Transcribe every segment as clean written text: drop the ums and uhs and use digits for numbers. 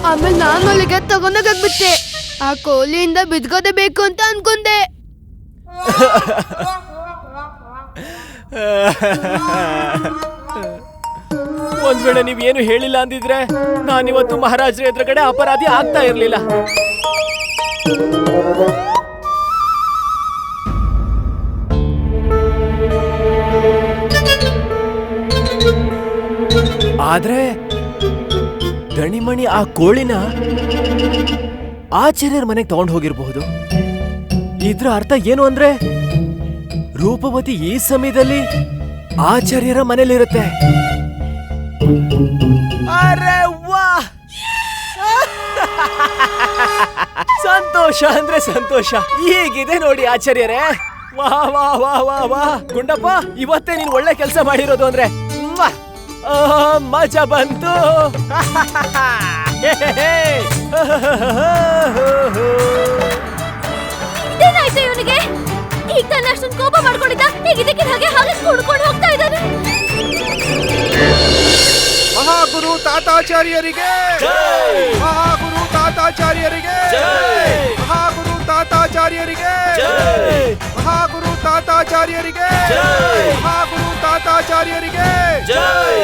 ಆಮೇಲೆ ನಾನು ಅಲ್ಲಿಗೆ ತಗೊಂಡೋಗ್ಬಿಟ್ಟೆ. ಆ ಕೋಲಿಯಿಂದ ಬಿದ್ಕೋದೆ ಬೇಕು ಅಂತ ಅನ್ಕೊಂಡೆ. ಒಂದ್ ವೇಳೆ ನೀವೇನು ಹೇಳಿಲ್ಲ ಅಂದಿದ್ರೆ ನಾನಿವತ್ತು ಮಹಾರಾಜರ ಎದುರುಗಡೆ ಅಪರಾಧಿ ಆಗ್ತಾ ಇರ್ಲಿಲ್ಲ. ಆದ್ರೆ ದಣಿಮಣಿ ಆ ಕೋಳಿನ ಆಚಾರ್ಯರ ಮನೆಗೆ ತಗೊಂಡು ಹೋಗಿರಬಹುದು. ಇದ್ರ ಅರ್ಥ ಏನು ಅಂದ್ರೆ ರೂಪವತಿ ಈ ಸಮಯದಲ್ಲಿ ಆಚಾರ್ಯರ ಮನೇಲಿರುತ್ತೆ. ಅರೆ ವಾ, ಸಂತೋಷ ಅಂದ್ರೆ ಸಂತೋಷ. ಹೇಗಿದೆ ನೋಡಿ ಆಚಾರ್ಯರೇ. ವಾ ವಾ ವಾ ವಾ ವಾ ಗುಂಡಪ್ಪ, ಇವತ್ತೇ ನೀನು ಒಳ್ಳೆ ಕೆಲಸ ಮಾಡಿರೋದು ಅಂದ್ರೆ ಮಜಾ ಬಂತು. ಏನಾಯ್ತು ಇವನಿಗೆ? ಈಗ ತಾನೇ ಅಷ್ಟೊಂದು ಕೋಪ ಮಾಡ್ಕೊಂಡಿದ್ದ, ಈಗ ಇದಕ್ಕೆ ಹಾಗೆ ಹಾಗೆ ಕುಡ್ಕೊಂಡು ಹೋಗ್ತಾ ಇದ್ದಾನೆ. ಮಹಾಗುರು ತಾತಾಚಾರ್ಯರಿಗೆ ಜೈ! ಮಹಾಗುರು ತಾತಾಚಾರ್ಯರಿಗೆ ಜೈ! ಮಹಾಗುರು ತಾತಾಚಾರ್ಯರಿಗೆ ಜೈ! ಮಹಾಗುರು ತಾತಾಚಾರ್ಯರಿಗೆ ಜೈ! ಮಹಾಗುರು ತಾತಾಚಾರ್ಯರಿಗೆ ಜೈ!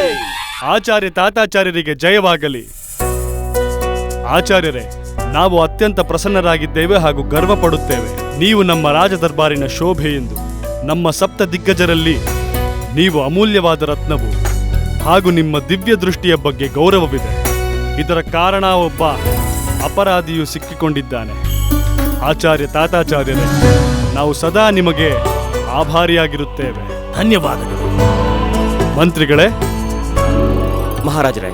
ಆಚಾರ್ಯ ತಾತಾಚಾರ್ಯರಿಗೆ ಜಯವಾಗಲಿ. ಆಚಾರ್ಯರೇ, ನಾವು ಅತ್ಯಂತ ಪ್ರಸನ್ನರಾಗಿದ್ದೇವೆ ಹಾಗೂ ಗರ್ವ ಪಡುತ್ತೇವೆ. ನೀವು ನಮ್ಮ ರಾಜ ದರ್ಬಾರಿನ ಶೋಭೆ ಎಂದು. ನಮ್ಮ ಸಪ್ತ ದಿಗ್ಗಜರಲ್ಲಿ ನೀವು ಅಮೂಲ್ಯವಾದ ರತ್ನವು ಹಾಗೂ ನಿಮ್ಮ ದಿವ್ಯ ದೃಷ್ಟಿಯ ಬಗ್ಗೆ ಗೌರವವಿದೆ. ಇದರ ಕಾರಣ ಒಬ್ಬ ಅಪರಾಧಿಯು ಸಿಕ್ಕಿಕೊಂಡಿದ್ದಾನೆ. ಆಚಾರ್ಯ ತಾತಾಚಾರ್ಯರೇ, ನಾವು ಸದಾ ನಿಮಗೆ ಆಭಾರಿಯಾಗಿರುತ್ತೇವೆ. ಧನ್ಯವಾದಗಳು. ಮಂತ್ರಿಗಳೇ, ಮಹಾರಾಜರೇ,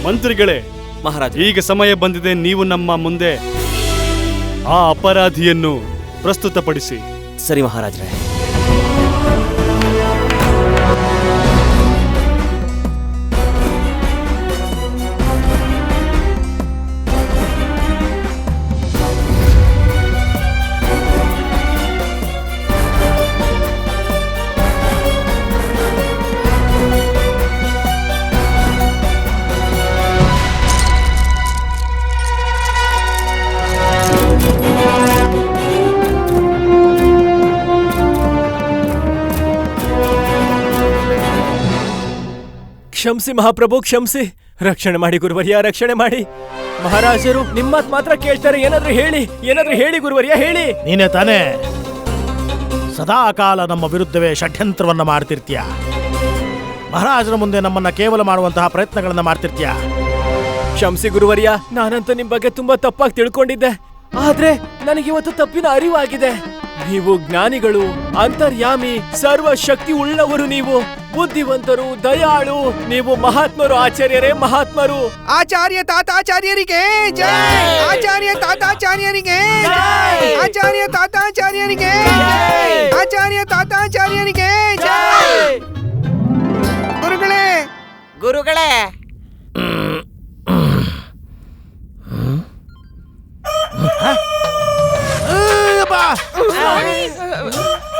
ಮಂತ್ರಿಗಳೇ, ಮಹಾರಾಜ, ಈಗ ಸಮಯ ಬಂದಿದೆ. ನೀವು ನಮ್ಮ ಮುಂದೆ ಆ ಅಪರಾಧಿಯನ್ನು ಪ್ರಸ್ತುತಪಡಿಸಿ. ಸರಿ ಮಹಾರಾಜರೇ. ಕ್ಷಮಿಸಿ ಮಹಾಪ್ರಭು, ಕ್ಷಮಿಸಿ. ರಕ್ಷಣೆ ಮಾಡಿ ಗುರುವರ್ಯ, ರಕ್ಷಣೆ ಮಾಡಿ. ಮಹಾರಾಜರು ನಿಮ್ಮತ್ ಮಾತ್ರ ಕೇಳ್ತಾರೆ. ಏನಾದ್ರೂ ಹೇಳಿ ಗುರುವರ್ಯ, ಹೇಳಿ. ನೀನೇ ತಾನೇ ಸದಾ ಕಾಲ ನಮ್ಮ ವಿರುದ್ಧವೇ ಷಡ್ಯಂತ್ರವನ್ನ ಮಾಡ್ತಿರ್ತೀಯ. ಮಹಾರಾಜರ ಮುಂದೆ ನಮ್ಮನ್ನ ಕೇವಲ ಮಾಡುವಂತಹ ಪ್ರಯತ್ನಗಳನ್ನ ಮಾಡ್ತಿರ್ತೀಯ. ಕ್ಷಮಿಸಿ ಗುರುವರ್ಯ, ನಾನಂತೂ ನಿಮ್ ಬಗ್ಗೆ ತುಂಬಾ ತಪ್ಪಾಗಿ ತಿಳ್ಕೊಂಡಿದ್ದೆ. ಆದ್ರೆ ನನಗಿವತ್ತು ತಪ್ಪಿನ ಅರಿವಾಗಿದೆ. ನೀವು ಜ್ಞಾನಿಗಳು, ಅಂತರ್ಯಾಮಿ, ಸರ್ವ ಶಕ್ತಿ ಉಳ್ಳವರು. ನೀವು ಬುದ್ಧಿವಂತರು, ದಯಾಳು. ನೀವು ಮಹಾತ್ಮರು ಆಚಾರ್ಯರೇ, ಮಹಾತ್ಮರು. ಆಚಾರ್ಯ ತಾತಾಚಾರ್ಯರಿಗೆ ಜೈ! ಆಚಾರ್ಯ ತಾತಾಚಾರ್ಯರಿಗೆ ಜೈ! ಆಚಾರ್ಯ ತಾತಾಚಾರ್ಯರಿಗೆ ಜೈ! ಆಚಾರ್ಯ ತಾತಾಚಾರ್ಯರಿಗೆ ಜೈ! ಗುರುಗಳೇ, ಗುರುಗಳೇ,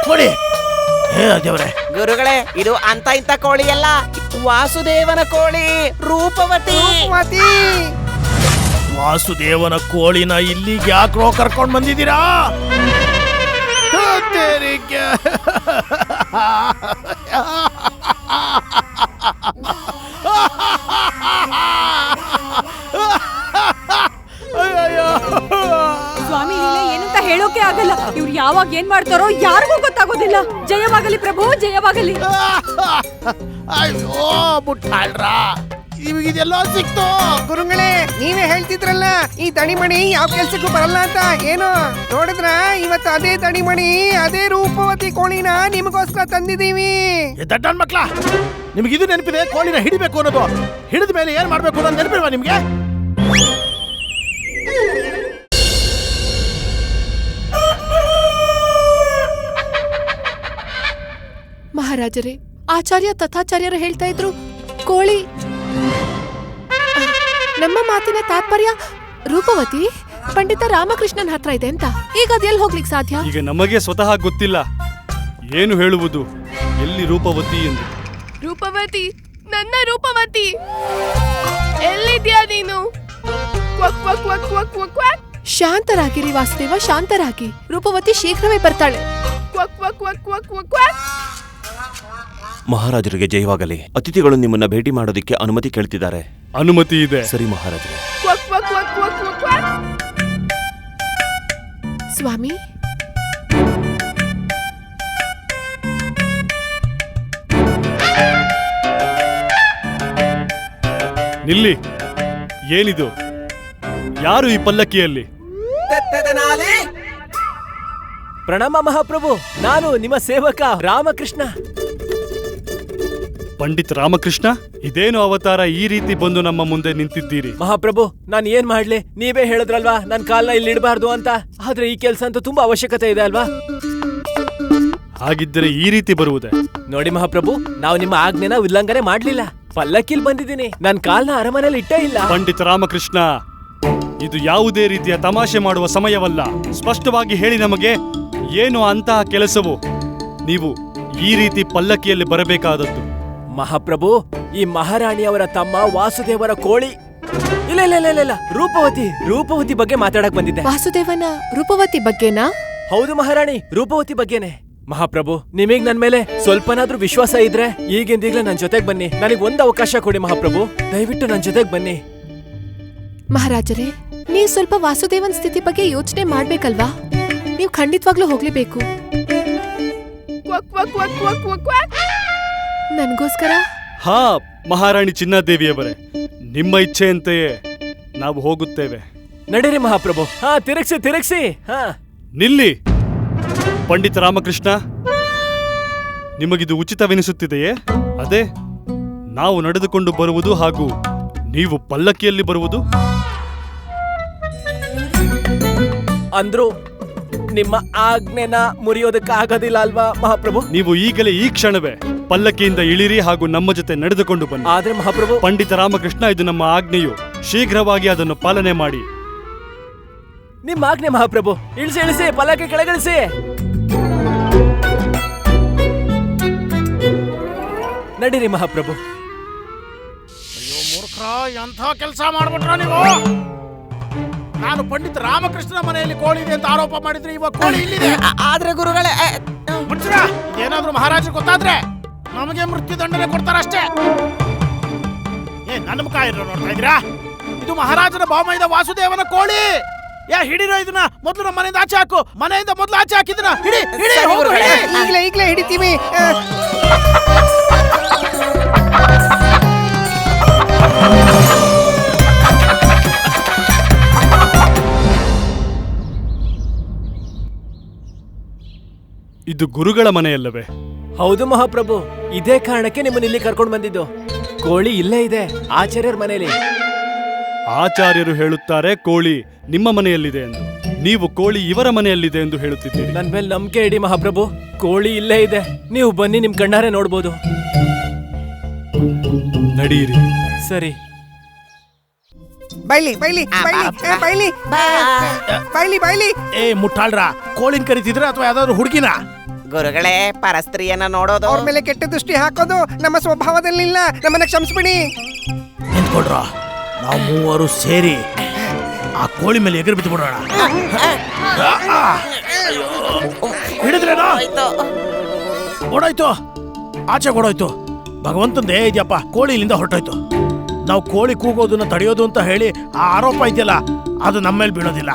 ನೋಡಿ ದೇವರೇ, ಗುರುಗಳೇ, ಇದು ಅಂತ ಇಂತ ಕೋಳಿ ಅಲ್ಲ, ವಾಸುದೇವನ ಕೋಳಿ, ರೂಪವತಿ. ವಾಸುದೇವನ ಕೋಳಿನ ಇಲ್ಲಿಗೆ ಯಾಕ್ರೋ ಕರ್ಕೊಂಡ್ ಬಂದಿದ್ದೀರಾ? ಸ್ವಾಮಿ, ಏನಂತ ಹೇಳೋಕೆ ಆಗಲ್ಲ. ಇವ್ರು ಯಾವಾಗ ಏನ್ ಮಾಡ್ತಾರೋ ಯಾರಿಗೂ ಗೊತ್ತಾಗೋದಿಲ್ಲ. ಜಯವಾಗಲಿ ಪ್ರಭು, ಜಯವಾಗಲಿ. ಅಯ್ಯೋ ಮುಟ್ಟಾಳ್ರ, ಇದೆಲ್ಲ ಸಿಕ್ತು. ಗುರುಗಳೇ, ನೀವೇ ಹೇಳ್ತಿದ್ರಲ್ಲ ಈ ದಣಿಮಣಿ ಯಾವ ಕೆಲ್ಸಕ್ಕೂ ಬರಲ್ಲ ಅಂತ. ಏನು ನೋಡಿದ್ರ, ಇವತ್ತು ಅದೇ ದಣಿಮಣಿ, ಅದೇ ರೂಪವತಿ ಕೋಳಿನ ನಿಮಗೋಸ್ಕರ ತಂದಿದೀವಿ. ದಡ್ಡನ್ ಮಕ್ಳ, ನಿಮ್ಗೆ ಇದು ನೆನಪಿದೆ? ಕೋಳಿನ ಹಿಡಿಬೇಕು ಅನ್ನೋದು. ಹಿಡಿದ ಮೇಲೆ ಏನ್ ಮಾಡ್ಬೇಕು ಅನ್ನೋದು ನೆನಪಿಲ್ವಾ ನಿಮ್ಗೆ? ಮಹಾರಾಜರೇ, ಆಚಾರ್ಯ ತಥಾಚಾರ್ಯರು ಹೇಳ್ತಾ ಇದ್ರು, ಕೋಳಿ ನಮ್ಮ ಮಾತಿನ ತಾತ್ಪರ್ಯ ರೂಪವತಿ ಪಂಡಿತ ರಾಮಕೃಷ್ಣನ್ ಹತ್ರ ಇದೆ ಅಂತ. ಈಗ ಅದೆಲ್ಲಿ ಹೋಗ್ಲಿಕ್ಕೆ ಸಾಧ್ಯ? ಈಗ ನಮಗೆ ಸ್ವತಃ ಗೊತ್ತಿಲ್ಲ ಏನು ಹೇಳುವುದು, ಎಲ್ಲಿ ರೂಪವತಿ ಎಂದು. ರೂಪವತಿ, ನನ್ನ ರೂಪವತಿ, ಎಲ್ಲಿದ್ಯಾ ನೀನು? ಕ್ವಕ್ ಕ್ವಕ್ ಕ್ವಕ್ ಕ್ವಕ್ ಕ್ವಕ್ ಕ್ವಕ್. ಶಾಂತರಾಗಿರಿ ವಾಸುದೇವ, ಶಾಂತರಾಗಿ. ರೂಪವತಿ ಶೀಘ್ರವೇ ಬರ್ತಾಳೆ. ಕ್ವಕ್ ಕ್ವಕ್ ಕ್ವಕ್ ಕ್ವಕ್ ಕ್ವಕ್ ಕ್ವಕ್. ಮಹಾರಾಜರಿಗೆ ಜಯವಾಗಲಿ. ಅತಿಥಿಗಳು ನಿಮ್ಮನ್ನ ಭೇಟಿ ಮಾಡೋದಕ್ಕೆ ಅನುಮತಿ ಕೇಳ್ತಿದ್ದಾರೆ. ಅನುಮತಿ ಇದೆ. ಸರಿ ಮಹಾರಾಜರೇ. ಕ್ವಕ್ ಕ್ವಕ್ ಕ್ವಕ್ ಕ್ವಕ್ ಕ್ವಕ್ ಕ್ವಕ್. ಸ್ವಾಮಿ, ನಿಲ್ಲಿ. ಏನಿದು? ಯಾರು ಈ ಪಲ್ಲಕ್ಕಿಯಲ್ಲಿ? ಪ್ರಣಾಮ ಮಹಾಪ್ರಭು, ನಾನು ನಿಮ್ಮ ಸೇವಕ ರಾಮಕೃಷ್ಣ. ಪಂಡಿತ್ ರಾಮಕೃಷ್ಣ, ಇದೇನು ಅವತಾರ ಈ ರೀತಿ ಬಂದು ನಮ್ಮ ಮುಂದೆ ನಿಂತಿದ್ದೀರಿ? ಮಹಾಪ್ರಭು, ನಾನು ಏನ್ ಮಾಡ್ಲಿ? ನೀವೇ ಹೇಳಿದ್ರಲ್ವಾ ನನ್ ಕಾಲ್ನ ಇಲ್ಲಿ ಇಡಬಾರ್ದು ಅಂತ. ಆದ್ರೆ ಈ ಕೆಲ್ಸ ಅಂತೂ ತುಂಬಾ ಅವಶ್ಯಕತೆ ಇದೆ ಅಲ್ವಾ? ಹಾಗಿದ್ದರೆ ಈ ರೀತಿ ಬರುವುದೇ? ನೋಡಿ ಮಹಾಪ್ರಭು, ನಾವು ನಿಮ್ಮ ಆಜ್ಞೆನ ಉಲ್ಲಂಘನೆ ಮಾಡ್ಲಿಲ್ಲ. ಪಲ್ಲಕ್ಕಿಲ್ ಬಂದಿದ್ದೀನಿ, ನನ್ ಕಾಲ್ನ ಅರಮನೆಯಲ್ಲಿ ಇಟ್ಟೇ ಇಲ್ಲ. ಪಂಡಿತ್ ರಾಮಕೃಷ್ಣ, ಇದು ಯಾವುದೇ ರೀತಿಯ ತಮಾಷೆ ಮಾಡುವ ಸಮಯವಲ್ಲ. ಸ್ಪಷ್ಟವಾಗಿ ಹೇಳಿ ನಮಗೆ, ಏನು ಅಂತಹ ಕೆಲಸವು ನೀವು ಈ ರೀತಿ ಪಲ್ಲಕ್ಕಿಯಲ್ಲಿ ಬರಬೇಕಾದದ್ದು? ಮಹಾಪ್ರಭು, ಈ ಮಹಾರಾಣಿಯವರ ತಮ್ಮ ವಾಸುದೇವರ ಕೋಳಿ. ಇಲ್ಲ ಇಲ್ಲ ಇಲ್ಲ ಇಲ್ಲ, ರೂಪವತಿ ಬಗ್ಗೆ ಮಾತಾಡಕ್ ಬಂದಿದ್ದೆ. ವಾಸುದೇವನ ರೂಪವತಿ ಬಗ್ಗೆನಾ? ಹೌದು ಮಹಾರಾಣಿ, ರೂಪವತಿ ಬಗ್ಗೆನೆ. ಮಹಾಪ್ರಭು, ನಿಮಗ್ ನನ್ ಮೇಲೆ ಸ್ವಲ್ಪನಾದ್ರೂ ವಿಶ್ವಾಸ ಇದ್ರೆ ಈಗಿಂದೀಗ್ಲೇ ನನ್ ಜೊತೆಗ್ ಬನ್ನಿ. ನನಗ್ ಒಂದು ಅವಕಾಶ ಕೊಡಿ ಮಹಾಪ್ರಭು, ದಯವಿಟ್ಟು ನನ್ ಜೊತೆಗ್ ಬನ್ನಿ. ಮಹಾರಾಜರೇ, ನೀವು ಸ್ವಲ್ಪ ವಾಸುದೇವನ್ ಸ್ಥಿತಿ ಬಗ್ಗೆ ಯೋಚನೆ ಮಾಡ್ಬೇಕಲ್ವಾ? ನೀವು ಖಂಡಿತವಾಗ್ಲೂ ಹೋಗ್ಲೇಬೇಕು. ಕ್ವಕ್ ಕ್ವಕ್ ಕ್ವಕ್ ಕ್ವಕ್ ಕ್ವಕ್ ಕ್ವಕ್. ನನ್ಗೋಸ್ಕರ? ಹಾ ಮಹಾರಾಣಿ ಚಿನ್ನಾದೇವಿಯವರೇ, ನಿಮ್ಮ ಇಚ್ಛೆಯಂತೆಯೇ ನಾವು ಹೋಗುತ್ತೇವೆ. ನಡೀರಿ ಮಹಾಪ್ರಭು. ಹಾ, ತಿರುಗಿಸಿ. ಹಾ, ನಿಲ್ಲಿ. ಪಂಡಿತ ರಾಮಕೃಷ್ಣ, ನಿಮಗಿದು ಉಚಿತವೆನಿಸುತ್ತಿದೆಯೇ? ಅದೇ ನಾವು ನಡೆದುಕೊಂಡು ಬರುವುದು ಹಾಗೂ ನೀವು ಪಲ್ಲಕ್ಕಿಯಲ್ಲಿ ಬರುವುದು? ಅಂದ್ರು ನಿಮ್ಮ ಆಜ್ಞೆನ ಮುರಿಯೋದಕ್ಕಾಗೋದಿಲ್ಲ ಅಲ್ವಾ ಮಹಾಪ್ರಭು? ನೀವು ಈಗಲೇ ಈ ಕ್ಷಣವೇ ಪಲ್ಲಕ್ಕಿಯಿಂದ ಇಳಿರಿ ಹಾಗೂ ನಮ್ಮ ಜೊತೆ ನಡೆದುಕೊಂಡು ಬನ್ನಿ. ಆದ್ರೆ ಮಹಾಪ್ರಭು, ಪಂಡಿತ ರಾಮಕೃಷ್ಣ, ಇದು ನಮ್ಮ ಆಜ್ಞೆಯು. ಶೀಘ್ರವಾಗಿ ಅದನ್ನು ಪಾಲನೆ ಮಾಡಿ. ನಿಮ್ಮ ಆಜ್ಞೆ ಮಹಾಪ್ರಭು. ಇಳಿಸಿ, ಪಲ್ಲಕ್ಕಿ ಕೆಳಗಿಳಿಸಿ. ನಡೀರಿ ಮಹಾಪ್ರಭು. ಅಯ್ಯೋ ಮೂರ್ಖ, ಎಂಥ ಕೆಲಸ ಮಾಡ್ಬಿಟ್ರ ನೀವು? ನಾನು ಪಂಡಿತ ರಾಮಕೃಷ್ಣನ ಮನೆಯಲ್ಲಿ ಕೋಳಿ ಇದೆ ಅಂತ ಆರೋಪ ಮಾಡಿದ್ರೆ ಇವಾಗ ಕೋಳಿ ಇಲ್ಲಿದೆ. ಆದ್ರೆ ಗುರುಗಳೇ, ಮುಚ್ಚರ, ಏನಾದ್ರೂ ಮಹಾರಾಜರು ಗೊತ್ತಾದ್ರೆ ನಮಗೆ ಮೃತ್ಯು ದಂಡನೆ ಕೊಡ್ತಾರಷ್ಟೇ. ನನ್ನ ಮುಖ ಇರೋ ನೋಡ್ತಾ ಇದ್ದೀರಾ? ಇದು ಮಹಾರಾಜನ ಬಾಮೈದ ವಾಸುದೇವನ ಕೋಳಿ. ಹಿಡಿರೋ ಇದನ್ನ. ಮೊದಲು ನಮ್ಮ ಮನೆಯಿಂದ ಆಚೆ ಹಾಕು. ಮನೆಯಿಂದ ಮೊದಲು ಆಚೆ ಹಾಕಿದನ ಹಿಡಿ. ಈಗ್ಲೇ ಹಿಡಿತೀವಿ. ಇದು ಗುರುಗಳ ಮನೆಯಲ್ಲವೇ? ಹೌದು ಮಹಾಪ್ರಭು, ಇದೇ ಕಾರಣಕ್ಕೆ ನಿಮ್ಮನ್ನ ಇಲ್ಲಿ ಕರ್ಕೊಂಡು ಬಂದಿದ್ದು. ಕೋಳಿ ಇಲ್ಲೇ ಇದೆ, ಆಚಾರ್ಯರ ಮನೆಯಲ್ಲಿ. ಆಚಾರ್ಯರು ಹೇಳುತ್ತಾರೆ ಕೋಳಿ ನಿಮ್ಮ ಮನೆಯಲ್ಲಿದೆ ಎಂದು. ನೀವು ಕೋಳಿ ಇವರ ಮನೆಯಲ್ಲಿದೆ ಎಂದು ಹೇಳುತ್ತಿದ್ದೀರಿ. ನನ್ ಮೇಲೆ ನಂಬಿಕೆ ಇಡಿ ಮಹಾಪ್ರಭು, ಕೋಳಿ ಇಲ್ಲೇ ಇದೆ. ನೀವು ಬನ್ನಿ, ನಿಮ್ ಕಣ್ಣಾರೆ ನೋಡ್ಬೋದು. ನಡೀರಿ. ಸರಿ. ಬೈಲಿ. ಏ ಮುಟ್ಟಾಳ್ರ, ಕೋಳಿನ ಕರಿತಿದ್ರ ಅಥವಾ ಯಾವ್ದಾದ್ರು ಹುಡುಗಿನ? ಗುರುಗಳೇ, ಪರಸ್ತ್ರೀಯನ್ನ ನೋಡೋದು, ಅವ್ರ ಮೇಲೆ ಕೆಟ್ಟ ದೃಷ್ಟಿ ಹಾಕೋದು ನಮ್ಮ ಸ್ವಭಾವದಲ್ಲಿಲ್ಲ. ನಮ್ಮನ್ನ ಕ್ಷಮಿಸ್ಬಿಡಿ. ನಿಂತ್ಕೊಳ್ರ, ನಾವು ಮೂವರು ಸೇರಿ ಆ ಕೋಳಿ ಮೇಲೆ ಎಗರು ಬಿದ್ದು ಬಿಡೋಣ. ಹಿಡಿದ್ರೇನೋ? ಓಡೋಯ್ತು, ಆಚೆ ಓಡೋಯ್ತು. ಭಗವಂತಂದೇ ಇದೆಯಪ್ಪ, ಕೋಳಿ ಇಲ್ಲಿಂದ ಹೊರಟೋಯ್ತು. ನಾವು ಕೋಳಿ ಕೂಗೋದನ್ನ ತಡೆಯೋದು ಅಂತ ಹೇಳಿ ಆ ಆರೋಪ ಇದೆಯಲ್ಲ, ಅದು ನಮ್ಮ ಮೇಲೆ ಬೀಳೋದಿಲ್ಲ.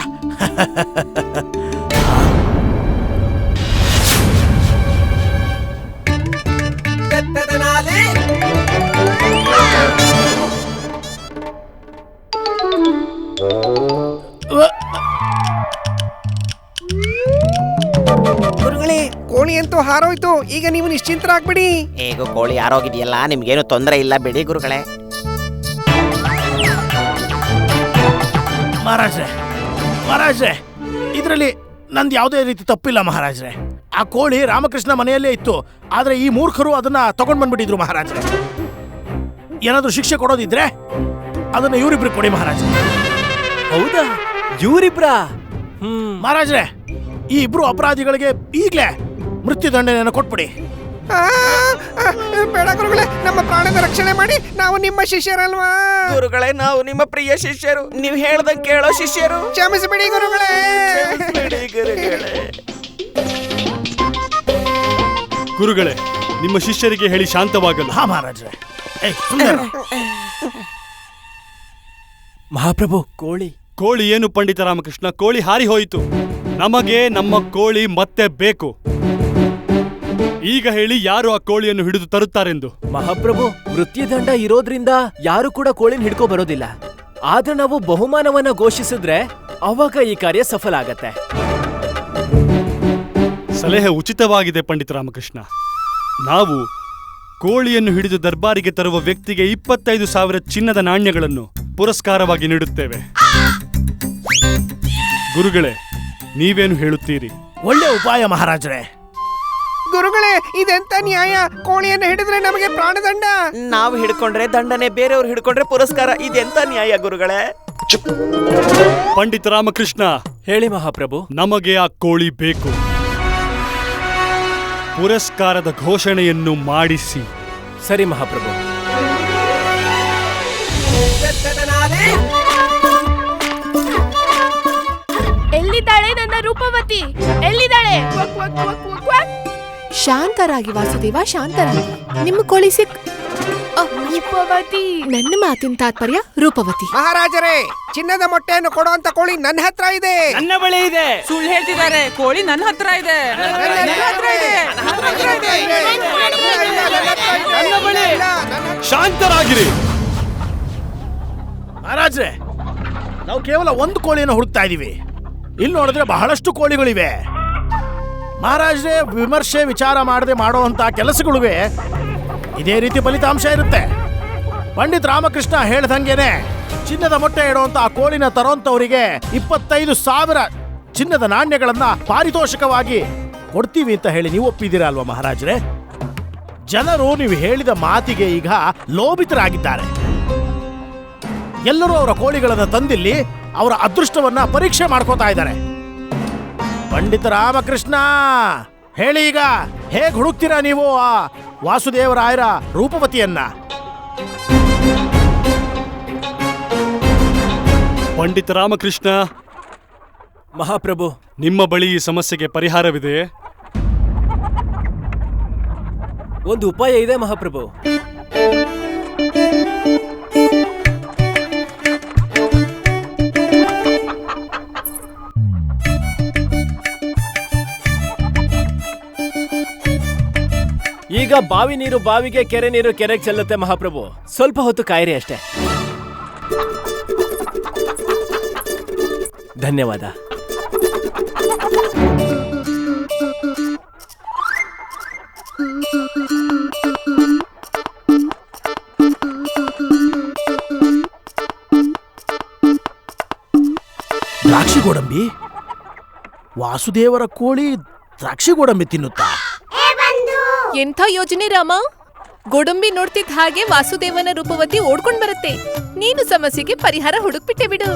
ಗುರುಗಳೇ, ಕೋಳಿ ಅಂತೂ ಹಾರೋಯ್ತು. ಈಗ ನೀವು ನಿಶ್ಚಿಂತರಾಗ್ಬಿಡಿ. ಹೇಗೂ ಕೋಳಿ ಆರೋಗಿದೆಯಲ್ಲ, ನಿಮ್ಗೇನು ತೊಂದರೆ ಇಲ್ಲ ಬಿಡಿ ಗುರುಗಳೇ. ಮಹಾರಾಜ್ರೆ, ಇದರಲ್ಲಿ ನಂದು ಯಾವುದೇ ರೀತಿ ತಪ್ಪಿಲ್ಲ ಮಹಾರಾಜ್ರೆ. ಆ ಕೋಳಿ ರಾಮಕೃಷ್ಣ ಮನೆಯಲ್ಲೇ ಇತ್ತು. ಆದ್ರೆ ಈ ಮೂರ್ಖರು ಅದನ್ನ ತಗೊಂಡ್ ಬಂದ್ಬಿಟ್ಟಿದ್ರು ಮಹಾರಾಜ್ರೆ. ಏನಾದ್ರೂ ಶಿಕ್ಷೆ ಕೊಡೋದಿದ್ರೆ? ಅದನ್ನ ಇವರಿಬ್ರು ಕೊಡಿ ಮಹಾರಾಜ. ಹೌದಾ, ಇವರಿಬ್ರಾ? ಮಹಾರಾಜ್ರೆ, ಈ ಇಬ್ರು ಅಪರಾಧಿಗಳಿಗೆ ಈಗ್ಲೇ ಮೃತ್ಯುದಂಡನೆಯನ್ನು ಕೊಟ್ಬಿಡಿ. ಬೇಡ ಗುರುಗಳೇ, ನಮ್ಮ ಪ್ರಾಣದ ರಕ್ಷಣೆ ಮಾಡಿ. ನಾವು ನಿಮ್ಮ ಶಿಷ್ಯರಲ್ವಾ? ಗುರುಗಳೇ, ನಾವು ನಿಮ್ಮ ಪ್ರಿಯ ಶಿಷ್ಯರು, ನೀವು ಹೇಳ್ದಂಗೆ ಕೇಳೋ ಶಿಷ್ಯರು. ಕ್ಷಮಿಸಿಬಿಡಿ ಗುರುಗಳೇ. ಗುರುಗಳೇ, ನಿಮ್ಮ ಶಿಷ್ಯರಿಗೆ ಹೇಳಿ ಶಾಂತವಾಗಲು. ಹಾ ಮಹಾರಾಜ್ರೆ. ಸುಂದರ ಮಹಾಪ್ರಭು, ಕೋಳಿ ಕೋಳಿ ಏನು ಪಂಡಿತ ರಾಮಕೃಷ್ಣ, ಕೋಳಿ ಹಾರಿ ಹೋಯಿತು. ನಮಗೆ ನಮ್ಮ ಕೋಳಿ ಮತ್ತೆ ಬೇಕು. ಈಗ ಹೇಳಿ, ಯಾರು ಆ ಕೋಳಿಯನ್ನು ಹಿಡಿದು ತರುತ್ತಾರೆಂದು. ಮಹಾಪ್ರಭು, ಮೃತ್ಯುದಂಡ ಇರೋದ್ರಿಂದ ಯಾರು ಕೂಡ ಕೋಳಿನ ಹಿಡ್ಕೊ ಬರೋದಿಲ್ಲ. ಆದ್ರೆ ನಾವು ಬಹುಮಾನವನ್ನ ಘೋಷಿಸಿದ್ರೆ ಅವಾಗ ಈ ಕಾರ್ಯ ಸಫಲ ಆಗತ್ತೆ. ಸಲಹೆ ಉಚಿತವಾಗಿದೆ ಪಂಡಿತ ರಾಮಕೃಷ್ಣ. ನಾವು ಕೋಳಿಯನ್ನು ಹಿಡಿದು ದರ್ಬಾರಿಗೆ ತರುವ ವ್ಯಕ್ತಿಗೆ 25,000 ಚಿನ್ನದ ನಾಣ್ಯಗಳನ್ನು ಪುರಸ್ಕಾರವಾಗಿ ನೀಡುತ್ತೇವೆ. ಗುರುಗಳೇ, ನೀವೇನು ಹೇಳುತ್ತೀರಿ? ಒಳ್ಳೆ ಉಪಾಯ ಮಹಾರಾಜ್ರೆ. ಗುರುಗಳೇ, ಇದೆಂತ ನ್ಯಾಯ? ಕೋಳಿಯನ್ನು ಹಿಡಿದ್ರೆ ನಮಗೆ ಪ್ರಾಣದಂಡ. ನಾವು ಹಿಡ್ಕೊಂಡ್ರೆ ದಂಡನೆ, ಬೇರೆಯವ್ರು ಹಿಡ್ಕೊಂಡ್ರೆ ಪುರಸ್ಕಾರ. ಇದೆಂತ ನ್ಯಾಯ ಗುರುಗಳೇ? ಪಂಡಿತ ರಾಮಕೃಷ್ಣ, ಹೇಳಿ ಮಹಾಪ್ರಭು. ನಮಗೆ ಆ ಕೋಳಿ ಬೇಕು. ಪುರಸ್ಕಾರದ ಘೋಷಣೆಯನ್ನು ಮಾಡಿಸಿ. ಸರಿ ಮಹಾಪ್ರಭು. ಎಲ್ಲಿದ್ದಾಳೆ ನನ್ನ ರೂಪವತಿ? ಎಲ್ಲಿದ್ದಾಳೆ? ಶಾಂತರಾಗಿ ವಾಸುದೇವ, ಶಾಂತರಾಗಿ. ನಿಮ್ಮ ಕೋಳಿ ರೂಪವತಿ. ನನ್ನ ಮಾತಿನ ತಾತ್ಪರ್ಯ ರೂಪವತಿ. ಮಹಾರಾಜರೇ, ಚಿನ್ನದ ಮೊಟ್ಟೆಯನ್ನು ಕೊಡುವಂತ ಕೋಳಿ ನನ್ನ ಹತ್ರ ಇದೆ. ನನ್ನ ಬಳಿ ಇದೆ. ಸುಳ್ಳು ಹೇಳ್ತಿದ್ದಾರೆ. ಕೋಳಿ ನನ್ನ ಹತ್ರ ಇದೆ. ಶಾಂತರಾಗಿರಿ. ಮಹಾರಾಜ್ರೆ, ನಾವು ಕೇವಲ ಒಂದು ಕೋಳಿಯನ್ನು ಹುಡುಕ್ತಾ ಇದೀವಿ. ಇಲ್ಲಿ ನೋಡಿದ್ರೆ ಬಹಳಷ್ಟು ಕೋಳಿಗಳಿವೆ. ಮಹಾರಾಜ್ರೆ, ವಿಮರ್ಶೆ ವಿಚಾರ ಮಾಡದೆ ಮಾಡುವಂತ ಕೆಲಸಗಳಿಗೆ ಇದೇ ರೀತಿ ಫಲಿತಾಂಶ ಇರುತ್ತೆ. ಪಂಡಿತ್ ರಾಮಕೃಷ್ಣ ಹೇಳ್ದಂಗೆನೆ ಚಿನ್ನದ ಮೊಟ್ಟೆ ಇಡುವಂತ ಆ ಕೋಳಿನ ತರೋಂತವರಿಗೆ 25,000 ಚಿನ್ನದ ನಾಣ್ಯಗಳನ್ನ ಪಾರಿತೋಷಕವಾಗಿ ಕೊಡ್ತೀವಿ ಅಂತ ಹೇಳಿ ನೀವು ಒಪ್ಪಿದ್ದೀರಾ ಅಲ್ವಾ ಮಹಾರಾಜ್ರೆ? ಜನರು ನೀವು ಹೇಳಿದ ಮಾತಿಗೆ ಈಗ ಲೋಭಿತರಾಗಿದ್ದಾರೆ. ಎಲ್ಲರೂ ಅವರ ಕೋಳಿಗಳನ್ನು ತಂದಿಲ್ಲಿ ಅವರ ಅದೃಷ್ಟವನ್ನ ಪರೀಕ್ಷೆ ಮಾಡ್ಕೋತಾ ಇದ್ದಾರೆ. ಪಂಡಿತ ರಾಮಕೃಷ್ಣ, ಹೇಳಿ ಈಗ, ಹೇಗೆ ಹುಡುಕ್ತೀರಾ ನೀವು ಆ ವಾಸುದೇವರಾಯರ ರೂಪವತಿಯನ್ನ? ಪಂಡಿತ ರಾಮಕೃಷ್ಣ ಮಹಾಪ್ರಭು, ನಿಮ್ಮ ಬಳಿ ಈ ಸಮಸ್ಯೆಗೆ ಪರಿಹಾರವಿದೆಯೇ? ಒಂದು ಉಪಾಯ ಇದೆ ಮಹಾಪ್ರಭು. ಈಗ ಬಾವಿ ನೀರು ಬಾವಿಗೆ, ಕೆರೆ ನೀರು ಕೆರೆಗೆ ಚೆಲ್ಲುತ್ತೆ ಮಹಾಪ್ರಭು. ಸ್ವಲ್ಪ ಹೊತ್ತು ಕಾಯಿರಿ ಅಷ್ಟೇ. ಧನ್ಯವಾದ. ದ್ರಾಕ್ಷಿ ಗೋಡಂಬಿ? ವಾಸುದೇವರ ಕೋಳಿ ದ್ರಾಕ್ಷಿ ಗೋಡಂಬಿ ತಿನ್ನುತ್ತಾ? ಎಂಥ ಯೋಜನೆ ರಾಮ. ಗೋಡಂಬಿ ನೋಡ್ತಿದ್ದ ಹಾಗೆ ವಾಸುದೇವನ ರೂಪವತಿ ಓಡ್ಕೊಂಡ್ ಬರುತ್ತೆ. ನೀನು ಸಮಸ್ಯೆಗೆ ಪರಿಹಾರ ಹುಡುಕ್ಬಿಟ್ಟೆ ಬಿಡು.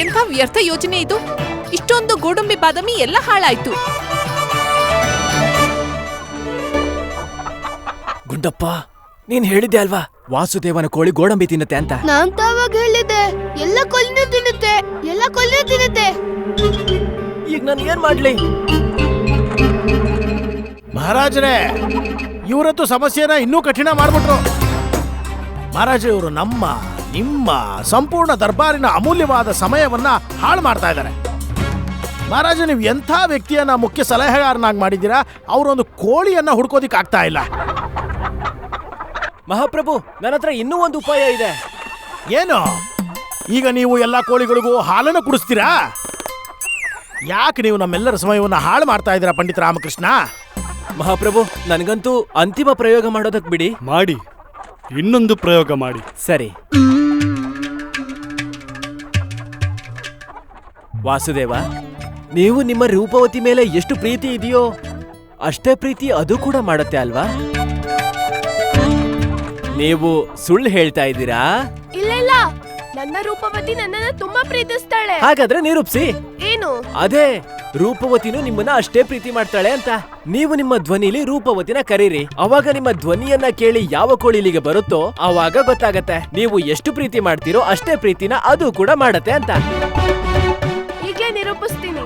ಎಂಥ ವ್ಯರ್ಥ ಯೋಜನೆ ಇದು. ಇಷ್ಟೊಂದು ಗೋಡಂಬಿ ಬಾದಾಮಿ ಎಲ್ಲ ಹಾಳಾಯ್ತು. ಗುಂಡಪ್ಪ, ನೀನ್ ಹೇಳಿದ್ದೆ ಅಲ್ವಾ ವಾಸುದೇವನ ಕೋಳಿ ಗೋಡಂಬಿ ತಿನ್ನುತ್ತೆ ಅಂತ? ನಾನ್ ತಾವಾಗ ಹೇಳಿದ್ದೆ, ಎಲ್ಲ ಕೊಲ್ಲಿನೂ ತಿನ್ನುತ್ತೆ, ಎಲ್ಲ ಕೊಲ್ಲಿನೂ ತಿನ್ನುತ್ತೆ. ಈಗ ನಾನು ಏನ್ ಮಾಡ್ಲಿ? ಮಹಾರಾಜರೇ, ಇವರತ್ತು ಸಮಸ್ಯೆನ ಇನ್ನೂ ಕಠಿಣ ಮಾಡ್ಬಿಟ್ರು. ಮಹಾರಾಜ, ಇವರು ನಿಮ್ಮ ಸಂಪೂರ್ಣ ದರ್ಬಾರಿನ ಅಮೂಲ್ಯವಾದ ಸಮಯವನ್ನ ಹಾಳು ಮಾಡ್ತಾ ಇದ್ದಾರೆ. ಮಹಾರಾಜ, ನೀವು ಎಂಥ ವ್ಯಕ್ತಿಯನ್ನ ಮುಖ್ಯ ಸಲಹೆಗಾರನಾಗಿ ಮಾಡಿದ್ದೀರಾ, ಅವರೊಂದು ಕೋಳಿಯನ್ನ ಹುಡ್ಕೋದಿಕ್ ಆಗ್ತಾ ಇಲ್ಲ. ಮಹಾಪ್ರಭು, ನನ್ನ ಹತ್ರ ಇನ್ನೂ ಒಂದು ಉಪಾಯ ಇದೆ. ಏನು? ಈಗ ನೀವು ಎಲ್ಲ ಕೋಳಿಗಳಿಗೂ ಹಾಲನ್ನು ಕುಡಿಸ್ತೀರಾ? ಯಾಕೆ ನೀವು ನಮ್ಮೆಲ್ಲರ ಸಮಯವನ್ನು ಹಾಳು ಮಾಡ್ತಾ ಇದ್ದೀರಾ ಪಂಡಿತ ರಾಮಕೃಷ್ಣ? ಮಹಾಪ್ರಭು, ನನಗಂತೂ ಅಂತಿಮ ಪ್ರಯೋಗ ಮಾಡೋದಕ್ ಬಿಡಿ. ಮಾಡಿ, ಇನ್ನೊಂದು ಪ್ರಯೋಗ ಮಾಡಿ. ಸರಿ. ವಾಸುದೇವ, ನೀವು ನಿಮ್ಮ ರೂಪವತಿ ಮೇಲೆ ಎಷ್ಟು ಪ್ರೀತಿ ಇದೆಯೋ ಅಷ್ಟೇ ಪ್ರೀತಿ ಅದು ಕೂಡ ಮಾಡುತ್ತೆ ಅಲ್ವಾ? ನೀವು ಸುಳ್ಳು ಹೇಳ್ತಾ ಇದ್ದೀರಾ? ಇಲ್ಲ ಇಲ್ಲ, ನನ್ನ ರೂಪವತಿ ನನ್ನನ್ನ ತುಂಬಾ ಪ್ರೀತಿಸ್ತಾಳೆ. ಹಾಗಾದ್ರೆ ನಿರೂಪಿಸಿ. ಏನು? ಅದೇ, ರೂಪವತಿನೂ ನಿಮ್ಮನ್ನ ಅಷ್ಟೇ ಪ್ರೀತಿ ಮಾಡ್ತಾಳೆ ಅಂತ. ನೀವು ನಿಮ್ಮ ಧ್ವನಿಲಿ ರೂಪವತಿನ ಕರೀರಿ. ಅವಾಗ ನಿಮ್ಮ ಧ್ವನಿಯನ್ನ ಕೇಳಿ ಯಾವ ಕೋಳಿ ಇಲ್ಲಿಗೆ ಬರುತ್ತೋ ಅವಾಗ ಗೊತ್ತಾಗತ್ತೆ ನೀವು ಎಷ್ಟು ಪ್ರೀತಿ ಮಾಡ್ತೀರೋ ಅಷ್ಟೇ ಪ್ರೀತಿನ ಅದು ಕೂಡ ಮಾಡತ್ತೆ ಅಂತ. ಹೀಗೆ ನಿರೂಪಿಸ್ತೀನಿ.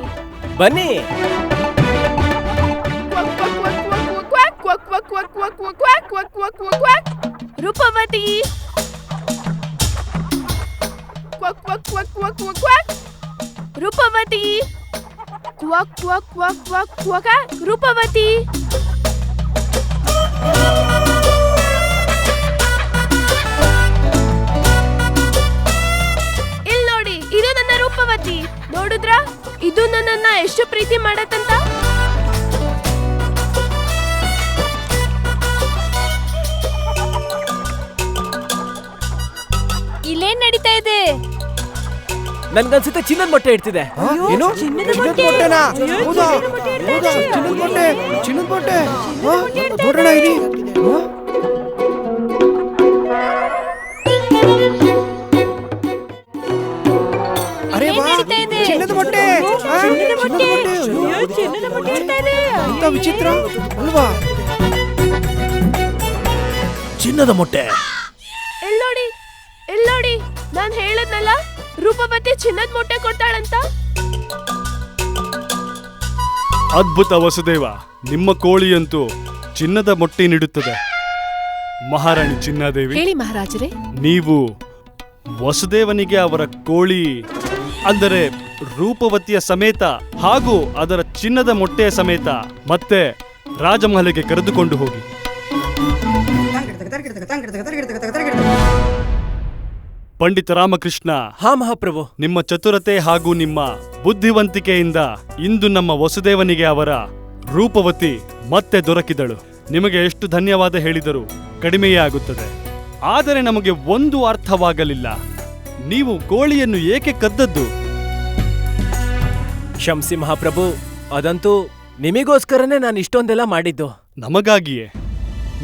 ಬನ್ನಿ. ರೂಪವತಿ, ರೂಪವತಿ, ರೂಪವತಿ. ಇಲ್ ನೋಡಿ, ಇದು ನನ್ನ ರೂಪವತಿ. ನೋಡಿದ್ರ, ಇದು ನನ್ನನ್ನ ಎಷ್ಟು ಪ್ರೀತಿ ಮಾಡತ್ತಂತ. ಇಲ್ಲೇನ್ ನಡೀತಾ ಇದೆ? ನನ್ಗನ್ಸುತ್ತೆ ಚಿನ್ನದ ಮೊಟ್ಟೆ ಇಡ್ತಿದೆ. ಏನು? ಚಿನ್ನದ ಚಿನ್ನದ ಮೊಟ್ಟೆ? ಮೊಟ್ಟೆನಾ? ಅಯ್ಯೋ, ಹೌದಾ? ಚಿನ್ನದ ಮೊಟ್ಟೆ ಇಡ್ತಾ ಹೌದಾ? ಇದೆ. ಚಿನ್ನದ ಮೊಟ್ಟೆ, ಚಿನ್ನದ ಮೊಟ್ಟೆ. ನೋಡೋಣ ಇರಿ. ಅರೆ ಏನ್ ವಾ, ನಡೀತಾ ಇದೆ? ಚಿನ್ನದ ಮೊಟ್ಟೆ. ಚಿನ್ನದ ಮೊಟ್ಟೆ. ಅಯ್ಯೋ, ಅಯ್ಯೋ, ಚಿನ್ನದ ಮೊಟ್ಟೆ ಇಡ್ತಾ ಇದೆ. ಎಂತ ವಿಚಿತ್ರ ಅಲ್ವಾ? ಚಿನ್ನದ ಮೊಟ್ಟೆ. ಇಲ್ ನೋಡಿ, ನಾನ್ ಹೇಳದ್ನಲ್ಲ, ರೂಪವತಿ ಚಿನ್ನದ ಮೊಟ್ಟೆ ಕೊಡ್ತಾಳಂತ. ಅದ್ಭುತ ವಸುದೇವ, ನಿಮ್ಮ ಕೋಳಿಯಂತೂ ಚಿನ್ನದ ಮೊಟ್ಟೆ ನೀಡುತ್ತದೆ. ಮಹಾರಾಣಿ ಚಿನ್ನಾದೇವಿ, ಹೇಳಿ ಮಹಾರಾಜರೇ. ನೀವು ವಸುದೇವನಿಗೆ ಅವರ ಕೋಳಿ ಅಂದರೆ ರೂಪವತಿಯ ಸಮೇತ ಹಾಗೂ ಅದರ ಚಿನ್ನದ ಮೊಟ್ಟೆಯ ಸಮೇತ ಮತ್ತೆ ರಾಜಮಹಲಿಗೆ ಕರೆದುಕೊಂಡು ಹೋಗಿ. ಪಂಡಿತ ರಾಮಕೃಷ್ಣ, ಹಾ ಮಹಾಪ್ರಭು. ನಿಮ್ಮ ಚತುರತೆ ಹಾಗೂ ನಿಮ್ಮ ಬುದ್ಧಿವಂತಿಕೆಯಿಂದ ಇಂದು ನಮ್ಮ ವಸುದೇವನಿಗೆ ಅವರ ರೂಪವತಿ ಮತ್ತೆ ದೊರಕಿದಳು. ನಿಮಗೆ ಎಷ್ಟು ಧನ್ಯವಾದ ಹೇಳಿದರೂ ಕಡಿಮೆಯೇ ಆಗುತ್ತದೆ. ಆದರೆ ನಮಗೆ ಒಂದು ಅರ್ಥವಾಗಲಿಲ್ಲ, ನೀವು ಕೋಳಿಯನ್ನು ಏಕೆ ಕದ್ದದ್ದು? ಕ್ಷಮಿಸಿ ಮಹಾಪ್ರಭು, ಅದಂತೂ ನಿಮಿಗೋಸ್ಕರನೇ ನಾನು ಇಷ್ಟೊಂದೆಲ್ಲ ಮಾಡಿದ್ದು. ನಮಗಾಗಿಯೇ?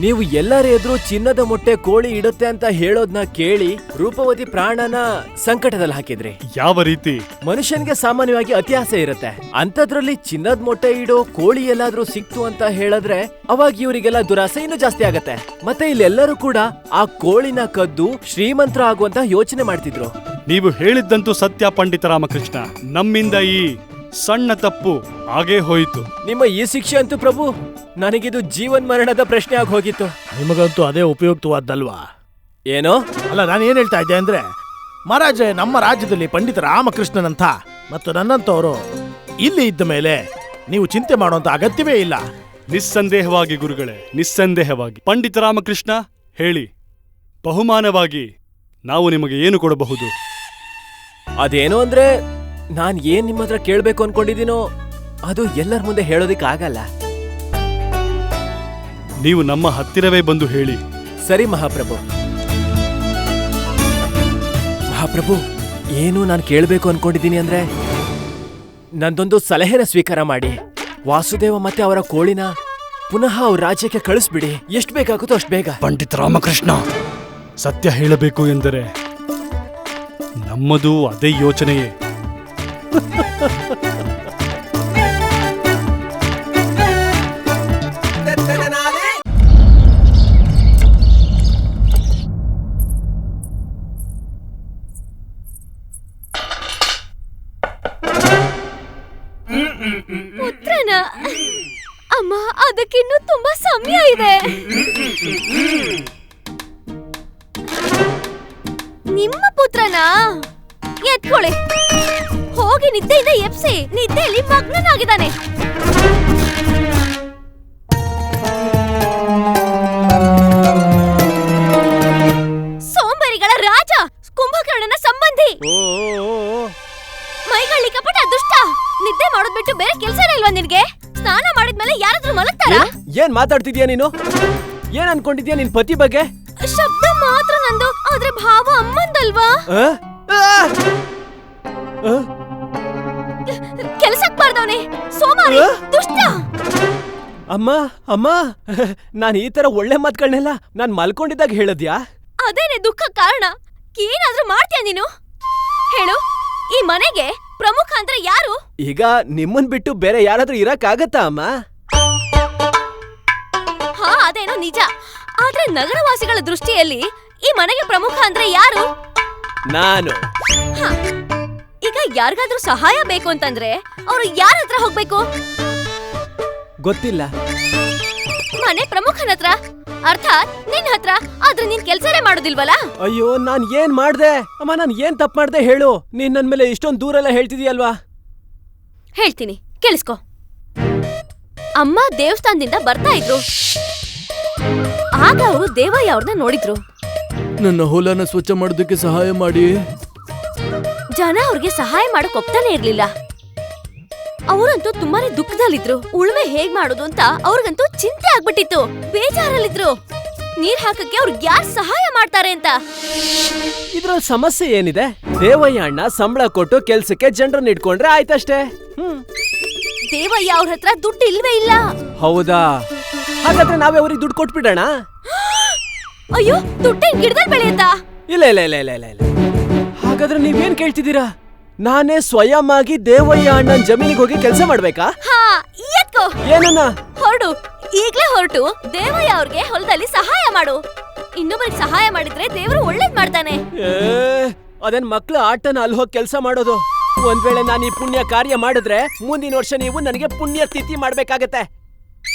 ನೀವು ಎಲ್ಲರ ಎದುರು ಚಿನ್ನದ ಮೊಟ್ಟೆ ಕೋಳಿ ಇಡುತ್ತೆ ಅಂತ ಹೇಳೋದ್ನ ಕೇಳಿ ರೂಪವತಿ ಪ್ರಾಣನ ಸಂಕಟದಲ್ಲಿ ಹಾಕಿದ್ರಿ. ಯಾವ ರೀತಿ? ಮನುಷ್ಯನಿಗೆ ಸಾಮಾನ್ಯವಾಗಿ ಅತಿ ಆಸೆ ಇರುತ್ತೆ, ಅಂತದ್ರಲ್ಲಿ ಚಿನ್ನದ ಮೊಟ್ಟೆ ಇಡೋ ಕೋಳಿ ಎಲ್ಲಾದ್ರೂ ಸಿಕ್ತು ಅಂತ ಹೇಳಿದ್ರೆ ಅವಾಗ ಇವರಿಗೆಲ್ಲ ದುರಾಸೆ ಇನ್ನೂ ಜಾಸ್ತಿ ಆಗತ್ತೆ. ಮತ್ತೆ ಇಲ್ಲೆಲ್ಲರೂ ಕೂಡ ಆ ಕೋಳಿನ ಕದ್ದು ಶ್ರೀಮಂತರ ಆಗುವಂತ ಯೋಚನೆ ಮಾಡ್ತಿದ್ರು. ನೀವು ಹೇಳಿದ್ದಂತೂ ಸತ್ಯ ಪಂಡಿತ ರಾಮಕೃಷ್ಣ. ನಮ್ಮಿಂದ ಈ ಸಣ್ಣ ತಪ್ಪು ಹಾಗೇ ಹೋಯಿತು. ನಿಮ್ಮ ಈ ಶಿಕ್ಷೆ ಅಂತೂ ಪ್ರಭು ನನಗಿದು ಜೀವನ್ ಮರಣದ ಪ್ರಶ್ನೆ ಆಗಿ ಹೋಗಿತ್ತು. ನಿಮಗಂತೂ ಅದೇ ಉಪಯುಕ್ತವಾದ್ದಲ್ವಾ? ಏನೋ? ಅಲ್ಲ, ನಾನು ಏನ್ ಹೇಳ್ತಾ ಇದ್ದೆ ಅಂದ್ರೆ, ಮಹಾರಾಜ, ನಮ್ಮ ರಾಜ್ಯದಲ್ಲಿ ಪಂಡಿತ ರಾಮಕೃಷ್ಣನಂತ ಮತ್ತು ನನ್ನಂತವರು ಇಲ್ಲಿ ಇದ್ದ ಮೇಲೆ ನೀವು ಚಿಂತೆ ಮಾಡುವಂತ ಅಗತ್ಯವೇ ಇಲ್ಲ. ನಿಸ್ಸಂದೇಹವಾಗಿ ಗುರುಗಳೇ, ನಿಸ್ಸಂದೇಹವಾಗಿ. ಪಂಡಿತ ರಾಮಕೃಷ್ಣ, ಹೇಳಿ, ಬಹುಮಾನವಾಗಿ ನಾವು ನಿಮಗೆ ಏನು ಕೊಡಬಹುದು? ಅದೇನು ಅಂದ್ರೆ, ನಾನ್ ಏನ್ ನಿಮ್ಮ ಹತ್ರ ಕೇಳ್ಬೇಕು ಅನ್ಕೊಂಡಿದ್ದೀನೋ ಅದು ಎಲ್ಲರ ಮುಂದೆ ಹೇಳೋದಿಕ್ ಆಗಲ್ಲ. ನೀವು ನಮ್ಮ ಹತ್ತಿರವೇ ಬಂದು ಹೇಳಿ. ಸರಿ ಮಹಾಪ್ರಭು. ಮಹಾಪ್ರಭು, ಏನು ನಾನು ಕೇಳಬೇಕು ಅನ್ಕೊಂಡಿದ್ದೀನಿ ಅಂದ್ರೆ, ನಂದೊಂದು ಸಲಹೆನ ಸ್ವೀಕಾರ ಮಾಡಿ. ವಾಸುದೇವ ಮತ್ತೆ ಅವರ ಕೋಳಿನ ಪುನಃ ಅವ್ರ ರಾಜ್ಯಕ್ಕೆ ಕಳಿಸ್ಬಿಡಿ. ಎಷ್ಟು ಬೇಕಾಗುತ್ತೋ ಅಷ್ಟು ಬೇಗ. ಪಂಡಿತ ರಾಮಕೃಷ್ಣ, ಸತ್ಯ ಹೇಳಬೇಕು ಎಂದರೆ ನಮ್ಮದು ಅದೇ ಯೋಚನೆಯೇ. ಪುತ್ರನ ಅಮ್ಮ, ಅದಕ್ಕಿನ್ನೂ ತುಂಬಾ ಸಮಯ ಇದೆ. ನಿಮ್ಮ ಪುತ್ರನ ಎತ್ಕೊಳ್ಳಿ, ಹೋಗಿ ನಿದ್ದೆಯಿಂದ ಎಪ್ಸಿ. ನಿದ್ದೆಯಲ್ಲಿ ಮಗ್ನನಾಗಿದ್ದಾನೆ. ಸೋಂಬರಿಗಳ ರಾಜ, ಕುಂಭಕರ್ಣನ ಸಂಬಂಧಿ, ಮೈಗಳ್ಳಿ ಕಪಟ ದುಷ್ಟ. ನಿದ್ದೆ ಮಾಡೋದ್ ಬಿಟ್ಟು ಬೇರೆ ಕೆಲ್ಸನೇ ಇಲ್ವಾ ನಿನ್ಗೆ? ಸ್ನಾನ ಮಾಡಿದ್ಮೇಲೆ ಯಾರಾದ್ರೂ ಮಲಗ್ತಾರ? ಏನ್ ಮಾತಾಡ್ತಿದ್ಯಾ ನೀನು? ಏನ್ ಅನ್ಕೊಂಡಿದ್ಯಾ ನಿನ್ ಪತಿ ಬಗ್ಗೆ? ಶಬ್ದ ಮಾತ್ರ ನಂದು, ಆದ್ರೆ ಭಾವ ಅಮ್ಮಂದಲ್ವಾ? ಕೆಲ್ಸಕ್ ಬಾರ್ದವ್ನೆ, ಸೋಮಾರಿ, ದುಷ್ಟ. ಅಮ್ಮ ಅಮ್ಮ, ನಾನ್ ಈ ತರ ಒಳ್ಳೆ ಮಾತುಗಳನ್ನೆಲ್ಲ ನಾನ್ ಮಲ್ಕೊಂಡಿದ್ದಾಗ ಹೇಳದ್ಯಾ? ಅದೇನೆ ದುಃಖ ಕಾರಣ. ಏನಾದ್ರೂ ಮಾಡ್ತೀಯ ನೀನು? ಹೇಳು, ಈ ಮನೆಗೆ ಪ್ರಮುಖ ಅಂದ್ರೆ ಯಾರು? ಈಗ ನಿಮ್ಮನ್ ಬಿಟ್ಟು ಬೇರೆ ಯಾರಾದ್ರೂ ಇರಕ್ಕಾಗತ್ತಾ ಅಮ್ಮ? ಹಾ, ಅದೇನೋ ನಿಜ. ಆದ್ರೆ ನಗರವಾಸಿಗಳ ದೃಷ್ಟಿಯಲ್ಲಿ ಈ ಮನೆಗೆ ಪ್ರಮುಖ ಅಂದ್ರೆ ಯಾರು? ನಾನು. ಈಗ ಯಾರಿಗಾದ್ರೂ ಸಹಾಯ ಬೇಕು ಅಂತಂದ್ರೆ ಅವ್ರು ಯಾರ ಹತ್ರ ಹೋಗ್ಬೇಕು? ಗೊತ್ತಿಲ್ಲ. ಮನೆ ಪ್ರಮುಖನ ಹತ್ರ, ಅರ್ಥಾತ್ ನಿನ್ ಹತ್ರ. ಆದ್ರೆ ನೀನ್ ಕೆಲ್ಸನೇ ಮಾಡೋದಿಲ್ವಲ್ಲ? ಅಯ್ಯೋ, ನಾನ್ ಏನ್ ಮಾಡ್ದೆ ಅಮ್ಮ? ನಾನ್ ಏನ್ ತಪ್ಪು ಮಾಡ್ದೆ ಹೇಳು? ನೀನ್ ನನ್ ಮೇಲೆ ಇಷ್ಟೊಂದ್ ದೂರ ಎಲ್ಲ ಹೇಳ್ತಿದೀಯಲ್ವಾ? ಹೇಳ್ತೀನಿ, ಕೇಳಿಸ್ಕೊ. ಅಮ್ಮ ದೇವಸ್ಥಾನದಿಂದ ಬರ್ತಾ ಇದ್ರು. ಆಗ ಅವರು ದೇವಯ್ಯ ಅವ್ರನ್ನ ನೋಡಿದ್ರು. ನನ್ನ ಹೊಲನ ಸ್ವಚ್ಛ ಮಾಡೋದಕ್ಕೆ ಸಹಾಯ ಮಾಡಿ. ಜನ ಅವ್ರಿಗೆ ಸಹಾಯ ಮಾಡಕ್ ಒಪ್ತಾನೆ ಇರ್ಲಿಲ್ಲ. ಅವರಂತೂ ತುಂಬಾನೇ ದುಃಖದಲ್ಲಿದ್ರು. ಉಳುಮೆ ಹೇಗ್ ಮಾಡೋದು ಅಂತ ಅವ್ರಿಗಂತೂ ಚಿಂತೆ ಆಗ್ಬಿಟ್ಟಿತ್ತು. ಬೇಜಾರಲ್ಲಿದ್ರು. ನೀರ್ ಹಾಕಕ್ಕೆ ಅವ್ರಿಗೆ ಯಾರು ಸಹಾಯ ಮಾಡ್ತಾರೆ ಅಂತ. ಇದ್ರಲ್ಲಿ ಸಮಸ್ಯೆ ಏನಿದೆ? ದೇವಯ್ಯ ಅಣ್ಣ ಸಂಬಳ ಕೊಟ್ಟು ಕೆಲ್ಸಕ್ಕೆ ಜನರನ್ನ ಇಟ್ಕೊಂಡ್ರೆ ಆಯ್ತಷ್ಟೇ. ದೇವಯ್ಯ ಅವ್ರ ಹತ್ರ ದುಡ್ಡು ಇಲ್ವೇ ಇಲ್ಲ. ಹೌದಾ? ಹಾಗಾದ್ರೆ ನಾವೇ ಅವ್ರಿಗೆ ದುಡ್ಡು ಕೊಟ್ಬಿಡೋಣ. ಅಯ್ಯೋ, ದುಡ್ಡೇನ್ ಗಿಡದಲ್ಲಿ ಬೆಳೆಯುತ್ತಾ? ಇಲ್ಲ ಇಲ್ಲ ಇಲ್ಲ ಇಲ್ಲ ಇಲ್ಲ ಇಲ್ಲ. ಹಾಗಾದ್ರೆ ನೀವೇನ್ ಕೇಳ್ತಿದ್ದೀರಾ? ನಾನೇ ಸ್ವಯಂ ಆಗಿ ದೇವಯ್ಯ ಅಣ್ಣನ್ ಜಮೀನಿಗೆ ಹೋಗಿ ಕೆಲಸ ಮಾಡ್ಬೇಕಾ? ಹಾ, ಎತ್ಕೋ. ಏನನ್ನ? ಹೊರಡು, ಈಗ್ಲೇ ಹೊರಟು ದೇವಯ್ಯ ಅವ್ರಿಗೆ ಹೊಲದಲ್ಲಿ ಸಹಾಯ ಮಾಡು. ಇನ್ನೊಬ್ಬರಿಗೆ ಸಹಾಯ ಮಾಡಿದ್ರೆ ದೇವರು ಒಳ್ಳೇದ್ ಮಾಡ್ತಾನೆ. ಅದೇನ್ ಮಕ್ಳು ಆಟನ ಅಲ್ಲಿ ಹೋಗಿ ಕೆಲಸ ಮಾಡೋದು? ಒಂದ್ ವೇಳೆ ನಾನು ಈ ಪುಣ್ಯ ಕಾರ್ಯ ಮಾಡಿದ್ರೆ ಮುಂದಿನ ವರ್ಷ ನೀವು ನನಗೆ ಪುಣ್ಯ ತಿಥಿ ಮಾಡ್ಬೇಕಾಗತ್ತೆ.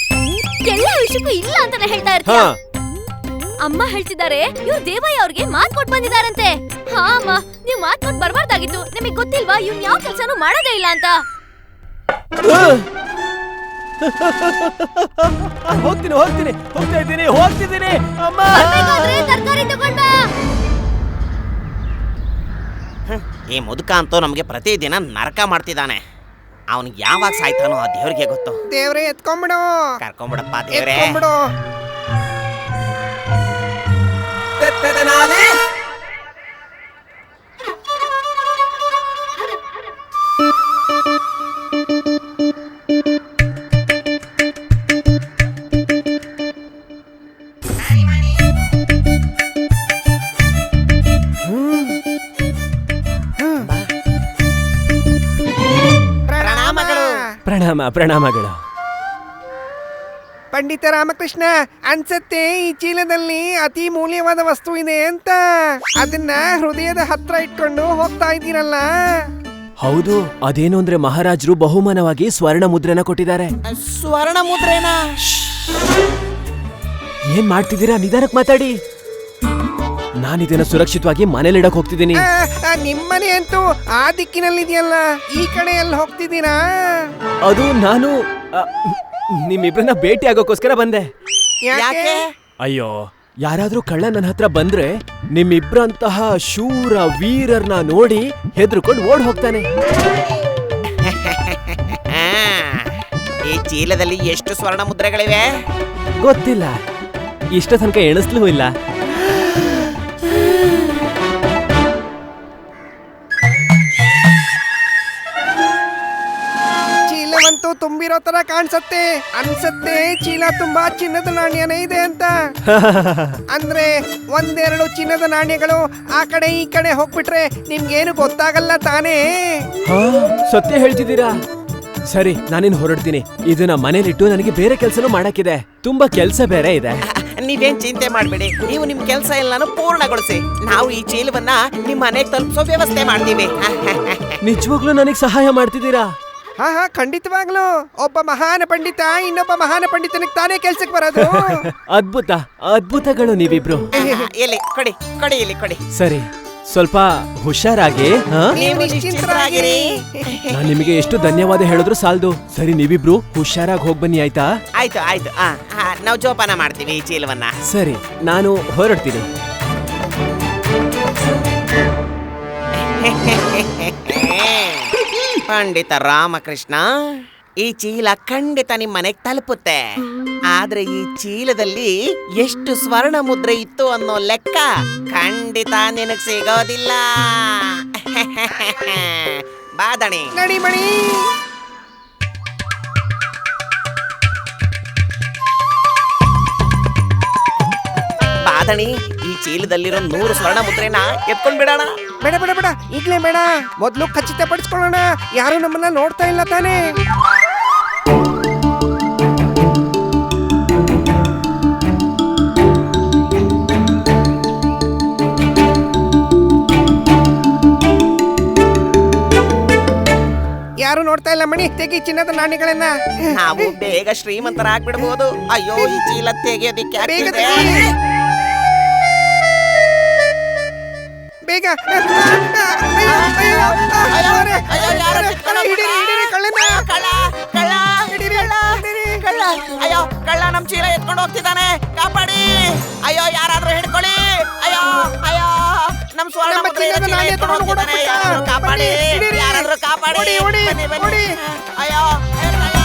ಎಲ್ಲ ವಿಷಯಕ್ಕೂ ಇಲ್ಲ ಅಂತಾನೆ ಹೇಳ್ತಾ ಇರ್ತೀಯ. ಅಮ್ಮ ಹೇಳ್ತಿದ್ದಾರೆ, ಇವ್ರು ದೇವಯ್ಯ ಅವ್ರಿಗೆ ಮಾತ್ ಕೊಟ್ಟು ಬಂದಿದಾರಂತೆ. ಹಾ ಅಮ್ಮ, ನೀವ್ ಮಾತ್ ಕೊಟ್ಟು ಬರ್ಬಾರ್ದಾಗಿತ್ತು. ನಿಮಗ್ ಗೊತ್ತಿಲ್ವಾ ಇವ್ನ್ ಯಾವ ಕೆಲ್ಸನೂ ಮಾಡೋದೇ ಇಲ್ಲ ಅಂತ? ಹೋಗ್ತೀನಿ ಹೋಗ್ತೀನಿ ಹೋಗ್ತಾ ಇದ್ದೀನಿ ಹೋಗ್ತಿದ್ದೀನಿ ಅಮ್ಮ. ತರಕಾರಿ ತಗೊಂಡ ಈ ಮುದುಕ ಅಂತೂ ನಮ್ಗೆ ಪ್ರತಿದಿನ ನರಕ ಮಾಡ್ತಿದ್ದಾನೆ. ಅವನಿಗೆ ಯಾವಾಗ ಸಾಯ್ತಾನೋ ಆ ದೇವ್ರಿಗೆ ಗೊತ್ತು. ದೇವ್ರೆ ಎತ್ಕೊಂಡ್ಬಿಡು, ಕರ್ಕೊಂಡ್ಬಿಡಪ್ಪ ದೇವ್ರೆ. ಎತ್ಕೊಂಡ್ಬಿಡು. ಪ್ರಣಾಮ ಪ್ರಣಾಮಗಳು. ಪಂಡಿತ ರಾಮಕೃಷ್ಣ, ಅನ್ಸತ್ತೆ ಈ ಚೀಲದಲ್ಲಿ ಅತಿ ಮೂಲ್ಯವಾದ ವಸ್ತು ಇದೆ ಅಂತ. ಅದನ್ನ ಹೃದಯದ ಹತ್ರ ಇಟ್ಕೊಂಡು ಹೋಗ್ತಾ ಇದ್ದೀರಲ್ಲ? ಹೌದು, ಅದೇನು ಅಂದ್ರೆ ಮಹಾರಾಜರು ಬಹುಮಾನವಾಗಿ ಸ್ವರ್ಣ ಮುದ್ರೆನ ಕೊಟ್ಟಿದ್ದಾರೆ. ಸ್ವರ್ಣ ಮುದ್ರೆನಾ? ಏನ್ ಮಾಡ್ತಿದ್ದೀರಾ? ನಿಧಾನಕ್ಕೆ ಮಾತಾಡಿ. ನಾನಿದನ್ನ ಸುರಕ್ಷಿತವಾಗಿ ಮನೇಲಿಡಕ್ ಹೋಗ್ತಿದ್ದೀನಿ. ನಿಮ್ಮನೆ ಅಂತೂ ಆ ದಿಕ್ಕಿನಲ್ಲಿದೆಯಲ್ಲ, ಈ ಕಡೆ ಎಲ್ಲಿ ಹೋಗ್ತಿದ್ದೀರಾ? ಅದು ನಾನು ನಿಮ್ಮಿಬ್ರನ್ನ ಭೇಟಿ ಆಗೋಕ್ಕೋಸ್ಕರ ಬಂದೆ. ಯಾಕೆ? ಅಯ್ಯೋ, ಯಾರಾದ್ರೂ ಕಳ್ಳ ನನ್ನ ಹತ್ರ ಬಂದ್ರೆ ನಿಮ್ಮಿಬ್ರಂತಹ ಶೂರ ವೀರರ್ನ ನೋಡಿ ಹೆದರ್ಕೊಂಡು ಓಡ್ ಹೋಗ್ತಾನೆ. ಈ ಚೀಲದಲ್ಲಿ ಎಷ್ಟು ಸ್ವರ್ಣ ಮುದ್ರೆಗಳಿವೆ? ಗೊತ್ತಿಲ್ಲ, ಇಷ್ಟ ತನಕ ಎಣಿಸ್ಲೂ ಇಲ್ಲ. ಚೀಲವಂತೂ ತುಂಬಿರೋ ತರ ಕಾಣಿಸತ್ತೆ. ಅನ್ಸತ್ತೆ ಚೀಲ ತುಂಬಾ ಚಿನ್ನದ ನಾಣ್ಯನೇ ಇದೆ ಅಂತ. ಅಂದ್ರೆ ಒಂದೆರಡು ಚಿನ್ನದ ನಾಣ್ಯಗಳು ಆ ಕಡೆ ಈ ಕಡೆ ಹೋಗ್ಬಿಟ್ರೆ ನಿಮ್ಗೇನು ಗೊತ್ತಾಗಲ್ಲ ತಾನೇ? ಸತ್ಯ ಹೇಳ್ತಿದ್ದೀರಾ? ಸರಿ, ನಾನಿನ್ ಹೊರಡ್ತೀನಿ. ಇದನ್ನ ಮನೇಲಿಟ್ಟು ನನಗೆ ಬೇರೆ ಕೆಲ್ಸನೂ ಮಾಡಕ್ಕಿದೆ. ತುಂಬಾ ಕೆಲ್ಸ ಬೇರೆ ಇದೆ. ನೀವೇನ್ ಚಿಂತೆ ಮಾಡ್ಬೇಡಿ, ನೀವು ನಿಮ್ ಕೆಲಸ ಎಲ್ಲಾನು ಪೂರ್ಣಗೊಳಿಸಿ. ನಾವು ಈ ಚೀಲವನ್ನ ನಿಮ್ ಮನೆಗೆ ತಲುಪಿಸೋ ವ್ಯವಸ್ಥೆ ಮಾಡ್ತೀವಿ. ನಿಜವಾಗ್ಲೂ ನನಗೆ ಸಹಾಯ ಮಾಡ್ತಿದ್ದೀರಾ? ಹಾ ಹಾ, ಖಂಡಿತವಾಗ್ಲು. ಒಬ್ಬ ಮಹಾನ ಪಂಡಿತ ಇನ್ನೊಬ್ಬ ಮಹಾನ ಪಂಡಿತನಿಗೆ ತಾನೇ ಕೆಲ್ಸಕ್ಕೆ ಬರೋದು. ಅದ್ಭುತ, ಅದ್ಭುತಗಳು ನೀವಿಬ್ರು. ಎಲ್ಲಿ ಕೊಡಿ ಕೊಡಿ, ಇಲ್ಲಿ ಕೊಡಿ. ಸರಿ, ಸ್ವಲ್ಪ ಹುಷಾರಾಗಿ. ನೀವು ನಿಶ್ಚಿಂತರಾಗಿರಿ. ನಾನ್ ನಿಮಗೆ ಎಷ್ಟು ಧನ್ಯವಾದ ಹೇಳಿದ್ರು ಸಾಲದು. ಸರಿ, ನೀವಿಬ್ರು ಹುಷಾರಾಗಿ ಹೋಗ್ಬನ್ನಿ, ಆಯ್ತಾ? ಆಯ್ತು ಆಯ್ತು. ನಾವು ಜೋಪಾನ ಮಾಡ್ತೀವಿ ಈ ಚೀಲವನ್ನ. ಸರಿ, ನಾನು ಹೊರಡ್ತೀನಿ. ಪಂಡಿತ ರಾಮಕೃಷ್ಣ, ಈ ಚೀಲ ಖಂಡಿತ ನಿಮ್ ಮನೆಗ್ ತಲುಪುತ್ತೆ. ಆದ್ರೆ ಈ ಚೀಲದಲ್ಲಿ ಎಷ್ಟು ಸ್ವರ್ಣ ಮುದ್ರೆ ಇತ್ತು ಅನ್ನೋ ಲೆಕ್ಕ ಖಂಡಿತ ನಿನಗ್ ಸಿಗೋದಿಲ್ಲ. ಬಾದಣಿ ನಡಿ ಮಣಿ. ಬಾದಣಿ, ಈ ಚೀಲದಲ್ಲಿರೋ 100 ಸ್ವರ್ಣ ಮುದ್ರೆನ ಎತ್ಕೊಂಡ್ ಬಿಡೋಣ. ಬೇಡ ಬೇಡ ಬೇಡ, ಈಗ್ಲೇ ಬೇಡ. ಮೊದ್ಲು ಖಚಿತಪಡಿಸ್ಕೊಳ್ಳೋಣ, ಯಾರು ನಮ್ಮನ್ನ ನೋಡ್ತಾ ಇಲ್ಲ ತಾನೇ. ಯಾರು ನೋಡ್ತಾ ಇಲ್ಲ ಮಣಿ, ತೆಗಿ ಚಿನ್ನದ ನಾಣ್ಯಗಳನ್ನ. ನಾವು ಬೇಗ ಶ್ರೀಮಂತರಾಗ್ಬಿಡ್ಬೋದು. ಅಯ್ಯೋ, ಈ ಚೀಲ ತೆಗೆಯೋದಿಕ್ಕೆ ಬೇಗ ಆಗ್ತಿದೆ. ತೆಗಿ. ಬೇಗ. ಅಯ್ಯೋ, ಅಯ್ಯೋ, ಅವರೇ, ಅಯ್ಯೋ, ಯಾರೋ ಕಿತ್ಕೊಂಡು ಹಿಡೀರಿ, ಹಿಡೀರಿ, ಕಳ್ಳನ್ನ. ಅಯ್ಯೋ, ಕಳ್ಳ, ಕಳ್ಳ, ಹಿಡೀರಿ, ಕಳ್ಳ, ಹಿಡೀರಿ. ಕಳ್ಳ. ಅಯ್ಯೋ, ಕಳ್ಳ ನಮ್ ಚೀಲ ಎತ್ಕೊಂಡು ಹೋಗ್ತಿದ್ದಾನೆ, ಕಾಪಾಡಿ. ಅಯ್ಯೋ, ಯಾರಾದ್ರೂ ಹಿಡ್ಕೊಳ್ಳಿ. ಅಯ್ಯೋ, ಅಯ್ಯೋ, ನಮ್ ಸ್ವರ್ಣ ನಮ್ಮ ಮುದ್ರೆ ಚಿನ್ನದ ಚೀಲ ನಾಣ್ಯ ಎತ್ಕೊಂಡು ತಗೊಂಡು ಹೋಗ್ತಿದ್ದಾನೆ. ಓಡೋಗ್ಬಿಟ್ಟ. ಯಾರಾದ್ರೂ ಕಾಪಾಡಿ, ಬನ್ನಿ, ಹಿಡೀರಿ. ಯಾರಾದ್ರೂ ಕಾಪಾಡಿ. ಓಡಿ, ಓಡಿ, ಬನ್ನಿ, ಬನ್ನಿ. ಓಡಿ. ಅಯ್ಯೋ, ಏ ಕಳ್ಳ.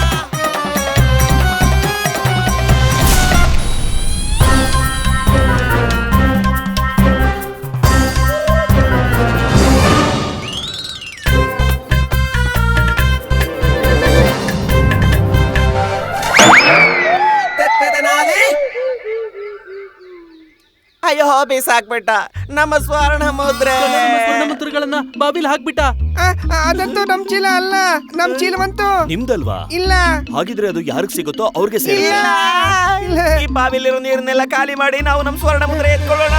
ಅಯ್ಯೋ, ಬೀಸಾಕ್ಬಿಟ್ಟ ನಮ್ಮ ಸ್ವರ್ಣ ಮುದ್ರೆ. ಮುದ್ರೆಗಳನ್ನ ಬಾಬಿಲ್ ಹಾಕ್ಬಿಟ್ಟ. ಅದಂತೂ ನಮ್ ಚೀಲ ಅಲ್ಲ, ನಮ್ ಚೀಲವಂತೂ ನಿಮ್ದಲ್ವಾ? ಇಲ್ಲ. ಹಾಗಿದ್ರೆ ಅದು ಯಾರಿಗ್ ಸಿಗುತ್ತೋ ಅವ್ರಿಗೆ ಸೇರಿ. ಇಲ್ಲ. ಇಲ್ಲ. ಈ ಬಾವಿಲಿರೋ ನೀರನ್ನೆಲ್ಲ ಖಾಲಿ ಮಾಡಿ ನಾವು ನಮ್ಮ ಸ್ವರ್ಣ ಮುದ್ರೆ ಎತ್ಕೊಳ್ಳೋಣ.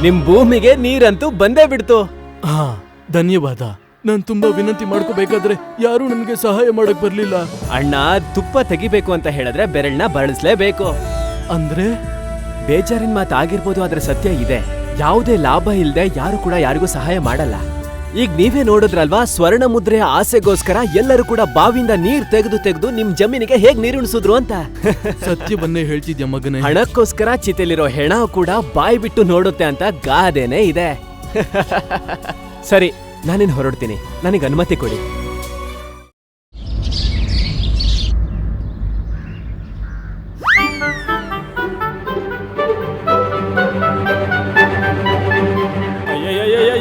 ನಿಮ್ ಭೂಮಿಗೆ ನೀರಂತೂ ಬಂದೇ ಬಿಡ್ತು. ಹಾ, ಧನ್ಯವಾದ. ನಾನ್ ತುಂಬಾ ವಿನಂತಿ ಮಾಡ್ಕೋಬೇಕಾದ್ರೆ ಯಾರು ನನ್ಗೆ ಸಹಾಯ ಮಾಡಕ್ ಬರ್ಲಿಲ್ಲ. ಅಣ್ಣ, ತುಪ್ಪ ತೆಗಿಬೇಕು ಅಂತ ಹೇಳಿದ್ರೆ ಬೆರಳನ್ನ ಬಳಸ್ಲೇಬೇಕು. ಅಂದ್ರೆ ಬೇಜಾರಿನ ಮಾತು ಆಗಿರ್ಬೋದು, ಆದ್ರೆ ಸತ್ಯ ಇದೆ. ಯಾವುದೇ ಲಾಭ ಇಲ್ದೆ ಯಾರು ಕೂಡ ಯಾರಿಗೂ ಸಹಾಯ ಮಾಡಲ್ಲ. ಈಗ ನೀವೇ ನೋಡಿದ್ರಲ್ವಾ, ಸ್ವರ್ಣ ಮುದ್ರೆಯ ಆಸೆಗೋಸ್ಕರ ಎಲ್ಲರೂ ಕೂಡ ಬಾವಿಯಿಂದ ನೀರ್ ತೆಗೆದು ನಿಮ್ ಜಮೀನಿಗೆ ಹೇಗ್ ನೀರುಣಿಸಿದ್ರು ಅಂತ. ಸತ್ಯವನ್ನೇ ಹೇಳ್ತಿದ್ಯ ಮಗನೇ. ಹಣಕ್ಕೋಸ್ಕರ ಚಿತೆಲಿರೋ ಹೆಣ ಕೂಡ ಬಾಯಿ ಬಿಟ್ಟು ನೋಡುತ್ತೆ ಅಂತ ಗಾದೆನೇ ಇದೆ. ಸರಿ, ನಾನಿನ್ ಹೊರಡ್ತೀನಿ. ನನಗೆ ಅನುಮತಿ ಕೊಡಿ.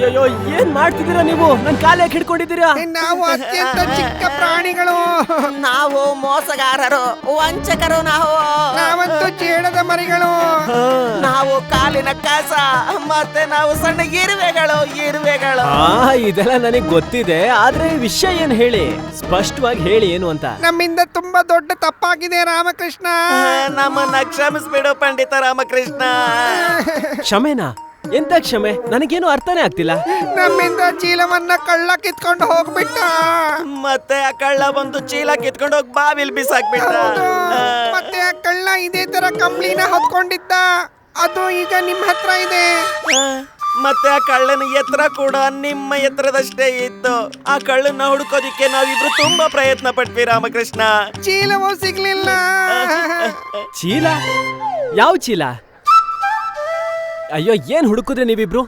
ಅಯ್ಯೋ, ಏನ್ ಮಾಡ್ತಿದ್ದೀರಾ ನೀವು? ನನ್ ಕಾಲ ಯಾಕೆ ಹಿಡ್ಕೊಂಡಿದ್ದೀರಾ? ನಾವು ಅತ್ಯಂತ ಚಿಕ್ಕ ಪ್ರಾಣಿಗಳು. ನಾವು ಮೋಸಗಾರರು, ವಂಚಕರು. ನಾವಂತೂ ಜೇಡದ ಮರಿಗಳು. ನಾವು ಕಾಲಿನ ಕಸ, ಮತ್ತೆ ನಾವು ಸಣ್ಣ ಇರುವೆಗಳು. ಇದೆಲ್ಲ ನನಗ್ ಗೊತ್ತಿದೆ, ಆದ್ರೆ ವಿಷಯ ಏನ್ ಹೇಳಿ, ಸ್ಪಷ್ಟವಾಗಿ ಹೇಳಿ ಏನು ಅಂತ. ನಮ್ಮಿಂದ ತುಂಬಾ ದೊಡ್ಡ ತಪ್ಪಾಗಿದೆ ರಾಮಕೃಷ್ಣ. ನಮ್ಮನ್ನ ಕ್ಷಮಿಸ್ಬಿಡು ಪಂಡಿತ ರಾಮಕೃಷ್ಣ. ಕ್ಷಮೆನಾ? ಎಂತ ಕ್ಷಮೆ? ನನಗೇನು ಅರ್ಥನೇ ಆಗ್ತಿಲ್ಲ. ನಮ್ಮಿಂದ ಚೀಲವನ್ನ ಕಳ್ಳ ಕಿತ್ಕೊಂಡು ಹೋಗ್ಬಿಟ್ಟ. ಮತ್ತೆ ಆ ಕಳ್ಳ ಬಂದು ಚೀಲ ಕಿತ್ಕೊಂಡು ಹೋಗಿ ಬಾವಿಲ್ ಬಿಸಾಕ್ಬಿಟ್ಟ. ಮತ್ತೆ ಆ ಕಳ್ಳ ಇದೇ ತರ ಕಂಬ್ಳಿನ ಹೊತ್ಕೊಂಡಿದ್ದ. ಅದು ಈಗ ನಿಮ್ ಹತ್ರ ಇದೆ. ಮತ್ತೆ ಆ ಕಳ್ಳನ ಎತ್ತರ ಕೂಡ ನಿಮ್ಮ ಎತ್ತರದಷ್ಟೇ ಇತ್ತು. ಆ ಕಳ್ಳನ ಹುಡುಕೋದಿಕ್ಕೆ ನಾವಿಬ್ರು ತುಂಬಾ ಪ್ರಯತ್ನ ಪಟ್ವಿ ರಾಮಕೃಷ್ಣ. ಚೀಲವೂ ಸಿಗ್ಲಿಲ್ಲ. ಚೀಲ? ಯಾವ ಚೀಲ? ಅಯ್ಯೋ, ಏನ್ ಹುಡುಕಿದ್ರೆ ನೀವಿಬ್ರು?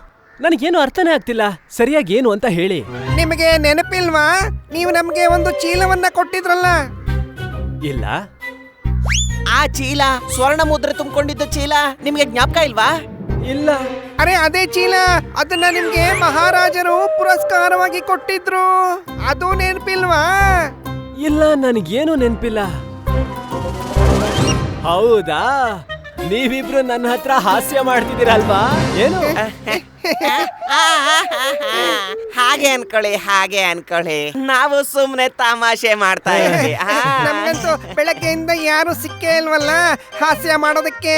ನನಗೇನು ಅರ್ಥನೇ ಆಗ್ತಿಲ್ಲ. ಸರಿಯಾಗಿ ಏನು ಅಂತ ಹೇಳಿ. ನಿಮಗೆ ನೆನಪಿಲ್ವಾ? ನೀವು ನಮ್ಗೆ ಒಂದು ಚೀಲವನ್ನ ಕೊಟ್ಟಿದ್ರಲ್ಲ. ಇಲ್ಲ. ಆ ಚೀಲ ಸ್ವರ್ಣ ಮುದ್ರೆ ತುಂಬಿಕೊಂಡಿದ್ದ ಚೀಲ ನಿಮ್ಗೆ ಜ್ಞಾಪಕ ಇಲ್ವಾ? ಇಲ್ಲ. ಅರೆ, ಅದೇ ಚೀಲ. ಅದನ್ನ ನಿಮ್ಗೆ ಮಹಾರಾಜರು ಪುರಸ್ಕಾರವಾಗಿ ಕೊಟ್ಟಿದ್ರು. ಅದು ನೆನಪಿಲ್ವಾ? ಇಲ್ಲ, ನನಗೇನು ನೆನಪಿಲ್ಲ. ಹೌದಾ? ನೀವಿಬ್ರು ನನ್ನ ಹತ್ರ ಹಾಸ್ಯ ಮಾಡ್ತಿದ್ದೀರಲ್ವಾ ಏನು? ಹಾಗೆ ಅನ್ಕೊಳ್ಳಿ ನಾವು ಸುಮ್ನೆ ತಮಾಷೆ ಮಾಡ್ತಾ ಇದ್ವಿ. ನಮ್ಗಂತೂ ಬೆಳಗ್ಗೆಯಿಂದ ಯಾರು ಸಿಕ್ಕೇ ಇಲ್ವಲ್ಲ ಹಾಸ್ಯ ಮಾಡೋದಕ್ಕೆ.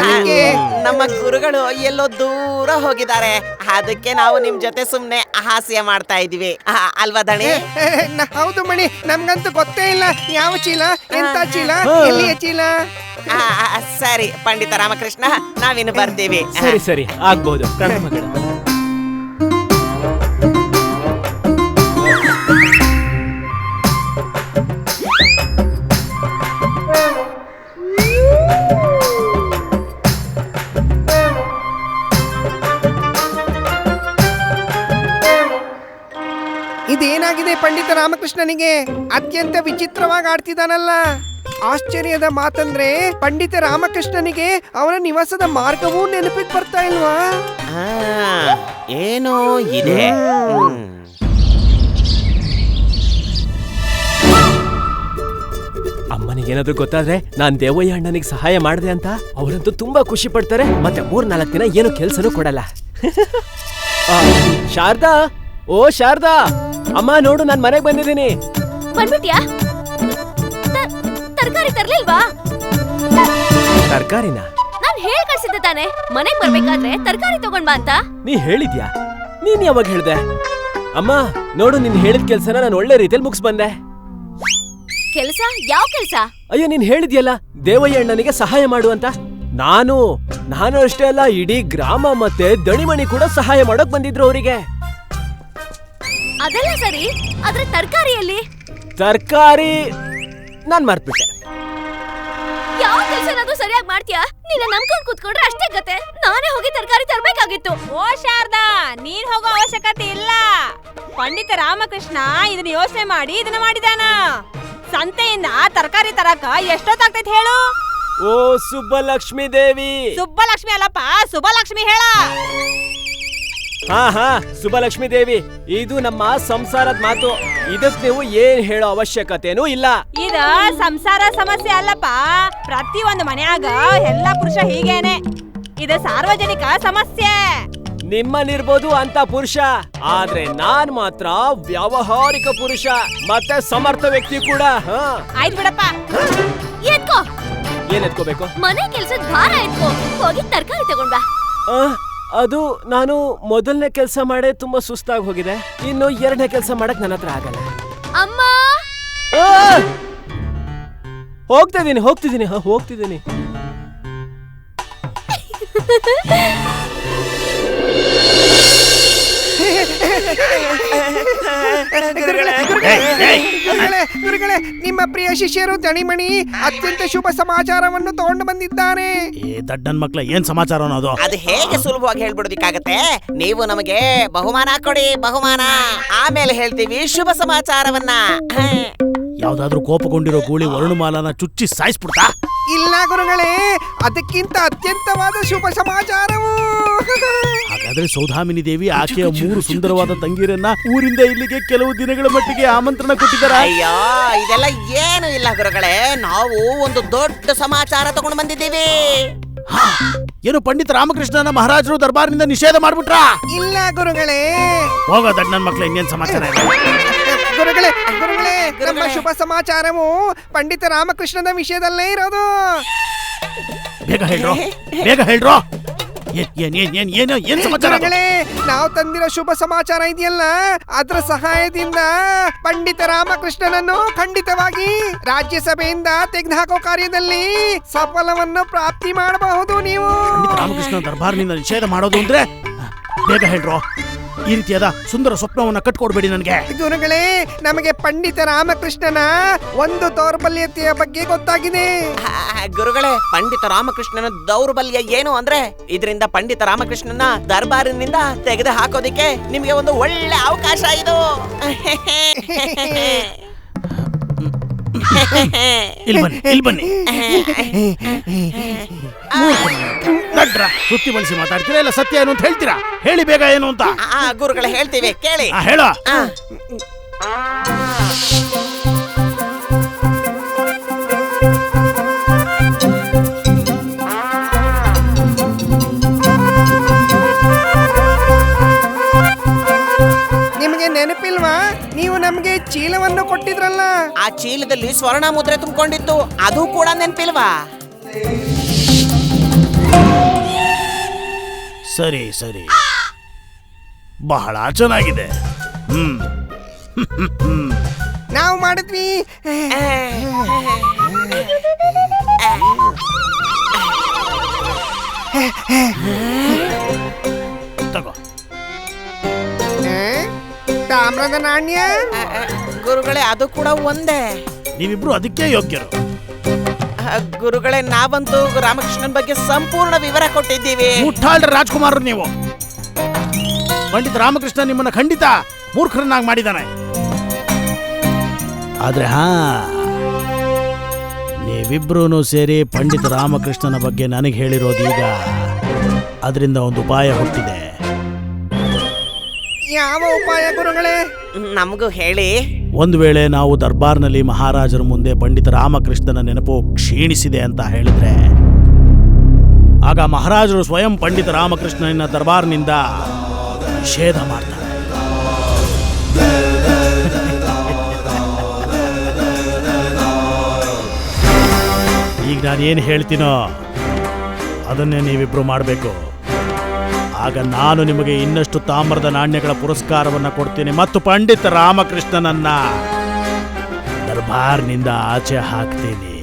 ಅದಕ್ಕೆ ನಮ್ಮ ಗುರುಗಳು ಎಲ್ಲೋ ದೂರ ಹೋಗಿದ್ದಾರೆ, ಅದಕ್ಕೆ ನಾವು ನಿಮ್ ಜೊತೆ ಸುಮ್ನೆ ಹಾಸ್ಯ ಮಾಡ್ತಾ ಇದೀವಿ ಅಲ್ವಾ ದಣಿ? ಹೌದು ಮಣಿ, ನಮ್ಗಂತೂ ಗೊತ್ತೇ ಇಲ್ಲ ಯಾವ ಚೀಲ, ಎಂತ ಚೀಲ, ಎಲ್ಲಿಯ ಚೀಲ. ಸರಿ ಪಂಡಿತ ರಾಮಕೃಷ್ಣ, ನಾವಿನ್ನು ಬರ್ತೀವಿ. ಸರಿ ಆಗ್ಬಹುದು. ಪ್ರಣಾಮಗಳು. ಇದೇನಾಗಿದೆ ಪಂಡಿತ ರಾಮಕೃಷ್ಣನಿಗೆ? ಅತ್ಯಂತ ವಿಚಿತ್ರವಾಗಿ ಆಡ್ತಿದ್ದಾನಲ್ಲ. ಆಶ್ಚರ್ಯದ ಮಾತಂದ್ರೆ ಪಂಡಿತ ರಾಮಕೃಷ್ಣನಿಗೆ ಅವನ ನಿವಾಸದ ಮಾರ್ಗವೂ ನೆನಪಿಗೆ ಬರ್ತಾ ಇಲ್ವಾ? ಏನೋ ಇದೆ. ಅಮ್ಮನಿಗೇನಾದ್ರೂ ಗೊತ್ತಾದ್ರೆ ನಾನ್ ದೇವಯ್ಯ ಅಣ್ಣನಿಗೆ ಸಹಾಯ ಮಾಡಿದೆ ಅಂತ ಅವರಂತೂ ತುಂಬಾ ಖುಷಿ ಪಡ್ತಾರೆ. ಮತ್ತೆ 3-4 ದಿನ ಏನು ಕೆಲ್ಸನೂ ಕೊಡಲ್ಲ. ಶಾರದಾ, ಓ ಶಾರದಾ, ಅಮ್ಮ ನೋಡು, ನಾನ್ ಮನೆಗ್ ಬಂದಿದ್ದೀನಿ. ಬಂದ್ಬಿಟ್ಯಾ? ತರಕಾರಿ ತರ್ಲಿಲ್ವಾ? ತರ್ಕಾರಿನ ನಾನ್ ಹೇಳ್ ಕಳ್ಸಿದ್ದೆ ತಾನೆ, ಮನೆಗ್ ಬರ್ಬೇಕಾದ್ರೆ ತರಕಾರಿ ತಗೊಂಡ್ ಬಾ ಅಂತ. ನೀ ಹೇಳಿದ್ಯಾ? ನೀನ್ ಯಾವಾಗ ಹೇಳ್ದೆ? ಅಮ್ಮ ನೋಡು, ನೀನ್ ಹೇಳಿದ ಕೆಲ್ಸನ ನಾನು ಒಳ್ಳೆ ರೀತಿಯಲ್ಲಿ ಮುಗಿಸ್ ಬಂದೆ. ಕೆಲ್ಸ? ಯಾವ ಕೆಲ್ಸ? ಅಯ್ಯೋ, ನೀನ್ ಹೇಳಿದ್ಯಲ್ಲ ದೇವಯ್ಯ ಅಣ್ಣನಿಗೆ ಸಹಾಯ ಮಾಡು ಅಂತ. ನಾನು ಅಷ್ಟೇ ಅಲ್ಲ, ಇಡೀ ಗ್ರಾಮ ಮತ್ತೆ ದಣಿಮಣಿ ಕೂಡ ಸಹಾಯ ಮಾಡೋಕ್ ಬಂದಿದ್ರು ಅವರಿಗೆ. ಅದೆಲ್ಲ ಸರಿ, ಆದ್ರೆ ತರಕಾರಿಯಲ್ಲಿ? ತರ್ಕಾರಿ ನಾನ್ ಮರ್ತ್ಬಿಟ್ಟೆ. ಯಾವ ಕೆಲ್ಸನಾದ್ರೂ ಸರಿಯಾಗಿ ಮಾಡ್ತೀಯಾ? ನೀನ ನಂಬ್ಕೊಂಡ್ ಕೂತ್ಕೊಂಡ್ರೆ ಅಷ್ಟೇ ಗತೆ. ನಾನೇ ಹೋಗಿ ತರಕಾರಿ ತರ್ಬೇಕಾಗಿತ್ತು. ಓ ಶಾರದಾ, ನೀನ್ ಹೋಗೋ ಅವಶ್ಯಕತೆ ಇಲ್ಲ. ಪಂಡಿತ ರಾಮಕೃಷ್ಣ ಇದನ್ನ ಯೋಚನೆ ಮಾಡಿ ಇದನ್ನ ಮಾಡಿದಾನ. ಸಂತೆಯಿಂದ ತರಕಾರಿ ತರಕ ಎಷ್ಟೊತ್ತಾಗ್ತೈತಿ ಹೇಳು? ಓ ಸುಬ್ಬಲಕ್ಷ್ಮಿ ದೇವಿ. ಸುಬ್ಬಲಕ್ಷ್ಮಿ ಅಲ್ಲಪ್ಪ, ಸುಬ್ಬಲಕ್ಷ್ಮಿ ಹೇಳ. ಹಾ ಸುಬ್ಬಲಕ್ಷ್ಮಿ ದೇವಿ, ಇದು ನಮ್ಮ ಸಂಸಾರದ ಮಾತು. ಇದಕ್ ನೀವು ಏನ್ ಹೇಳೋ ಅವಶ್ಯಕತೆನೂ ಇಲ್ಲ. ಇದ ಸಂಸಾರ ಸಮಸ್ಯೆ ಅಲ್ಲಪ್ಪ, ಪ್ರತಿ ಒಂದು ಮನ್ಯಾಗ ಎಲ್ಲ ಪುರುಷ ಹೀಗೇನೆ. ಇದು ಸಾರ್ವಜನಿಕ ಸಮಸ್ಯೆ. ನಿಮ್ಮಲ್ಲಿರ್ಬೋದು ಅಂತ ಪುರುಷ, ಆದ್ರೆ ನಾನ್ ಮಾತ್ರ ವ್ಯಾವಹಾರಿಕ ಪುರುಷ ಮತ್ತೆ ಸಮರ್ಥ ವ್ಯಕ್ತಿ ಕೂಡ. ಆಯ್ತು ಬಿಡಪ್ಪ. ಎತ್ಕೋ. ಏನ್ ಎತ್ಕೋಬೇಕು? ಮನೆ ಕೆಲ್ಸದ ಭಾರ ಎತ್ಕೋ. ಹೋಗಿ ತರಕಾರಿ ತಗೊಂಡ್ ಬಾ. ಅದು ನಾನು ಮೊದಲನೇ ಕೆಲಸ ಮಾಡೇ ತುಂಬಾ ಸುಸ್ತಾಗಿ ಹೋಗಿದೆ. ಇನ್ನು 2ನೇ ಕೆಲಸ ಮಾಡಕ್ ನನ್ನ ಹತ್ರ ಆಗಲ್ಲ. ಅಮ್ಮ, ಹೋಗ್ತಿದ್ದೀನಿ. ಗುರುಗಳೇ, ನಿಮ್ಮ ಪ್ರಿಯ ಶಿಷ್ಯರು ದಣಿಮಣಿ ಅತ್ಯಂತ ಶುಭ ಸಮಾಚಾರವನ್ನು ತಗೊಂಡು ಬಂದಿದ್ದಾರೆ. ದಡ್ಡನ್ ಮಕ್ಳ, ಏನ್ ಸಮಾಚಾರ ಅನ್ನೋದು? ಅದು ಹೇಗೆ ಸುಲಭವಾಗಿ ಹೇಳ್ಬಿಡೋದಿಕ್ಕಾಗತ್ತೆ? ನೀವು ನಮಗೆ ಬಹುಮಾನ ಕೊಡಿ, ಬಹುಮಾನ, ಆಮೇಲೆ ಹೇಳ್ತೀವಿ ಶುಭ ಸಮಾಚಾರವನ್ನ. ಯಾವ್ದಾದ್ರೂ ಕೋಪಗೊಂಡಿರೋ ಗೂಳಿ ವರುಣಮಾಲನ ಚುಚ್ಚಿ ಸಾಯಿಸ್ಬಿಡ್ತಾ? ಇಲ್ಲ ಗುರುಗಳೇ, ಅದಕ್ಕಿಂತ ಅತ್ಯಂತವಾದ ಶುಭ ಸಮಾಚಾರವು. ಹಾಗಾದ್ರೆ ಸೌಧಾಮಿನಿ ದೇವಿ ಆಕೆಯ 3 ಸುಂದರವಾದ ತಂಗಿರನ್ನ ಊರಿಂದ ಇಲ್ಲಿಗೆ ಕೆಲವು ದಿನಗಳ ಮಟ್ಟಿಗೆ ಆಮಂತ್ರಣ ಕೊಟ್ಟಿದ್ದಾರೆ. ಅಯ್ಯೋ, ಇದೆಲ್ಲ ಏನು ಇಲ್ಲ ಗುರುಗಳೇ, ನಾವು ಒಂದು ದೊಡ್ಡ ಸಮಾಚಾರ ತಗೊಂಡು ಬಂದಿದ್ದೀವಿ. ಏನು ಪಂಡಿತ ರಾಮಕೃಷ್ಣನ ಮಹಾರಾಜರು ದರ್ಬಾರ್ನಿಂದ ನಿಷೇಧ ಮಾಡ್ಬಿಟ್ರ? ಇಲ್ಲ ಗುರುಗಳೇ. ಹೋಗ ದಡ್ಡನ್ ಮಕ್ಳ, ಇನ್ನೇನ್ ಸಮಾಚಾರ ಇದೆ? ಗುರುಗಳೇ, ನಮ್ಮ ಶುಭ ಸಮಾಚಾರವು ಪಂಡಿತ ರಾಮಕೃಷ್ಣನ ವಿಷಯದಲ್ಲೇ ಇರೋದು. ಬೇಗ ಹೇಳ್ರೋ. ಏನ್ ಸಮಾಚಾರ? ನಾವು ತಂದಿರೋ ಶುಭ ಸಮಾಚಾರ ಇದೆಯಲ್ಲ, ಅದರ ಸಹಾಯದಿಂದ ಪಂಡಿತ ರಾಮಕೃಷ್ಣನನ್ನು ಖಂಡಿತವಾಗಿ ರಾಜ್ಯಸಭೆಯಿಂದ ತೆಗೆದುಹಾಕೋ ಕಾರ್ಯದಲ್ಲಿ ಸಫಲವನ್ನು ಪ್ರಾಪ್ತಿ ಮಾಡಬಹುದು. ನೀವು ಪಂಡಿತ ರಾಮಕೃಷ್ಣ ದರ್ಬಾರ್ನಿಂದ ನಿಷೇಧ ಮಾಡೋದು ಅಂದ್ರೆ ಬೇಗ ಹೇಳ್ರೋ. ಈ ರೀತಿಯಾದ ಸುಂದರ ಸ್ವಪ್ನವನ್ನ ಕಟ್ಕೊಡ್ಬೇಡಿ ನನಗೆ. ಗುರುಗಳೇ, ನಮಗೆ ಪಂಡಿತ ರಾಮಕೃಷ್ಣನ ಒಂದು ದೌರ್ಬಲ್ಯತೆಯ ಬಗ್ಗೆ ಗೊತ್ತಾಗಿದೆ. ಗುರುಗಳೇ, ಪಂಡಿತ ರಾಮಕೃಷ್ಣನ ದೌರ್ಬಲ್ಯ ಏನು ಅಂದ್ರೆ, ಇದರಿಂದ ಪಂಡಿತ ರಾಮಕೃಷ್ಣನ ದರ್ಬಾರಿನಿಂದ ತೆಗೆದು ಹಾಕೋದಿಕ್ಕೆ ನಿಮಗೆ ಒಂದು ಒಳ್ಳೆ ಅವಕಾಶ ಇದು. ಇಲ್ಲಿ ಬನ್ನಿ. ದಡ್ರ ಸುತ್ತಿ ಬಳಸಿ ಮಾತಾಡ್ತೀರಾ ಇಲ್ಲ ಸತ್ಯ ಏನು ಅಂತ ಹೇಳ್ತೀರಾ? ಹೇಳಿ ಬೇಗ ಏನು ಅಂತ. ಗುರುಗಳೇ, ಹೇಳ್ತೀವಿ ಕೇಳಿ. ಹೇಳ. ಚೀಲದಲ್ಲಿ ಸ್ವರ್ಣ ಮುದ್ರೆ ತುಂಬಿಕೊಂಡಿತ್ತು, ಅದು ಕೂಡ ನೆನ್ಪಿಲ್ವಾ? ಸರಿ ಸರಿ, ಬಹಳ ಚೆನ್ನಾಗಿದೆ. ನಾವು ಮಾಡಿದ್ವಿ. ತಗೋ. ತಾಮ್ರದ ನಾಣ್ಯ. ಗುರುಗಳೇ, ಅದು ಕೂಡ ಒಂದೇ. ನೀವಿಬ್ರು ಅದಕ್ಕೆ ಯೋಗ್ಯರು. ಗುರುಗಳೇ, ನಾವಂತೂ ರಾಮಕೃಷ್ಣನ್ ಬಗ್ಗೆ ಸಂಪೂರ್ಣ ವಿವರ ಕೊಟ್ಟಿದ್ದೀವಿ. ಮುಟ್ಟಾಳ್ರ ರಾಜ್ಕುಮಾರರು ನೀವು. ಪಂಡಿತ ರಾಮಕೃಷ್ಣ ನಿಮ್ಮನ್ನ ಖಂಡಿತ ಮೂರ್ಖರನ್ನಾಗಿ ಮಾಡಿದ್ದಾನೆ. ಆದ್ರೆ ನೀವಿಬ್ರು ಸೇರಿ ಪಂಡಿತ ರಾಮಕೃಷ್ಣನ ಬಗ್ಗೆ ನನಗೆ ಹೇಳಿರೋದೀಗ ಅದರಿಂದ ಒಂದು ಉಪಾಯ ಹುಟ್ಟಿದೆ. ಯಾವ ಉಪಾಯ ಗುರುಗಳೇ? ನಮಗೂ ಹೇಳಿ. ಒಂದು ವೇಳೆ ನಾವು ದರ್ಬಾರ್ನಲ್ಲಿ ಮಹಾರಾಜರ ಮುಂದೆ ಪಂಡಿತ ರಾಮಕೃಷ್ಣನ ನೆನಪು ಕ್ಷೀಣಿಸಿದೆ ಅಂತ ಹೇಳಿದ್ರೆ, ಆಗ ಮಹಾರಾಜರು ಸ್ವಯಂ ಪಂಡಿತ ರಾಮಕೃಷ್ಣನ ದರ್ಬಾರ್ನಿಂದ ನಿಷೇಧ ಮಾಡ್ತಾರೆ. ಈಗ ನಾನೇನು ಹೇಳ್ತೀನೋ ಅದನ್ನೇ ನೀವಿಬ್ರು ಮಾಡಬೇಕು. ಆಗ ನಾನು ನಿಮಗೆ ಇನ್ನಷ್ಟು ತಾಮ್ರದ ನಾಣ್ಯಗಳ ಪುರಸ್ಕಾರವನ್ನು ಕೊಡ್ತೀನಿ ಮತ್ತು ಪಂಡಿತ ರಾಮಕೃಷ್ಣನನ್ನ ದರ್ಬಾರ್ನಿಂದ ಆಚೆ ಹಾಕ್ತೀನಿ.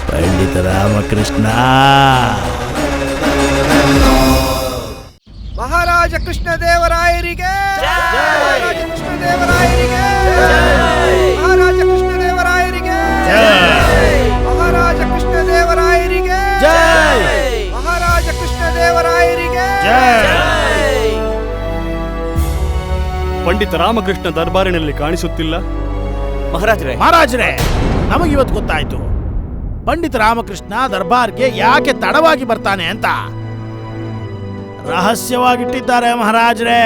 ಪಂಡಿತ ರಾಮಕೃಷ್ಣ. ಮಹಾರಾಜ ಕೃಷ್ಣದೇವರಾಯರಿಗೆ, ಮಹಾರಾಜ ಕೃಷ್ಣದೇವರಾಯರಿಗೆ, ಮಹಾರಾಜ ಕೃಷ್ಣದೇವರಾಯರಿಗೆ, ಮಹಾರಾಜ ಕೃಷ್ಣದೇವರಾಯರಿಗೆ, ಮಹಾರಾಜ ಕೃಷ್ಣದೇವರಾಯರಿಗೆ. ಪಂಡಿತ ರಾಮಕೃಷ್ಣ ದರ್ಬಾರಿನಲ್ಲಿ ಕಾಣಿಸುತ್ತಿಲ್ಲ. ಮಹಾರಾಜರೇ, ನಮಗಿವತ್ತು ಗೊತ್ತಾಯ್ತು ಪಂಡಿತ ರಾಮಕೃಷ್ಣ ದರ್ಬಾರ್ಗೆ ಯಾಕೆ ತಡವಾಗಿ ಬರ್ತಾನೆ ಅಂತ. ರಹಸ್ಯವಾಗಿಟ್ಟಿದ್ದಾರೆ ಮಹಾರಾಜರೇ.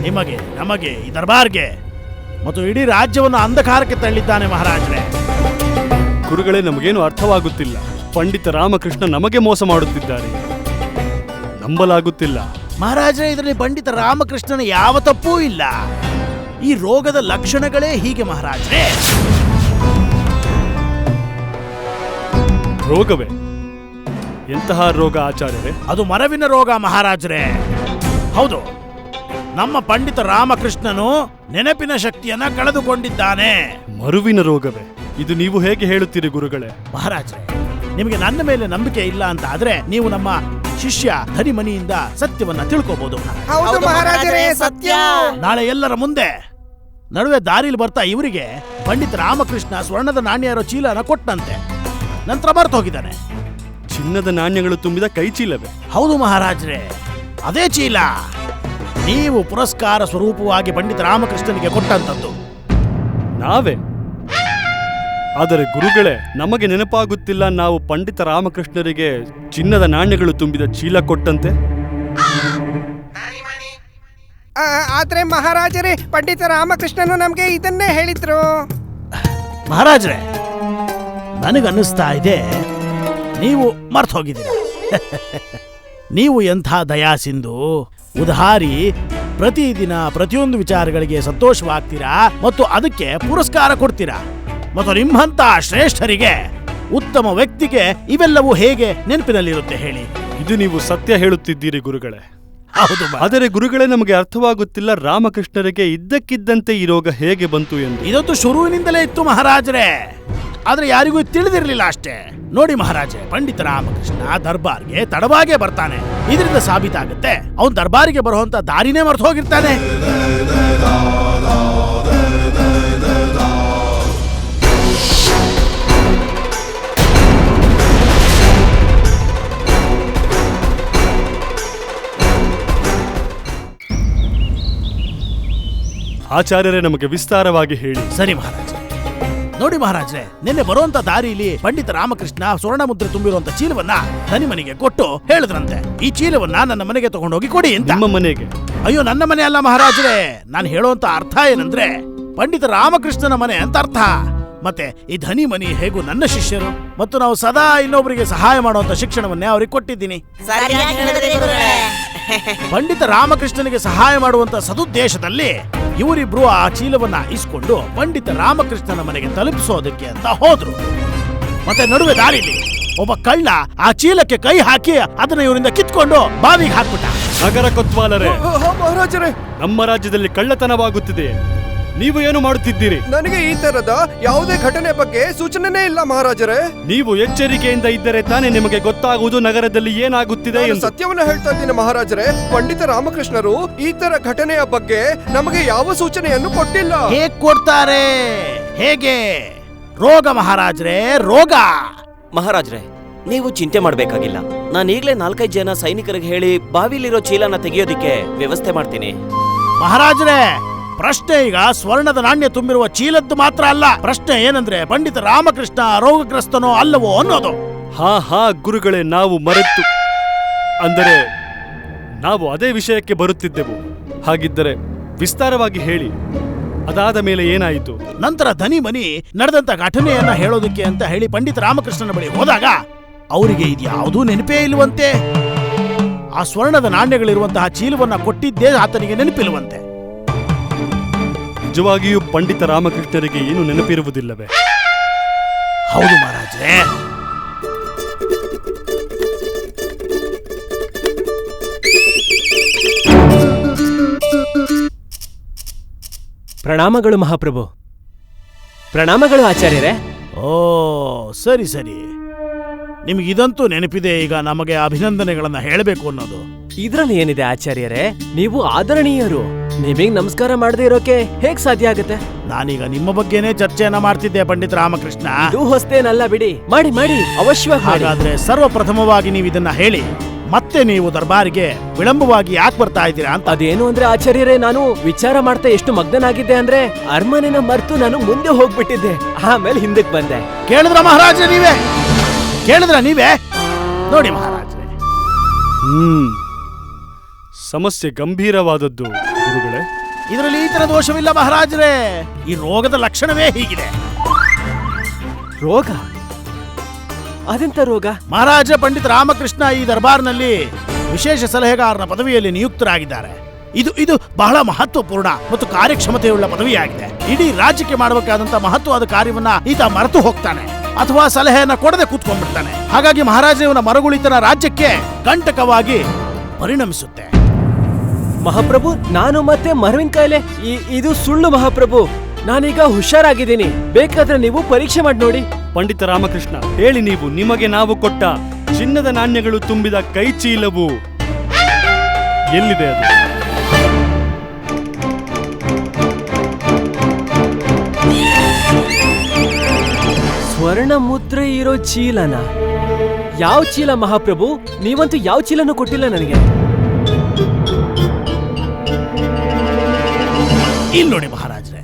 ನಿಮಗೆ, ನಮಗೆ, ಈ ದರ್ಬಾರ್ಗೆ ಮತ್ತು ಇಡೀ ರಾಜ್ಯವನ್ನು ಅಂಧಕಾರಕ್ಕೆ ತಳ್ಳಿದ್ದಾನೆ ಮಹಾರಾಜರೇ. ಗುರುಗಳೇ, ನಮಗೇನು ಅರ್ಥವಾಗುತ್ತಿಲ್ಲ. ಪಂಡಿತ ರಾಮಕೃಷ್ಣ ನಮಗೆ ಮೋಸ ಮಾಡುತ್ತಿದ್ದಾರೆ, ನಂಬಲಾಗುತ್ತಿಲ್ಲ. ಮಹಾರಾಜರೇ, ಇದರಲ್ಲಿ ಪಂಡಿತ ರಾಮಕೃಷ್ಣನ ಯಾವ ತಪ್ಪೂ ಇಲ್ಲ. ಈ ರೋಗದ ಲಕ್ಷಣಗಳೇ ಹೀಗೆ ಮಹಾರಾಜರೇ. ರೋಗವೇ? ಎಂತಹ ರೋಗ ಆಚಾರ್ಯವೇ? ಅದು ಮರವಿನ ರೋಗ ಮಹಾರಾಜರೇ. ಹೌದು, ನಮ್ಮ ಪಂಡಿತ ರಾಮಕೃಷ್ಣನು ನೆನಪಿನ ಶಕ್ತಿಯನ್ನ ಕಳೆದುಕೊಂಡಿದ್ದಾನೆ. ಮರುವಿನ ರೋಗವೇ? ಇದು ನೀವು ಹೇಗೆ ಹೇಳುತ್ತೀರಿ ಗುರುಗಳೇ? ಮಹಾರಾಜರೇ, ನಿಮಗೆ ನನ್ನ ಮೇಲೆ ನಂಬಿಕೆ ಇಲ್ಲ ಅಂತ ಆದ್ರೆ ನೀವು ನಮ್ಮ ಶಿಷ್ಯ ಧನಿಮನಿಯಿಂದ ಸತ್ಯವನ್ನ ತಿಳ್ಕೋಬಹುದು. ಹೌದು ಮಹಾರಾಜರೇ, ಸತ್ಯ. ನಾಳೆ ಎಲ್ಲರ ಮುಂದೆ ನಡುವೆ ದಾರಿಲಿ ಬರ್ತಾ ಇವರಿಗೆ ಪಂಡಿತ ರಾಮಕೃಷ್ಣ ಸ್ವರ್ಣದ ನಾಣ್ಯ ಇರೋ ಚೀಲನ ಕೊಟ್ಟಂತೆ. ನಂತರ ಬರ್ತು ಹೋಗಿದ್ದಾನೆ. ಚಿನ್ನದ ನಾಣ್ಯಗಳು ತುಂಬಿದ ಕೈ ಚೀಲವೇ? ಹೌದು ಮಹಾರಾಜರೇ, ಅದೇ ಚೀಲ ನೀವು ಪುರಸ್ಕಾರ ಸ್ವರೂಪವಾಗಿ ಪಂಡಿತ ರಾಮಕೃಷ್ಣನಿಗೆ ಕೊಟ್ಟಂತದ್ದು. ನಾವೇ? ಆದರೆ ಗುರುಗಳೇ, ನಮಗೆ ನೆನಪಾಗುತ್ತಿಲ್ಲ ನಾವು ಪಂಡಿತ ರಾಮಕೃಷ್ಣರಿಗೆ ಚಿನ್ನದ ನಾಣ್ಯಗಳು ತುಂಬಿದ ಚೀಲ ಕೊಟ್ಟಂತೆ. ಆದ್ರೆ ಮಹಾರಾಜರೇ, ಪಂಡಿತ ರಾಮಕೃಷ್ಣನು ನಮ್ಗೆ ಇದನ್ನೇ ಹೇಳಿದ್ರು. ಮಹಾರಾಜರೇ, ನನಗನ್ನಿಸ್ತಾ ಇದೆ ನೀವು ಮರ್ತು ಹೋಗಿದ್ದೀರ. ನೀವು ಎಂಥ ದಯಾ ಸಿಂಧು, ಉದಾರಿ, ಪ್ರತಿದಿನ ಪ್ರತಿಯೊಂದು ವಿಚಾರಗಳಿಗೆ ಸಂತೋಷವಾಗ್ತೀರಾ ಮತ್ತು ಅದಕ್ಕೆ ಪುರಸ್ಕಾರ ಕೊಡ್ತೀರಾ. ಮತ್ತು ನಿಮ್ಮಂತ ಶ್ರೇಷ್ಠರಿಗೆ, ಉತ್ತಮ ವ್ಯಕ್ತಿಗೆ ಇವೆಲ್ಲವೂ ಹೇಗೆ ನೆನಪಿನಲ್ಲಿರುತ್ತೆ ಹೇಳಿ? ಇದು ನೀವು ಸತ್ಯ ಹೇಳುತ್ತಿದ್ದೀರಿ ಗುರುಗಳೇ. ಹೌದು. ಆದರೆ ಗುರುಗಳೇ, ನಮಗೆ ಅರ್ಥವಾಗುತ್ತಿಲ್ಲ ರಾಮಕೃಷ್ಣರಿಗೆ ಇದ್ದಕ್ಕಿದ್ದಂತೆ ಈ ರೋಗ ಹೇಗೆ ಬಂತು ಎಂದು. ಇದೊಂದು ಶುರುವಿನಿಂದಲೇ ಇತ್ತು ಮಹಾರಾಜರೇ, ಆದ್ರೆ ಯಾರಿಗೂ ತಿಳಿದಿರಲಿಲ್ಲ ಅಷ್ಟೇ. ನೋಡಿ ಮಹಾರಾಜೆ, ಪಂಡಿತ ರಾಮಕೃಷ್ಣ ದರ್ಬಾರ್ಗೆ ತಡವಾಗೇ ಬರ್ತಾನೆ. ಇದರಿಂದ ಸಾಬೀತಾಗುತ್ತೆ ಅವನ್ ದರ್ಬಾರಿಗೆ ಬರುವಂತ ದಾರಿನೇ ಮರ್ತು ಹೋಗಿರ್ತಾನೆ. ಆಚಾರ್ಯರೇ, ನಮಗೆ ವಿಸ್ತಾರವಾಗಿ ಹೇಳಿ. ಸರಿ ಮಹಾರಾಜ. ನೋಡಿ ಮಹಾರಾಜ್ರೆ, ನಿನ್ನೆ ಬರುವಂತ ದಾರಿಯಲ್ಲಿ ಪಂಡಿತ ರಾಮಕೃಷ್ಣ ಸ್ವರ್ಣ ಮುದ್ರೆ ತುಂಬಿರುವಂತ ಚೀಲವನ್ನ ಧನಿಮನಿಗೆ ಕೊಟ್ಟು ಹೇಳಿದ್ರಂತೆ, ಈ ಚೀಲವನ್ನ ನನ್ನ ಮನೆಗೆ ತಗೊಂಡೋಗಿ ಕೊಡಿ ಅಂತ. ನಿಮ್ಮ ಮನೆಗೆ? ಅಯ್ಯೋ, ನನ್ನ ಮನೆ ಅಲ್ಲ ಮಹಾರಾಜ್ರೆ. ನಾನು ಹೇಳುವಂತ ಅರ್ಥ ಏನಂದ್ರೆ ಪಂಡಿತ ರಾಮಕೃಷ್ಣನ ಮನೆ ಅಂತ ಅರ್ಥ. ಮತ್ತೆ ಈ ಧನಿ ಮನಿ ಹೇಗೂ ನನ್ನ ಶಿಷ್ಯರು ಮತ್ತು ನಾವು ಸದಾ ಇನ್ನೊಬ್ಬರಿಗೆ ಸಹಾಯ ಮಾಡುವಂತ ಶಿಕ್ಷಣವನ್ನೇ ಅವ್ರಿಗೆ ಕೊಟ್ಟಿದ್ದೀನಿ. ಸರಿಯಾಗಿ ಹೇಳಿದ್ರಿ ಗುರುಗಳೇ. ಪಂಡಿತ ರಾಮಕೃಷ್ಣನಿಗೆ ಸಹಾಯ ಮಾಡುವಂತ ಸದುದ್ದೇಶದಲ್ಲಿ ಇವರಿಬ್ರು ಆ ಚೀಲವನ್ನ ಇಸ್ಕೊಂಡು ಪಂಡಿತ ರಾಮಕೃಷ್ಣನ ಮನೆಗೆ ತಲುಪಿಸೋದಕ್ಕೆ ಅಂತ ಹೋದ್ರು. ಮತ್ತೆ ನಡುವೆ ದಾರಿಲಿ ಒಬ್ಬ ಕಳ್ಳ ಆ ಚೀಲಕ್ಕೆ ಕೈ ಹಾಕಿ ಅದನ್ನ ಇವರಿಂದ ಕಿತ್ಕೊಂಡು ಬಾವಿಗೆ ಹಾಕ್ಬಿಟ್ಟ. ನಗರ ಕೊತ್ವಾಲರೇ, ಮಹಾರಾಜರೇ, ನಮ್ಮ ರಾಜ್ಯದಲ್ಲಿ ಕಳ್ಳತನವಾಗುತ್ತಿದೆ. ನೀವು ಏನು ಮಾಡುತ್ತಿದ್ದೀರಿ? ನನಗೆ ಈ ತರದ ಯಾವುದೇ ಘಟನೆ ಬಗ್ಗೆ ಸೂಚನೆನೇ ಇಲ್ಲ ಮಹಾರಾಜರೇ. ನೀವು ಎಚ್ಚರಿಕೆಯಿಂದ ಇದ್ದರೆ ತಾನೇ ನಿಮಗೆ ಗೊತ್ತಾಗುವುದು ನಗರದಲ್ಲಿ ಏನಾಗುತ್ತಿದೆ ಎಂದು. ಸತ್ಯವನ್ನ ಹೇಳ್ತಾ ಇದ್ದೀನಿ ಮಹಾರಾಜರೇ. ಪಂಡಿತ ರಾಮಕೃಷ್ಣರು ಈ ತರ ಘಟನೆಯ ಬಗ್ಗೆ ನಮಗೆ ಯಾವ ಸೂಚನೆಯನ್ನು ಕೊಟ್ಟಿಲ್ಲ. ಹೇಗ್ ಕೊಡ್ತಾರೆ? ಹೇಗೆ? ರೋಗ ಮಹಾರಾಜ್ರೆ, ರೋಗ. ಮಹಾರಾಜ್ರೆ, ನೀವು ಚಿಂತೆ ಮಾಡಬೇಕಾಗಿಲ್ಲ. ನಾನು ಈಗಲೇ 4-5 ಜನ ಸೈನಿಕರಿಗೆ ಹೇಳಿ ಬಾವಿಲಿರೋ ಚೀಲನ ತೆಗೆಯೋದಿಕ್ಕೆ ವ್ಯವಸ್ಥೆ ಮಾಡ್ತೀನಿ. ಮಹಾರಾಜ್ರೆ, ಪ್ರಶ್ನೆ ಈಗ ಸ್ವರ್ಣದ ನಾಣ್ಯ ತುಂಬಿರುವ ಚೀಲದ್ದು ಮಾತ್ರ ಅಲ್ಲ. ಪ್ರಶ್ನೆ ಏನಂದ್ರೆ ಪಂಡಿತ ರಾಮಕೃಷ್ಣ ರೋಗಗ್ರಸ್ತನೋ ಅಲ್ಲವೋ ಅನ್ನೋದು. ಹಾ ಗುರುಗಳೇ, ನಾವು ಮರೆತು ಅಂದರೆ ನಾವು ಅದೇ ವಿಷಯಕ್ಕೆ ಬರುತ್ತಿದ್ದೆವು. ಹಾಗಿದ್ದರೆ ವಿಸ್ತಾರವಾಗಿ ಹೇಳಿ, ಅದಾದ ಮೇಲೆ ಏನಾಯಿತು? ನಂತರ ಧನಿ ಮನಿ ನಡೆದಂತ ಘಟನೆಯನ್ನ ಹೇಳೋದಕ್ಕೆ ಅಂತ ಹೇಳಿ ಪಂಡಿತ ರಾಮಕೃಷ್ಣನ ಬಳಿ ಹೋದಾಗ ಅವರಿಗೆ ಇದ್ಯಾವುದೂ ನೆನಪೇ ಇಲ್ಲವಂತೆ. ಆ ಸ್ವರ್ಣದ ನಾಣ್ಯಗಳಿರುವಂತಹ ಚೀಲವನ್ನ ಕೊಟ್ಟಿದ್ದೇ ಆತನಿಗೆ ನೆನಪಿಲ್ಲವಂತೆ. ನಿಜವಾಗಿಯೂ ಪಂಡಿತ ರಾಮಕೃಷ್ಣರಿಗೆ ಏನು ನೆನಪಿರುವುದಿಲ್ಲವೇ? ಹೌದು ಮಹಾರಾಜರೇ. ಪ್ರಣಾಮಗಳು ಮಹಾಪ್ರಭು. ಪ್ರಣಾಮಗಳು ಆಚಾರ್ಯರೇ. ಓ ಸರಿ ಸರಿ, ನಿಮಗಿದಂತೂ ನೆನಪಿದೆ. ಈಗ ನಮಗೆ ಅಭಿನಂದನೆಗಳನ್ನ ಹೇಳಬೇಕು ಅನ್ನೋದು. ಇದ್ರಲ್ಲಿ ಏನಿದೆ ಆಚಾರ್ಯರೇ? ನೀವು ಆದರಣೀಯರು. ನಿಮಗ್ ನಮಸ್ಕಾರ ಮಾಡದೇ ಇರೋಕೆ ಹೇಗ್ ಸಾಧ್ಯ ಆಗುತ್ತೆ? ನಾನೀಗ ನಿಮ್ಮ ಬಗ್ಗೆನೇ ಚರ್ಚೆಯನ್ನ ಮಾಡ್ತಿದ್ದೆ ಪಂಡಿತ ರಾಮಕೃಷ್ಣ. ಇದು ಹೊಸ್ತೇನಲ್ಲ ಬಿಡಿ. ಮಾಡಿ ಮಾಡಿ, ಅವಶ್ಯವಾಗಿ. ಹಾಗಾದ್ರೆ ಸರ್ವಪ್ರಥಮವಾಗಿ ನೀವು ಇದನ್ನ ಹೇಳಿ, ಮತ್ತೆ ನೀವು ದರ್ಬಾರಿಗೆ ವಿಳಂಬವಾಗಿ ಯಾಕೆ ಬರ್ತಾ ಇದ್ದೀರಾ ಅಂತ. ಅದೇನು ಅಂದ್ರೆ ಆಚಾರ್ಯರೇ, ನಾನು ವಿಚಾರ ಮಾಡ್ತಾ ಎಷ್ಟು ಮಗ್ನನಾಗಿದ್ದೆ ಅಂದ್ರೆ ಅರಮನೆನ ಮರೆತು ನಾನು ಮುಂದೆ ಹೋಗ್ಬಿಟ್ಟಿದ್ದೆ. ಆಮೇಲೆ ಹಿಂದಕ್ಕೆ ಬಂದೆ. ಕೇಳಿದ್ರ ಮಹಾರಾಜ ನೀವೇ? ಕೇಳಿದ್ರ ನೀವೇ? ನೋಡಿ ಮಹಾರಾಜರೇ, ಸಮಸ್ಯೆ ಗಂಭೀರವಾದದ್ದು ಗುರುಗಳೇ. ಇದರಲ್ಲಿ ಈ ತರ ದೋಷವಿಲ್ಲ ಮಹಾರಾಜರೇ. ಈ ರೋಗದ ಲಕ್ಷಣವೇ ಹೀಗಿದೆ. ರೋಗ? ಅದೆಂತ ರೋಗ? ಮಹಾರಾಜ ಪಂಡಿತ ರಾಮಕೃಷ್ಣ ಈ ದರ್ಬಾರ್ನಲ್ಲಿ ವಿಶೇಷ ಸಲಹೆಗಾರನ ಪದವಿಯಲ್ಲಿ ನಿಯುಕ್ತರಾಗಿದ್ದಾರೆ. ಇದು ಬಹಳ ಮಹತ್ವಪೂರ್ಣ ಮತ್ತು ಕಾರ್ಯಕ್ಷಮತೆಯುಳ್ಳ ಪದವಿಯಾಗಿದೆ. ಇಡೀ ರಾಜ್ಯಕ್ಕೆ ಮಾಡಬೇಕಾದಂತ ಮಹತ್ವವಾದ ಕಾರ್ಯವನ್ನ ಈತ ಮರೆತು ಹೋಗ್ತಾನೆ ಅಥವಾ ಸಲಹೆಯನ್ನ ಕೊಡದೆ ಕೂತ್ಕೊಂಡ್ಬಿಡ್ತಾನೆ. ಹಾಗಾಗಿ ಮಹಾರಾಜನ ಮರಗುಳಿತನ ರಾಜ್ಯಕ್ಕೆ ಕಂಟಕವಾಗಿ ಪರಿಣಮಿಸುತ್ತೆ. ಮಹಾಪ್ರಭು, ನಾನು ಮತ್ತೆ ಮರವಿನ ಕಾಯಿಲೆ ಇದು ಸುಳ್ಳು ಮಹಾಪ್ರಭು. ನಾನೀಗ ಹುಷಾರಾಗಿದ್ದೀನಿ. ಬೇಕಾದ್ರೆ ನೀವು ಪರೀಕ್ಷೆ ಮಾಡಿ ನೋಡಿ. ಪಂಡಿತ ರಾಮಕೃಷ್ಣ, ಹೇಳಿ, ನೀವು ನಿಮಗೆ ನಾವು ಕೊಟ್ಟ ಚಿನ್ನದ ನಾಣ್ಯಗಳು ತುಂಬಿದ ಕೈ ಚೀಲವು ಎಲ್ಲಿದೆ? ಅದು ಸ್ವರ್ಣ ಮುದ್ರೆ ಇರೋ ಚೀಲನ? ಯಾವ ಚೀಲ ಮಹಾಪ್ರಭು? ನೀವಂತೂ ಯಾವ ಚೀಲನೂ ಕೊಟ್ಟಿಲ್ಲ ನನಗೆ. ಇಲ್ಲಿ ನೋಡಿ ಮಹಾರಾಜ್ರೆ,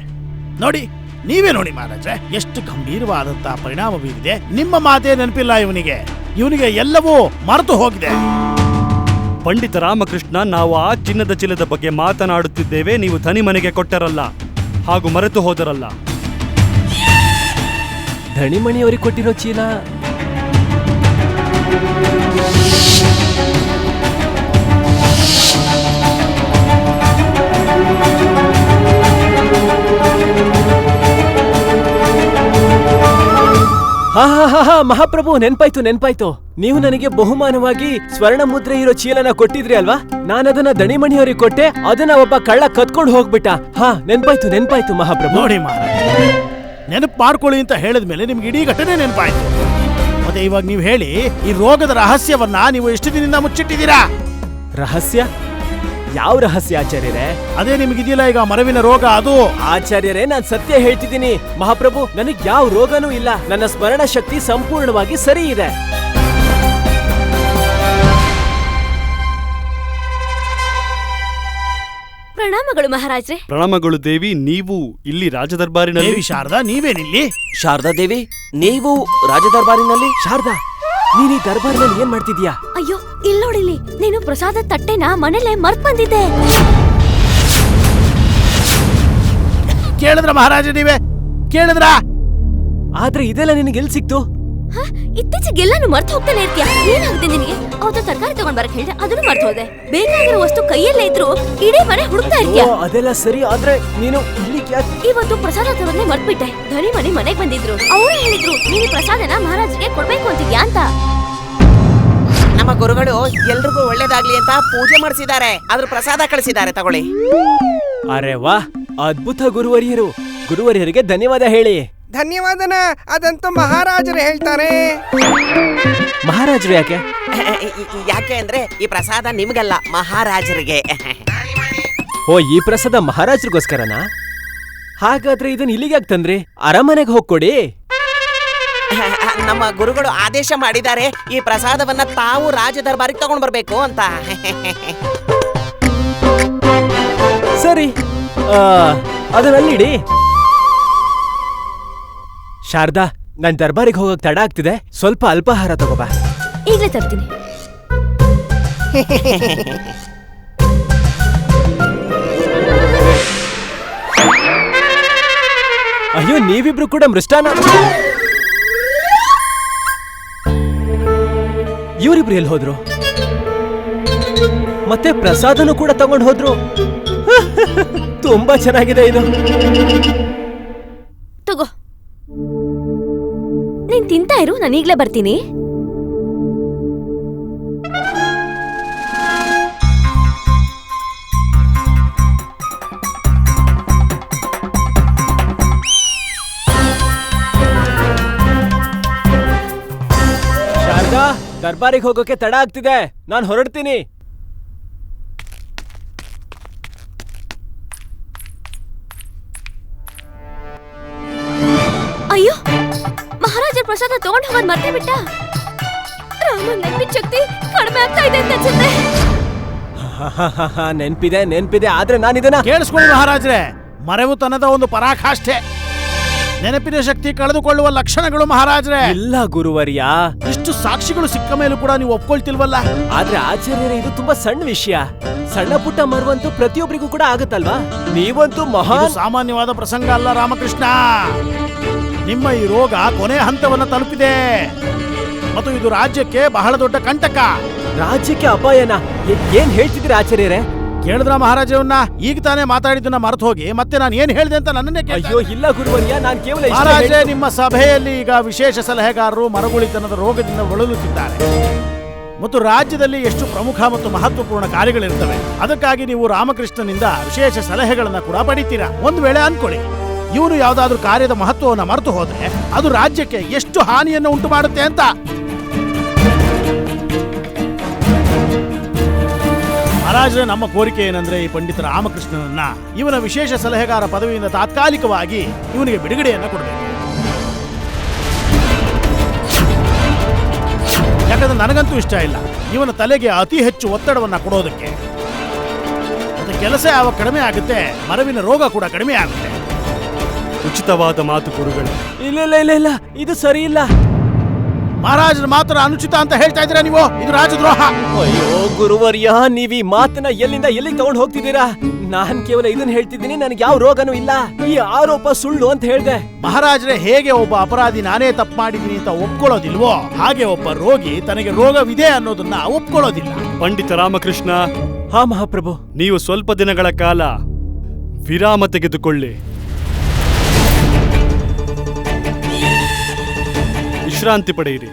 ನೋಡಿ, ನೀವೇ ನೋಡಿ ಮಹಾರಾಜ್ರೆ, ಎಷ್ಟು ಗಂಭೀರವಾದಂತಹ ಪರಿಣಾಮ ಬೀರಿದೆ. ನಿಮ್ಮ ಮಾತೇ ನೆನಪಿಲ್ಲ ಇವನಿಗೆ ಎಲ್ಲವೂ ಮರೆತು ಹೋಗಿದೆ. ಪಂಡಿತ ರಾಮಕೃಷ್ಣ, ನಾವು ಆ ಚಿನ್ನದ ಚೀಲದ ಬಗ್ಗೆ ಮಾತನಾಡುತ್ತಿದ್ದೇವೆ. ನೀವು ಧನಿ ಮನೆಗೆ ಕೊಟ್ಟರಲ್ಲ, ಹಾಗೂ ಮರೆತು ಹೋದರಲ್ಲ. ಧಣಿಮಣಿಯವರಿಗೆ ಕೊಟ್ಟಿರೋ ಚೀಲ? ಹಾ ಮಹಾಪ್ರಭು, ನೆನ್ಪಾಯ್ತು. ನೀವು ನನಗೆ ಬಹುಮಾನವಾಗಿ ಸ್ವರ್ಣ ಮುದ್ರೆ ಇರೋ ಚೀಲನ ಕೊಟ್ಟಿದ್ರಿ ಅಲ್ವಾ? ನಾನದನ್ನ ದಣಿಮಣಿಯವರಿಗೆ ಕೊಟ್ಟೆ. ಅದನ್ನ ಒಬ್ಬ ಕಳ್ಳ ಕತ್ಕೊಂಡು ಹೋಗ್ಬಿಟ್ಟ. ಹಾ, ನೆನ್ಪಾಯ್ತು ಮಹಾಪ್ರಭು. ನೋಡಿ ಮಹಾರಾಜ, ನೆನಪು ಮಾಡ್ಕೊಳ್ಳಿ ಅಂತ ಹೇಳಿದ ಮೇಲೆ ನಿಮ್ಗೆ ಇಡೀ ಘಟನೆ ನೆನಪಾಯ್ತು. ಮತ್ತೆ ಇವಾಗ ನೀವು ಹೇಳಿ, ಈ ರೋಗದ ರಹಸ್ಯವನ್ನ ನೀವು ಎಷ್ಟು ದಿನದಿಂದ ಮುಚ್ಚಿಟ್ಟಿದ್ದೀರಾ? ರಹಸ್ಯ? ಯಾವ ರಹಸ್ಯ ಆಚಾರ್ಯರೇ? ಅದೇ ನಿಮ್ಗಿದೆಯಲ್ಲ ಈಗ ಮರವಿನ ರೋಗ, ಅದು. ಆಚಾರ್ಯರೇ, ನಾನ್ ಸತ್ಯ ಹೇಳ್ತಿದ್ದೀನಿ ಮಹಾಪ್ರಭು. ನನಗ್ ಯಾವ ರೋಗನೂ ಇಲ್ಲ. ನನ್ನ ಸ್ಮರಣ ಶಕ್ತಿ ಸಂಪೂರ್ಣವಾಗಿ ಸರಿ ಇದೆ. ಪ್ರಣಾಮಗಳು ಮಹಾರಾಜ್ರೆ. ಪ್ರಣಾಮಗಳು ದೇವಿ. ನೀವು ಇಲ್ಲಿ ರಾಜದರ್ಬಾರಿನಲ್ಲಿ? ದೇವಿ ಶಾರದಾ, ನೀವೇನಿಲ್ಲಿ? ಶಾರದಾ ದೇವಿ, ನೀವು ರಾಜದರ್ಬಾರಿನಲ್ಲಿ? ಶಾರದಾ, ನೀನ್ ಈ ದರ್ಬಾರ್ನಲ್ಲಿ ಏನ್ ಮಾಡ್ತಿದ್ಯಾ? ಅಯ್ಯೋ, ಇಲ್ಲಿ ನೋಡಿಲ್ಲಿ, ನೀನು ಪ್ರಸಾದ ತಟ್ಟೆನ ಮನೇಲೆ ಮರ್ತ್ ಬಂದಿದ್ದೆ. ಕೇಳಿದ್ರ ಮಹಾರಾಜ, ನೀವೇ ಕೇಳಿದ್ರ? ಆದ್ರೆ ಇದೆಲ್ಲ ನಿನಗೆ ಎಲ್ಲಿ ಸಿಕ್ತು? ಇತ್ತೀಚೆಗೆಲ್ಲಾನು ಮರ್ತು ಹೋಗ್ತಾನೆ ಇರ್ತೀಯ. ಏನಾಗುತ್ತೆ ನಿನಗೆ? ಅವತ್ತು ತರಕಾರಿ ತಗೊಂಡ್ ಬರಕ್ ಹೇಳಿದೆ, ಅದನ್ನು ಮರ್ತು ಹೋದೆ. ಬೇಕಾಗಿರೋ ವಸ್ತು ಕೈಯಲ್ಲೇ ಇದ್ರು ಇಡೀ ಮನೆ ಹುಡುಕ್ತಾ ಇರ್ತೀಯ. ಅದೆಲ್ಲ ಸರಿ, ಆದ್ರೆ ನೀನು ಇಲ್ಲಿ ಇವತ್ತು ಪ್ರಸಾದ ತರೋದ್ನೇ ಮರ್ತ್ಬಿಟ್ಟೆ. ಧನಿ ಮನೆ ಮನೆಗ್ ಬಂದಿದ್ರು. ಅವ್ರು ಹೇಳಿದ್ರು ನೀನು ಪ್ರಸಾದನ ಮಹಾರಾಜರಿಗೆ ಕೊಡ್ಬೇಕು ಅಂತಿದ್ಯಾ ಅಂತ. ನಮ್ಮ ಗುರುಗಳು ಎಲ್ರಿಗೂ ಒಳ್ಳೇದಾಗ್ಲಿ ಅಂತ ಪೂಜೆ ಮಾಡಿಸಿದ್ದಾರೆ. ಅದ್ರ ಪ್ರಸಾದ ಕಳಿಸಿದ್ದಾರೆ, ತಗೊಳ್ಳಿ. ಅರೆ ವಾ, ಅದ್ಭುತ ಗುರುವರಿಯರು. ಗುರುವರಿಯರಿಗೆ ಧನ್ಯವಾದ ಹೇಳಿ. ಧನ್ಯವಾದನ ಅದಂತೂ ಮಹಾರಾಜರು ಹೇಳ್ತಾರೆ. ಮಹಾರಾಜರು ಯಾಕೆ? ಯಾಕೆ ಅಂದ್ರೆ ಈ ಪ್ರಸಾದ ನಿಮ್ಗಲ್ಲ, ಮಹಾರಾಜರಿಗೆ. ಓ, ಈ ಪ್ರಸಾದ ಮಹಾರಾಜರಿಗೋಸ್ಕರನಾ? ಹಾಗಾದ್ರೆ ಇದನ್ನ ಇಲ್ಲಿಗೆ ಯಾಕೆ ತಂದ್ರಿ? ಅರಮನೆಗೆ ಹೋಗ್ಕೊಡಿ. ನಮ್ಮ ಗುರುಗಳು ಆದೇಶ ಮಾಡಿದ್ದಾರೆ ಈ ಪ್ರಸಾದವನ್ನ ತಾವು ರಾಜ ದರ್ಬಾರಿಗೆ ತಗೊಂಡ್ ಬರ್ಬೇಕು ಅಂತ. ಸರಿ, ಅದನ್ನಲ್ಲಿಡಿ. ಶಾರದಾ, ನನ್ ದರ್ಬಾರಿಗೆ ಹೋಗಕ್ ತಡ ಆಗ್ತಿದೆ, ಸ್ವಲ್ಪ ಅಲ್ಪಾಹಾರ ತಗೋಬಾ. ಈಗಲೇ ತರ್ತೀನಿ. ಅಯ್ಯೋ, ನೀವಿಬ್ರು ಕೂಡ ಮೃಷ್ಟಾನ. ಇವರಿಬ್ರು ಎಲ್ಲಿ ಹೋದ್ರು? ಮತ್ತೆ ಪ್ರಸಾದನು ಕೂಡ ತಗೊಂಡು ಹೋದ್ರು. ತುಂಬಾ ಚೆನ್ನಾಗಿದೆ ಇದು. ತಗೋ, ನೀನ್ ತಿಂತಾ ಇರು, ನಾನು ಈಗ್ಲೇ ಬರ್ತೀನಿ. ಶಾರದಾ, ದರ್ಬಾರಿಗೆ ಹೋಗೋಕೆ ತಡ ಆಗ್ತಿದೆ, ನಾನು ಹೊರಡ್ತೀನಿ. ಅಯ್ಯೋ, ಮಹಾರಾಜರ ಪ್ರಸಾದ ತಗೊಂಡು ಹೋಗೋದ್ ಮರ್ತೇ ಬಿಟ್ಟ. ರಾಮನ್ ನೆನಪಿನ ಶಕ್ತಿ ಕಡಿಮೆ ಆಗ್ತಾ ಇದೆ ಅಂತ ಅನ್ಸುತ್ತೆ. ನೆನ್ಪಿದೆ, ಆದ್ರೆ ನಾನು ಇದನ್ನ ಕೇಳಿಸ್ಕೊಳ್ಳಿ ಮಹಾರಾಜರೇ, ಮರೆವುತನದ ಒಂದು ಪರಾಕಾಷ್ಠೆ. ನೆನಪಿನ ಶಕ್ತಿ ಕಳೆದುಕೊಳ್ಳುವ ಲಕ್ಷಣಗಳು ಮಹಾರಾಜರೇ. ಇಲ್ಲ ಗುರುವರ್ಯ, ಇಷ್ಟು ಸಾಕ್ಷಿಗಳು ಸಿಕ್ಕ ಮೇಲೂ ಕೂಡ ನೀವು ಒಪ್ಕೊಳ್ತಿಲ್ವಲ್ಲ? ಆದ್ರೆ ಆಚಾರ್ಯರೇ, ಇದು ತುಂಬಾ ಸಣ್ಣ ವಿಷಯ. ಸಣ್ಣ ಪುಟ್ಟ ಮರುವಂತೂ ಪ್ರತಿಯೊಬ್ಬರಿಗೂ ಕೂಡ ಆಗುತ್ತಲ್ವಾ? ನೀವಂತೂ ಇದು ಸಾಮಾನ್ಯವಾದ ಪ್ರಸಂಗ ಅಲ್ಲ ರಾಮಕೃಷ್ಣ. ನಿಮ್ಮ ಈ ರೋಗ ಕೊನೆ ಹಂತವನ್ನ ತಲುಪಿದೆ ಮತ್ತು ಇದು ರಾಜ್ಯಕ್ಕೆ ಬಹಳ ದೊಡ್ಡ ಕಂಟಕ. ರಾಜ್ಯಕ್ಕೆ ಅಪಾಯನ? ಏನ್ ಹೇಳ್ತಿದ್ದೀರಾ ಆಚಾರ್ಯರೇ? ಕೇಳಿದ್ರ ಮಹಾರಾಜವನ್ನ? ಈಗ ತಾನೇ ಮಾತಾಡಿದ್ದನ್ನ ಮರೆತು ಹೋಗಿ ಮತ್ತೆ ನಾನು ಏನ್ ಹೇಳಿದೆ ಅಂತ ನನ್ನನ್ನೇ ಕೇಳ್ತಾ ಅಯ್ಯೋ ಇಲ್ಲ ಗುರುವರ್ಯ, ನಾನು ಕೇವಲ ಮಹಾರಾಜೇ, ನಿಮ್ಮ ಸಭೆಯಲ್ಲಿ ಈಗ ವಿಶೇಷ ಸಲಹೆಗಾರರು ಮರಗುಳಿತನದ ರೋಗದಿಂದ ಬಳಲುತ್ತಿದ್ದಾರೆ ಮತ್ತು ರಾಜ್ಯದಲ್ಲಿ ಎಷ್ಟು ಪ್ರಮುಖ ಮತ್ತು ಮಹತ್ವಪೂರ್ಣ ಕಾರ್ಯಗಳಿರ್ತವೆ. ಅದಕ್ಕಾಗಿ ನೀವು ರಾಮಕೃಷ್ಣನಿಂದ ವಿಶೇಷ ಸಲಹೆಗಳನ್ನ ಕೂಡ ಪಡಿತೀರಾ. ಒಂದು ವೇಳೆ ಅನ್ಕೊಳ್ಳಿ, ಇವನು ಯಾವ್ದಾದ್ರು ಕಾರ್ಯದ ಮಹತ್ವವನ್ನು ಮರೆತು ಹೋದ್ರೆ ಅದು ರಾಜ್ಯಕ್ಕೆ ಎಷ್ಟು ಹಾನಿಯನ್ನು ಉಂಟು ಮಾಡುತ್ತೆ ಅಂತ. ಮಹಾರಾಜರೇ, ನಮ್ಮ ಕೋರಿಕೆ ಏನಂದ್ರೆ ಈ ಪಂಡಿತ ರಾಮಕೃಷ್ಣನನ್ನ ಇವನ ವಿಶೇಷ ಸಲಹೆಗಾರ ಪದವಿಯಿಂದ ತಾತ್ಕಾಲಿಕವಾಗಿ ಇವನಿಗೆ ಬಿಡುಗಡೆಯನ್ನ ಕೊಡಬೇಕು. ಯಾಕಂದ್ರೆ ನನಗಂತೂ ಇಷ್ಟ ಇಲ್ಲ ಇವನ ತಲೆಗೆ ಅತಿ ಹೆಚ್ಚು ಒತ್ತಡವನ್ನ ಕೊಡೋದಕ್ಕೆ. ಮತ್ತೆ ಕೆಲಸ ಯಾವ ಕಡಿಮೆ ಆಗುತ್ತೆ, ಮರವಿನ ರೋಗ ಕೂಡ ಕಡಿಮೆ ಆಗುತ್ತೆ. ಉಚಿತವಾದ ಮಾತು ಗುರುಗಳೇ. ಇಲ್ಲ, ಇದು ಸರಿ ಇಲ್ಲ. ಮಹಾರಾಜರ ಮಾತ್ರ ಅನುಚಿತ ಅಂತ ಹೇಳ್ತಾ ಇದ್ದೀರಾ ನೀವು? ಇದು ರಾಜದ್ರೋಹ. ಅಯ್ಯೋ ಗುರುವರ್ಯ, ನೀವ್ ಈ ಮಾತನ್ನ ಎಲ್ಲಿಂದ ಎಲ್ಲಿಗೆ ತಗೊಂಡು ಹೋಗ್ತಿದ್ದೀರಾ? ನಾನ್ ಕೇವಲ ಇದನ್ನ ಹೇಳ್ತಿದ್ದೀನಿ, ನನಗೆ ಯಾವ ರೋಗನೂ ಇಲ್ಲ. ಈ ಆರೋಪ ಸುಳ್ಳು ಅಂತ ಹೇಳ್ದೆ. ಮಹಾರಾಜರೇ, ಹೇಗೆ ಒಬ್ಬ ಅಪರಾಧಿ ನಾನೇ ತಪ್ಪು ಮಾಡಿದ್ದೀನಿ ಅಂತ ಒಪ್ಕೊಳ್ಳೋದಿಲ್ವೋ, ಹಾಗೆ ಒಬ್ಬ ರೋಗಿ ತನಗೆ ರೋಗವಿದೆ ಅನ್ನೋದನ್ನ ಒಪ್ಕೊಳ್ಳೋದಿಲ್ಲ. ಪಂಡಿತ ರಾಮಕೃಷ್ಣ. ಹಾ ಮಹಾಪ್ರಭು. ನೀವು ಸ್ವಲ್ಪ ದಿನಗಳ ಕಾಲ ವಿರಾಮ ತೆಗೆದುಕೊಳ್ಳಿ, ವಿಶ್ರಾಂತಿ ಪಡೆಯಿರಿ.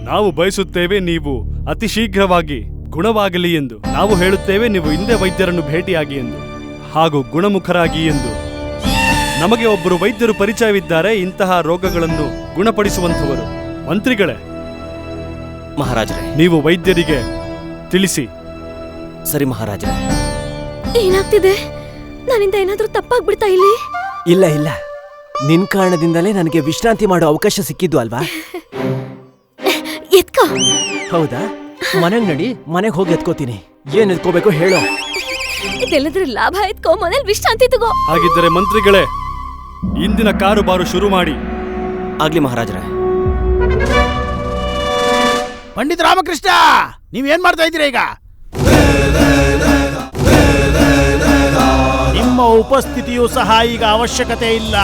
ನಾವು ಬಯಸುತ್ತೇವೆ ನೀವು ಅತಿ ಶೀಘ್ರವಾಗಿ ಗುಣವಾಗಲಿ ಎಂದು. ನಾವು ಹೇಳುತ್ತೇವೆ ನೀವು ಹಿಂದೆ ವೈದ್ಯರನ್ನು ಭೇಟಿಯಾಗಿ ಎಂದು ಹಾಗೂ ಗುಣಮುಖರಾಗಿ ಎಂದು. ನಮಗೆ ಒಬ್ಬರು ವೈದ್ಯರು ಪರಿಚಯವಿದ್ದಾರೆ, ಇಂತಹ ರೋಗಗಳನ್ನು ಗುಣಪಡಿಸುವಂಥವರು. ಮಂತ್ರಿಗಳೇ, ಮಹಾರಾಜರೇ, ನೀವು ವೈದ್ಯರಿಗೆ ತಿಳಿಸಿ. ಸರಿ ಮಹಾರಾಜರೇ. ಏನಾಗ್ತಿದೆ? ನನ್ನಿಂದ ಏನಾದ್ರೂ ತಪ್ಪಾಗ್ಬಿಡ್ತಾ ಇಲ್ಲಿ? ಇಲ್ಲ, ನಿನ್ ಕಾರಣದಿಂದಲೇ ನನಗೆ ವಿಶ್ರಾಂತಿ ಮಾಡೋ ಅವಕಾಶ ಸಿಕ್ಕಿದ್ದು ಅಲ್ವಾ? ಎತ್ಕೋ. ಹೌದಾ? ಮನೆಗ್ ನಡಿ, ಮನೆಗ್ ಹೋಗಿ ಎತ್ಕೋತೀನಿ. ಏನ್ ಎತ್ಕೋಬೇಕು ಹೇಳೋ. ಇದೆಲ್ಲದ್ರ ಲಾಭ ಎತ್ಕೋ, ಮನೇಲಿ ವಿಶ್ರಾಂತಿ ತಗೋ. ಹಾಗಿದ್ದರೆ ಮಂತ್ರಿಗಳೇ, ಇಂದಿನ ಕಾರುಬಾರು ಶುರು ಮಾಡಿ. ಆಗ್ಲಿ ಮಹಾರಾಜರೇ. ಪಂಡಿತ ರಾಮಕೃಷ್ಣ, ನೀವೇನ್ ಮಾಡ್ತಾ ಇದ್ದೀರಾ ಈಗ? ನಿಮ್ಮ ಉಪಸ್ಥಿತಿಯೂ ಸಹ ಈಗ ಅವಶ್ಯಕತೆ ಇಲ್ಲ.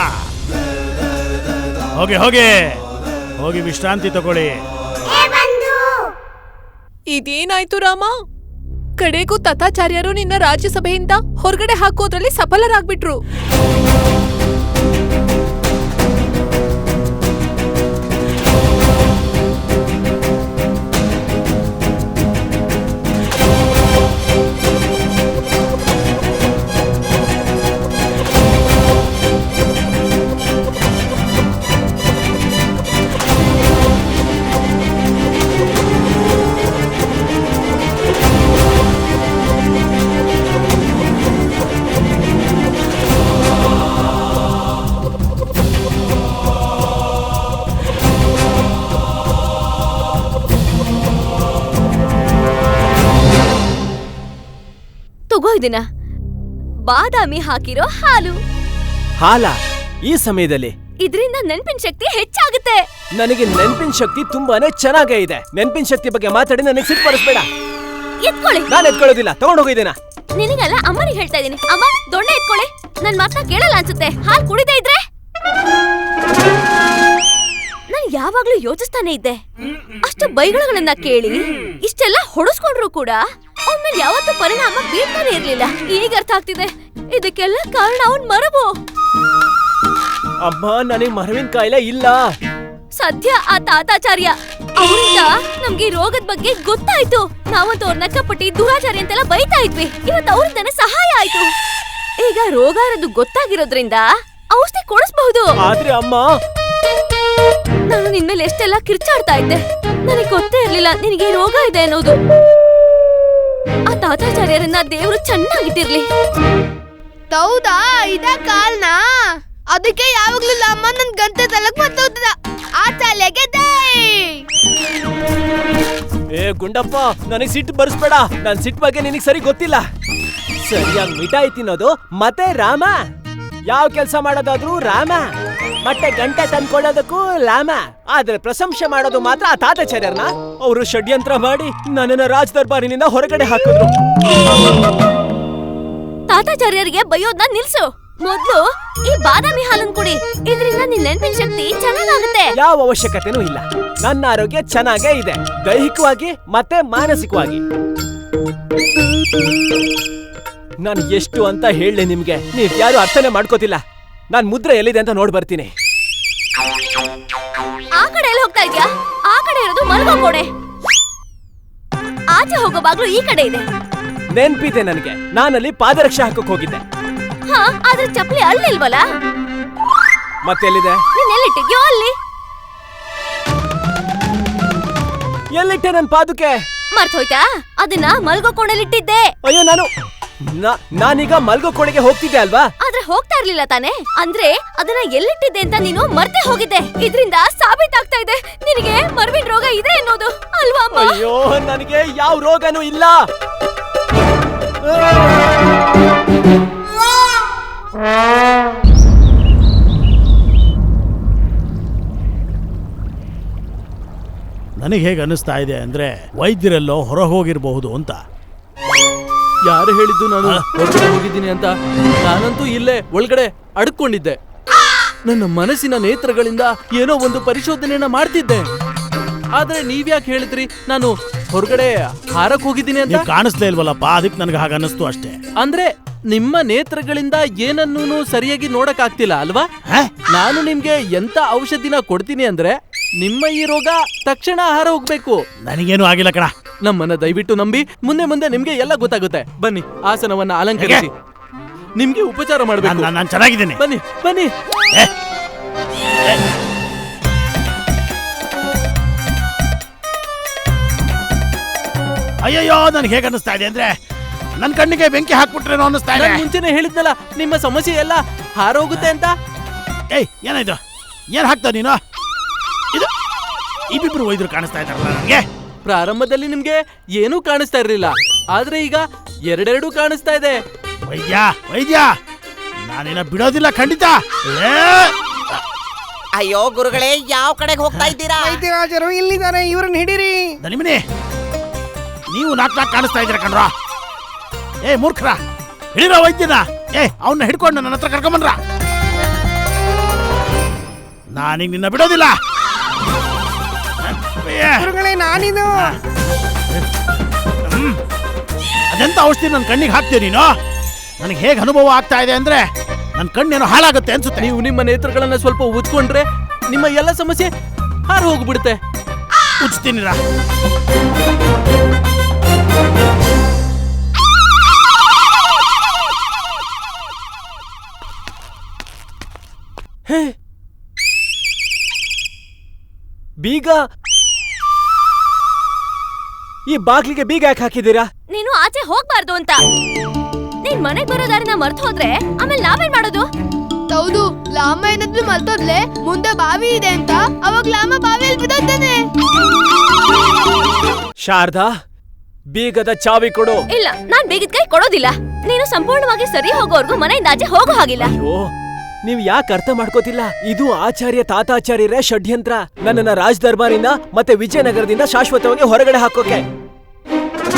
ಹೋಗಿ ಹೋಗಿ ಹೋಗಿ ವಿಶ್ರಾಂತಿ ತಗೊಳ್ಳಿ. ಇದೇನಾಯ್ತು ರಾಮ? ಕಡೆಗೂ ತಥಾಚಾರ್ಯರು ನಿನ್ನ ರಾಜ್ಯಸಭೆಯಿಂದ ಹೊರಗಡೆ ಹಾಕೋದ್ರಲ್ಲಿ ಸಫಲರಾಗ್ಬಿಟ್ರು. ತಗೋ ಇದನ್ನ, ಬಾದಾಮಿ ಹಾಕಿರೋ ಹಾಲು. ಹಾಲ ಈ ಸಮಯದಲ್ಲಿ ಇದರಿಂದ ನೆನ್ಪಿನ ಶಕ್ತಿ ಹೆಚ್ಚಾಗುತ್ತೆ. ನನಗೆ ನೆನಪಿನ ಶಕ್ತಿ ತುಂಬಾನೇ ಚೆನ್ನಾಗೇ ಇದೆ. ನೆನಪಿನ ಶಕ್ತಿ ಬಗ್ಗೆ ಮಾತಾಡಿ ನನಗೆ ಸಿಟ್ಟು ಬರಿಸ್ಬೇಡ. ಎತ್ಕೊಳ್ಳಿ. ನಾನು ಎತ್ಕೊಳ್ಳೋದಿಲ್ಲ, ತಗೊಂಡೋಗಿದ್ದೇನಾ. ನಿನಗಲ್ಲ, ಅಮ್ಮನಿಗೆ ಹೇಳ್ತಾ ಇದೀನಿ. ಅಮ್ಮ, ದೊಣ್ಣೆ ಎತ್ಕೊಳ್ಳಿ. ನನ್ ಮಾತನ್ನ ಕೇಳಲ್ಲ ಅನ್ಸುತ್ತೆ. ಹಾಲು ಕುಡಿದೇ ಇದ್ರೆ ನಾನು ಯಾವಾಗ್ಲೂ ಯೋಚಿಸ್ತಾನೆ ಇದ್ದೆ. ಅಷ್ಟು ಬೈಗಳನ್ನ ಕೇಳಿ ಇಷ್ಟೆಲ್ಲ ಹೊಡೆಸ್ಕೊಂಡ್ರು ಕೂಡ ಅವನ್ ಯಾವತ್ತೂ ಪರಿಣಾಮ ಬೀಳ್ತಾನೆ ಇರ್ಲಿಲ್ಲ. ಈಗ ಅರ್ಥ ಆಗ್ತಿದೆ, ಇದಕ್ಕೆಲ್ಲ ಕಾರಣ ಅವನ್ ಮರವು. ಅಮ್ಮ, ನನಗೆ ಮರವಿನ ಕಾಯಿಲೆ ಇಲ್ಲ. ಸದ್ಯ ಆ ತಾತಾಚಾರ್ಯ ಅವರಿಂದ ನಮ್ಗೆ ಈ ರೋಗದ ಬಗ್ಗೆ ಗೊತ್ತಾಯ್ತು. ನಾವಂತೂ ಅವ್ರ ನಕ್ಕಪಟ್ಟಿ ದುರಾಚಾರಿ ಅಂತೆಲ್ಲ ಬೈತಾ ಇದ್ವಿ. ಇವತ್ತು ಅವ್ರಿಂದಾನೆ ಸಹಾಯ ಆಯ್ತು. ಈಗ ರೋಗ ಇರೋದು ಗೊತ್ತಾಗಿರೋದ್ರಿಂದ ಔಷಧಿ ಕೊಡಿಸಬಹುದು. ಆದ್ರೆ ಅಮ್ಮ, ನಾನು ನಿನ್ಮೇಲೆ ಎಷ್ಟೆಲ್ಲ ಕಿರ್ಚಾಡ್ತಾ ಇದ್ದೆ. ನನಗೆ ಗೊತ್ತೇ ಇರ್ಲಿಲ್ಲ ನಿನಗೆ ರೋಗ ಇದೆ ಅನ್ನೋದು. ಆ ತಾತಾಚಾರ್ಯರನ್ನ ದೇವ್ರು ಚೆನ್ನಾಗಿಟ್ಟಿರ್ಲಿ. ಹೌದಾ? ಇದ ಕಾರಣ? ಅದಕ್ಕೆ ಯಾವಾಗ್ಲೂ ಅಮ್ಮ ನನ್ ಗಂಟೆ ತಲಕ್ ಮತ್ತೋಗ್ತದ. ಆ ತಲೆಗೆ ಏ ಗುಂಡಪ್ಪ, ನನಗೆ ಸಿಟ್ಟು ಬರ್ಸ್ಬೇಡ. ನನ್ ಸಿಟ್ಟು ಬಗ್ಗೆ ನಿನಗೆ ಸರಿ ಗೊತ್ತಿಲ್ಲ. ಸರಿಯಾಗಿ ಮಿಠಾಯಿ ತಿನ್ನೋದು ಮತ್ತೆ ರಾಮ, ಯಾವ ಕೆಲಸ ಮಾಡೋದಾದ್ರೂ ರಾಮ, ಮತ್ತೆ ಗಂಟೆ ತಂದ್ಕೊಳ್ಳೋದಕ್ಕೂ ರಾಮ. ಆದ್ರೆ ಪ್ರಶಂಸೆ ಮಾಡೋದು ಮಾತ್ರ ಆ ತಾತಾಚಾರ್ಯರನ್ನ. ಅವರು ಷಡ್ಯಂತ್ರ ಮಾಡಿ ನನ್ನನ್ನ ರಾಜ ದರ್ಬಾರಿನಿಂದ ಹೊರಗಡೆ ಹಾಕಿದ್ರು. ತಾತಾಚಾರ್ಯರಿಗೆ ಬೈಯೋದ್ನ ನಿಲ್ಸು. ಮೊದ್ಲು ಈ ಬಾದಾಮಿ ಹಾಲನ್ ಕುಡಿ. ಇದರಿಂದ ನಿನ್ ನೆನಪಿನ ಶಕ್ತಿ ಚೆನ್ನಾಗಾಗುತ್ತೆ. ಯಾವ ಅವಶ್ಯಕತೆನೂ ಇಲ್ಲ. ನನ್ನ ಆರೋಗ್ಯ ಚೆನ್ನಾಗೇ ಇದೆ, ದೈಹಿಕವಾಗಿ ಮತ್ತೆ ಮಾನಸಿಕವಾಗಿ. ನಾನು ಎಷ್ಟು ಅಂತ ಹೇಳಲಿ ನಿಮ್ಗೆ, ನೀವ್ ಯಾರು ಅರ್ಥನೇ ಮಾಡ್ಕೋತಿಲ್ಲ. ನಾನ್ ಮುದ್ರೆ ಎಲ್ಲಿದೆ ಅಂತ ನೋಡ್ ಬರ್ತೀನಿ. ಆ ಕಡೆ ಎಲ್ಲ ಹೋಗ್ತಾ ಇದ್ಯಾ? ಆ ಕಡೆ ಇರೋದು ಮಲ್ಗೋ ಕೋಣೆ. ಆಚೆ ಹೋಗೋ ಬಾಗ್ಲು ಈ ಕಡೆ ಇದೆ. ನೆನ್ಪಿದೆ ನನಗೆ, ನಾನಲ್ಲಿ ಪಾದರಕ್ಷೆ ಹಾಕಕ್ ಹೋಗಿದ್ದೆ. ಹಾ, ಆದ್ರೆ ಚಪ್ಪಲಿ ಅಲ್ಲಿಲ್ವಲ್ಲ. ಮತ್ತೆ ಎಲ್ಲಿದೆ? ನೀನ್ ಎಲ್ಲಿಟ್ಟಿದ್ಯೋ ಅಲ್ಲಿ. ಎಲ್ಲಿಟ್ಟೆ ನನ್ ಪಾದುಕೆ? ಮರ್ತೋಯ್ತಾ? ಅದನ್ನ ಮಲ್ಗೋ ಕೋಣೆಲಿಟ್ಟಿದ್ದೆ. ಅಯ್ಯೋ, ನಾನೀಗ ಮಲ್ಗೋ ಕೋಣೆಗೆ ಹೋಗ್ತಿದ್ದೆ ಅಲ್ವಾ? ಆದ್ರೆ ಹೋಗ್ತಾ ಇರ್ಲಿಲ್ಲ ತಾನೆ. ಅಂದ್ರೆ ಅದನ್ನ ಎಲ್ಲಿಟ್ಟಿದ್ದೆ ಅಂತ ನೀನು ಮರ್ತೆ ಹೋಗಿದ್ದೆ. ಇದ್ರಿಂದ ಸಾಬೀತಾಗ್ತಾ ಇದೆ ನಿನಗೆ ಮರ್ವಿನ ರೋಗ ಇದೆ ಅನ್ನೋದು, ಅಲ್ವಾ ಅಮ್ಮ? ಅಯ್ಯೋ, ನನಗೆ ಯಾವ ರೋಗನೂ ಇಲ್ಲ. ನನಗೆ ಹೇಗೆ ಅನಿಸ್ತಾ ಇದೆ ಅಂದ್ರೆ ವೈದ್ಯರೆಲ್ಲೋ ಹೊರ ಹೋಗಿರಬಹುದು ಅಂತ. ಯಾರು ಹೇಳಿದ್ದು ನಾನು ಹೊರಗಡೆ ಹೋಗಿದ್ದೀನಿ ಅಂತ? ನಾನಂತೂ ಇಲ್ಲೇ ಒಳಗಡೆ ಅಡ್ಕೊಂಡಿದ್ದೆ. ನನ್ನ ಮನಸ್ಸಿನ ನೇತ್ರಗಳಿಂದ ಏನೋ ಒಂದು ಪರಿಶೋಧನೆಯನ್ನ ಮಾಡ್ತಿದ್ದೆ. ಆದ್ರೆ ನೀವ್ಯಾಕೆ ಹೇಳಿದ್ರಿ ನಾನು ಹೊರಗಡೆ ಹಾರಕ್ ಹೋಗಿದ್ದೀನಿ ಅಂತ? ಕಾಣಿಸ್ಲೇ ಇಲ್ವಲ್ಲಪ್ಪ, ಅದಕ್ಕೆ ನನಗೆ ಹಾಗೆ ಅನ್ನಿಸ್ತು ಅಷ್ಟೇ. ಅಂದ್ರೆ ನಿಮ್ಮ ನೇತ್ರಗಳಿಂದ ಏನನ್ನೂ ಸರಿಯಾಗಿ ನೋಡಕ್ ಆಗ್ತಿಲ್ಲ ಅಲ್ವಾ? ನಾನು ನಿಮ್ಗೆ ಎಂತ ಔಷಧಿನ ಕೊಡ್ತೀನಿ ಅಂದ್ರೆ ನಿಮ್ಮ ಈ ರೋಗ ತಕ್ಷಣ ಆಹಾರ ಹೋಗ್ಬೇಕು. ನನಗೇನು ಆಗಿಲ್ಲ ಕಣ. ನಮ್ಮನ್ನ ದಯವಿಟ್ಟು ನಂಬಿ. ಮುಂದೆ ಮುಂದೆ ನಿಮ್ಗೆ ಎಲ್ಲ ಗೊತ್ತಾಗುತ್ತೆ. ಬನ್ನಿ, ಆಸನವನ್ನ ಅಲಂಕರಿಸಿ. ನಿಮ್ಗೆ ಉಪಚಾರ ಮಾಡ್ಬೇಕು. ನಾನು ಚೆನ್ನಾಗಿದ್ದೀನಿ. ಬನ್ನಿ ಬನ್ನಿ. ಅಯ್ಯಯ್ಯೋ, ನನಗೆ ಹೇಗೆ ಅನ್ನಿಸ್ತಾ ಇದೆ ಅಂದ್ರೆ ನನ್ನ ಕಣ್ಣಿಗೆ ಬೆಂಕಿ ಹಾಕ್ಬಿಟ್ರೇನೋ ಅನ್ನಿಸ್ತಾ ಇದೆ. ಮುಂಚೆನೆ ಹೇಳಿದ್ನಲ್ಲ ನಿಮ್ಮ ಸಮಸ್ಯೆ ಎಲ್ಲ ಹಾರೋಗುತ್ತೆ ಅಂತ. ಏಯ್, ಏನಾಯ್ತು? ಏನ್ ಹಾಕ್ತಾ ನೀನು? ಇದು ಇಬ್ಬಿಬ್ರು ವೈದ್ಯರು ಕಾಣಿಸ್ತಾ ಇದ್ದಾರಲ್ಲ ನನಗೆ. ಪ್ರಾರಂಭದಲ್ಲಿ ನಿಮ್ಗೆ ಏನೂ ಕಾಣಿಸ್ತಾ ಇರ್ಲಿಲ್ಲ, ಆದ್ರೆ ಈಗ ಎರಡೆರಡು ಕಾಣಿಸ್ತಾ ಇದೆ. ವೈದ್ಯ ವೈದ್ಯ, ನಾನಿನ್ನ ಬಿಡೋದಿಲ್ಲ ಖಂಡಿತ. ಅಯ್ಯೋ ಗುರುಗಳೇ, ಯಾವ ಕಡೆಗೆ ಹೋಗ್ತಾ ಇದ್ದೀರಾ? ವೈದ್ಯರಾಜರು ಇಲ್ಲಿದ್ದಾರೆ, ಇವ್ರನ್ನ ಹಿಡೀರಿ. ದನಿಮನಿ, ನೀವು ನಾಲ್ಕು ಕಾಣಿಸ್ತಾ ಇದ್ದೀರಾ ಕಣ್ರ. ಏ ಮೂರ್ಖರ, ಹಿಡಿರೋ ವೈದ್ಯನ. ಅವನ್ನ ಹಿಡ್ಕೊಂಡು ನನ್ನ ಹತ್ರ ಕರ್ಕೊಂಬಂದ್ರ ನಾನೀಗ ನಿನ್ನ ಬಿಡೋದಿಲ್ಲ. ಗುರುಗಳೇ ನಾನಿದು. ಅದೆಂತ ಔಷಧಿ ನನ್ನ ಕಣ್ಣಿಗೆ ಹಾಕ್ತೀಯ ನೀನು? ನನಗೆ ಹೇಗೆ ಅನುಭವ ಆಗ್ತಾ ಇದೆ ಅಂದ್ರೆ ನನ್ನ ಕಣ್ಣೇನೋ ಹಾಳಾಗುತ್ತೆ ಅನ್ಸುತ್ತೆ. ನೀವು ನಿಮ್ಮ ನೇತ್ರಗಳನ್ನ ಸ್ವಲ್ಪ ಉಜ್ಕೊಂಡ್ರೆ ನಿಮ್ಮ ಎಲ್ಲ ಸಮಸ್ಯೆ ಹಾರು ಹೋಗ್ಬಿಡುತ್ತೆ. ಉಜ್ತೀನಿರ. ಹೇ ಬೀಗ, ಈ ಬಾಗ್ಲಿಗೆ ಬೀಗ ಯಾಕೆ ಹಾಕಿದ್ದೀರಾ? ನೀನು ಆಚೆ ಹೋಗ್ಬಾರ್ದು ಅಂತ. ನೀನ್ ಮನೆಗ್ ಬರೋ ದಾರಿನ ಮರ್ತು ಹೋದ್ರೆ ಆಮೇಲೆ ನಾವೇನ್ ಮಾಡೋದು? ಹೌದು, ಲಾಮ ಏನಾದ್ರೂ ಮರ್ತೋದ್ಲೆ ಮುಂದೆ ಬಾವಿ ಇದೆ ಅಂತ ಅವಾಗ ಲಾಮ ಬಾವಿಯಲ್ಲಿ ಬಿದ್ದೋಗ್ತಾನೆ. ಶಾರದಾ, ಬೀಗದ ಚಾವಿ ಕೊಡು. ಇಲ್ಲ, ನಾನ್ ಬೀಗದ ಕೈ ಕೊಡೋದಿಲ್ಲ. ನೀನು ಸಂಪೂರ್ಣವಾಗಿ ಸರಿ ಹೋಗೋವರ್ಗು ಮನೆಯಿಂದ ಆಚೆ ಹೋಗೋ ಹಾಗಿಲ್ಲ. ಅಯ್ಯೋ, ನೀವ್ ಯಾಕೆ ಅರ್ಥ ಮಾಡ್ಕೋತಿಲ್ಲ? ಇದು ಆಚಾರ್ಯ ತಾತಾಚಾರ್ಯರ ಷಡ್ಯಂತ್ರ, ನನ್ನನ್ನ ರಾಜ್ ದರ್ಬಾರಿಂದ ಮತ್ತೆ ವಿಜಯನಗರದಿಂದ ಶಾಶ್ವತವಾಗಿ ಹೊರಗಡೆ ಹಾಕೋಕೆ.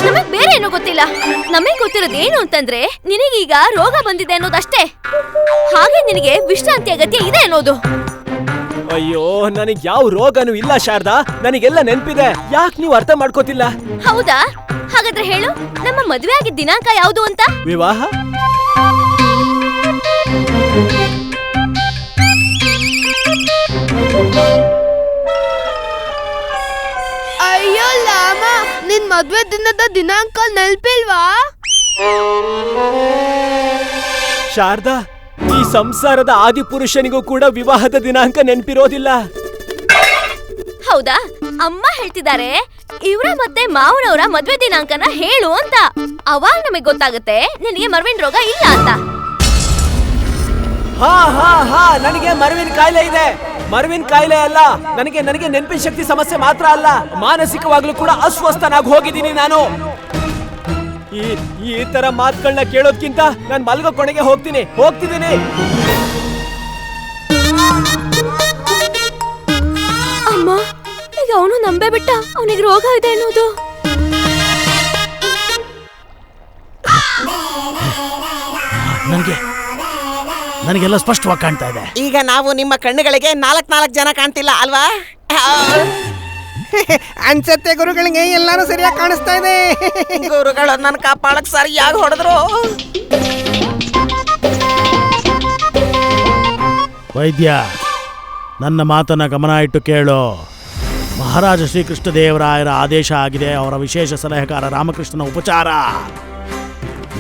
ನಮಗ್ ಬೇರೆ ಏನೂ ಗೊತ್ತಿಲ್ಲ. ನಮಗ್ ಗೊತ್ತಿರೋದು ಏನು ಅಂತಂದ್ರೆ ನಿನಗೀಗ ರೋಗ ಬಂದಿದೆ ಅನ್ನೋದಷ್ಟೇ. ಹಾಗೆ ನಿನಗೆ ವಿಶ್ರಾಂತಿ ಅಗತ್ಯ ಇದೆ ಅನ್ನೋದು. ಅಯ್ಯೋ, ನನಗ್ ಯಾವ ರೋಗನೂ ಇಲ್ಲ ಶಾರದಾ, ನನಗೆಲ್ಲ ನೆನ್ಪಿದೆ. ಯಾಕೆ ನೀವು ಅರ್ಥ ಮಾಡ್ಕೋತಿಲ್ಲ? ಹೌದಾ? ಹಾಗಾದ್ರೆ ಹೇಳು, ನಮ್ಮ ಮದುವೆ ಆಗಿದ್ದ ದಿನಾಂಕ ಯಾವುದು ಅಂತ? ವಿವಾಹ? ಅಯ್ಯೋ ಲಾಮ, ನಿನ್ ಮದ್ವೆ ದಿನದ ದಿನಾಂಕ ನೆನಪಿಲ್ವಾ? ಶಾರದಾ, ಈ ಸಂಸಾರದ ಆದಿಪುರುಷನಿಗೂ ಕೂಡ ವಿವಾಹದ ದಿನಾಂಕ ನೆನಪಿರೋದಿಲ್ಲ. ಹೌದಾ? ಅಮ್ಮ ಹೇಳ್ತಿದ್ದಾರೆ ಇವ್ರ ಮತ್ತೆ ಮಾವನವರ ಮದ್ವೆ ದಿನಾಂಕನ ಹೇಳು ಅಂತ. ಅವಾಗ ನಮಗ್ ಗೊತ್ತಾಗುತ್ತೆ ನಿನಗೆ ಮರ್ವಿನ್ ರೋಗ ಇಲ್ಲ ಅಂತ. ಹಾ ಹಾ ಹಾ, ನನಗೆ ಮರ್ವಿನ್ ಕಾಯಿಲೆ ಇದೆ. ಮರ್ವಿನ್ ಕಾಯಿಲೆ ಅಲ್ಲ, ನನಗೆ ನೆನಪಿನ ಶಕ್ತಿ ಸಮಸ್ಯೆ ಮಾತ್ರ ಅಲ್ಲ, ಮಾನಸಿಕವಾಗ್ಲೂ ಕೂಡ ಅಸ್ವಸ್ಥನಾಗಿ ಹೋಗಿದ್ದೀನಿ ನಾನು. ಈ ತರ ಮಾತುಗಳನ್ನ ಕೇಳೋದ್ಕಿಂತ ನಾನು ಮಲ್ಗೋ ಕೊನೆಗೆ ಹೋಗ್ತಿದ್ದೀನಿ. ಅಮ್ಮ, ಈಗ ಅವನು ನಂಬೇ ಬಿಟ್ಟ ಅವನಿಗೆ ರೋಗ ಇದೆ ಅನ್ನೋದು. ನನಗೆಲ್ಲ ಸ್ಪಷ್ಟವಾಗಿ ಕಾಣ್ತಾ ಇದೆ. ಈಗ ನಾವು ನಿಮ್ಮ ಕಣ್ಣುಗಳಿಗೆ 4 ಜನ ಕಾಣ್ತಿಲ್ಲ ಅಲ್ವಾ? ಅನ್ಸತ್ತೆ ಗುರುಗಳಿಗೆ ಎಲ್ಲಾನು ಸರಿಯಾಗಿ ಕಾಣಿಸ್ತಾ ಇದೆ. ಗುರುಗಳು ನನ್ನ ಕಾಪಾಡಕ್ ಸರಿಯಾಗಿ ಹೊಡೆದ್ರು. ವೈದ್ಯ, ನನ್ನ ಮಾತನ್ನ ಗಮನ ಇಟ್ಟು ಕೇಳು. ಮಹಾರಾಜ ಶ್ರೀಕೃಷ್ಣ ದೇವರಾಯರ ಆದೇಶ ಆಗಿದೆ. ಅವರ ವಿಶೇಷ ಸಲಹೆಗಾರ ರಾಮಕೃಷ್ಣನ ಉಪಚಾರ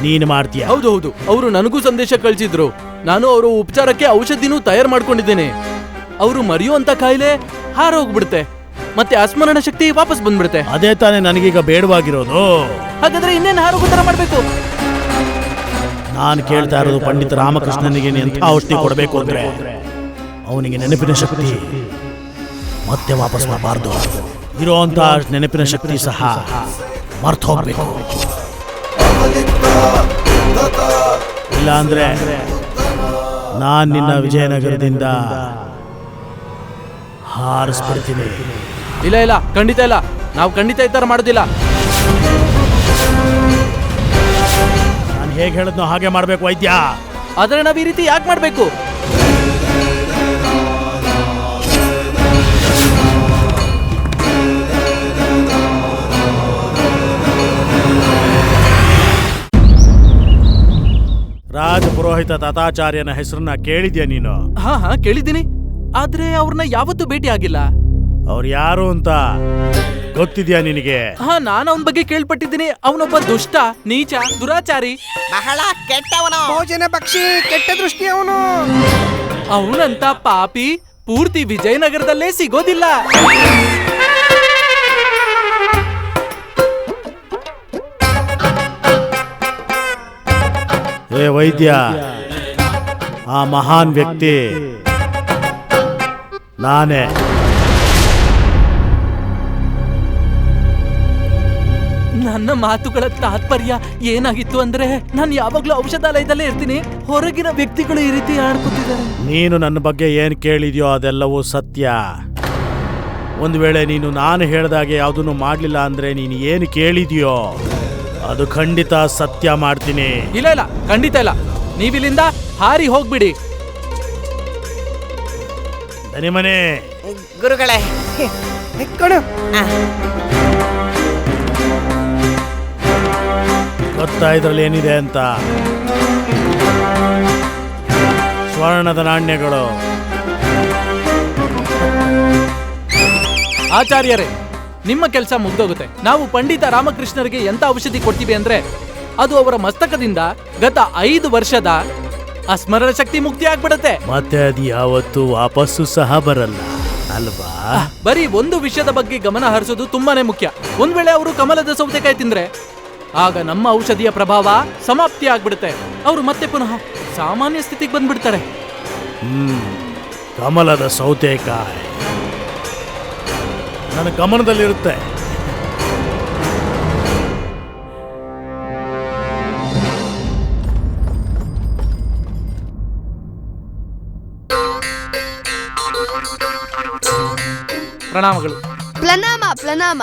ನೀನು ಮಾಡ್ತೀಯ? ಹೌದು, ಅವರು ನನಗೂ ಸಂದೇಶ ಕಳಿಸಿದ್ರು. ನಾನು ಅವರ ಉಪಚಾರಕ್ಕೆ ಔಷಧಿನೂ ತಯಾರು ಮಾಡ್ಕೊಂಡಿದ್ದೇನೆ. ಅವರು ಮರೆಯುವಂತ ಕಾಯಿಲೆ ಹಾರೋಗ್ಬಿಡುತ್ತೆ, ಮತ್ತೆ ಅಸ್ಮರಣ ಶಕ್ತಿ ವಾಪಸ್ ಬಂದ್ಬಿಡುತ್ತೆ. ಅದೇ ತಾನೇ ನನಗೀಗ ಬೇಡವಾಗಿರೋದು. ಹಾಗಾದ್ರೆ ಇನ್ನೇನು ಹಾರೋಗೋ ತರ ಮಾಡ್ಬೇಕು? ನಾನು ಕೇಳ್ತಾ ಇರೋದು ಪಂಡಿತ ರಾಮಕೃಷ್ಣನಿಗೆ ಎಂಥ ಔಷಧಿ ಕೊಡಬೇಕು ಅಂದ್ರೆ ಅವನಿಗೆ ನೆನಪಿನ ಶಕ್ತಿ ಮತ್ತೆ ವಾಪಸ್ ಬರಬಾರ್ದು. ಇರೋಂಥ ನೆನಪಿನ ಶಕ್ತಿ ಸಹ ಮರ್ತು ಹೋಗ್ಬೇಕು. ಇಲ್ಲ ಅಂದ್ರೆ ನಾನ್ ನಿನ್ನ ವಿಜಯನಗರದಿಂದ ಹಾರಿಸ್ಬಿಡ್ತೀನಿ. ಇಲ್ಲ, ಖಂಡಿತ ಇಲ್ಲ. ನಾವು ಖಂಡಿತ ಈ ತರ ಮಾಡೋದಿಲ್ಲ. ನಾನು ಹೇಗೆ ಹೇಳಿದ್ನೋ ಹಾಗೆ ಮಾಡ್ಬೇಕು ವೈದ್ಯ. ಆದ್ರೆ ನಾವ್ ಈ ರೀತಿ ಯಾಕೆ ಮಾಡ್ಬೇಕು? ರಾಜ ಪುರೋಹಿತ ತಾತಾಚಾರ್ಯನ ಹೆಸರನ್ನ ಕೇಳಿದ್ಯಾ ನೀನು? ಹಾ ಕೇಳಿದ್ದೀನಿ, ಆದ್ರೆ ಅವ್ರನ್ನ ಯಾವತ್ತೂ ಭೇಟಿ ಆಗಿಲ್ಲ. ಅವ್ರು ಯಾರು ಅಂತ ಗೊತ್ತಿದ್ಯಾ ನಿನಗೆ? ಹಾ, ನಾನು ಅವನ ಬಗ್ಗೆ ಕೇಳ್ಪಟ್ಟಿದ್ದೀನಿ. ಅವನೊಬ್ಬ ದುಷ್ಟ, ನೀಚ, ದುರಾಚಾರಿ, ಬಹಳ ಕೆಟ್ಟವನು, ಭೋಜನ ಪಕ್ಷಿ, ಕೆಟ್ಟ ದೃಷ್ಟಿ ಅವನು. ಅವನಂತ ಪಾಪಿ ಪೂರ್ತಿ ವಿಜಯನಗರದಲ್ಲೇ ಸಿಗೋದಿಲ್ಲ. ಏ ವೈದ್ಯ, ಆ ಮಹಾನ್ ವ್ಯಕ್ತಿ ನಾನೇ. ನನ್ನ ಮಾತುಗಳ ತಾತ್ಪರ್ಯ ಏನಾಗಿತ್ತು ಅಂದ್ರೆ, ನಾನು ಯಾವಾಗ್ಲೂ ಔಷಧಾಲಯದಲ್ಲೇ ಇರ್ತೀನಿ. ಹೊರಗಿನ ವ್ಯಕ್ತಿಗಳು ಈ ರೀತಿ ಆಡ್ಕೊತಿದ್ದಾರೆ. ನೀನು ನನ್ನ ಬಗ್ಗೆ ಏನ್ ಕೇಳಿದ್ಯೋ ಅದೆಲ್ಲವೂ ಸತ್ಯ. ಒಂದು ವೇಳೆ ನೀನು ನಾನು ಹೇಳ್ದಾಗೆ ಯಾವುದನ್ನು ಮಾಡ್ಲಿಲ್ಲ ಅಂದ್ರೆ ನೀನು ಏನು ಕೇಳಿದ್ಯೋ ಅದು ಖಂಡಿತ ಸತ್ಯ ಮಾಡ್ತೀನಿ. ಇಲ್ಲ, ಖಂಡಿತ ಇಲ್ಲ. ನೀವಿಲ್ಲಿಂದ ಹಾರಿ ಹೋಗ್ಬಿಡಿ. ದನಿಮನೆ ಗುರುಗಳೇ. ಕೊಡು. ಗೊತ್ತಾ ಇದ್ರಲ್ಲಿ ಏನಿದೆ ಅಂತ? ಸ್ವರ್ಣದ ನಾಣ್ಯಗಳು. ಆಚಾರ್ಯರೇ, ನಿಮ್ಮ ಕೆಲಸ ಮುಗ್ದೋಗುತ್ತೆ. ನಾವು ಪಂಡಿತ ರಾಮಕೃಷ್ಣರಿಗೆ ಎಂತ ಔಷಧಿ ಕೊಡ್ತೀವಿ ಅಂದ್ರೆ ಅದು ಅವರ ಮಸ್ತಕದಿಂದ ಗತ 5 ವರ್ಷದ ಅಸ್ಮರಣ ಶಕ್ತಿ ಮುಕ್ತಿ ಆಗ್ಬಿಡತ್ತೆ. ಮತ್ತೆ ಅದು ಯಾವತ್ತೂ ವಾಪಸ್ಸು ಸಹ ಬರಲ್ಲ ಅಲ್ವಾ? ಬರೀ ಒಂದು ವಿಷಯದ ಬಗ್ಗೆ ಗಮನ ಹರಿಸೋದು ತುಂಬಾನೇ ಮುಖ್ಯ. ಒಂದ್ ವೇಳೆ ಅವರು ಕಮಲದ ಸೌತೆಕಾಯಿ ತಿಂದ್ರೆ ಆಗ ನಮ್ಮ ಔಷಧಿಯ ಪ್ರಭಾವ ಸಮಾಪ್ತಿ ಆಗ್ಬಿಡುತ್ತೆ. ಅವರು ಮತ್ತೆ ಪುನಃ ಸಾಮಾನ್ಯ ಸ್ಥಿತಿಗೆ ಬಂದ್ಬಿಡ್ತಾರೆ. ಕಮಲದ ಸೌತೆಕಾಯಿ ನನ್ನ ಗಮನದಲ್ಲಿರುತ್ತೆ. ಪ್ರಣಾಮಗಳು. ಪ್ರಣಾಮ ಪ್ರಣಾಮ.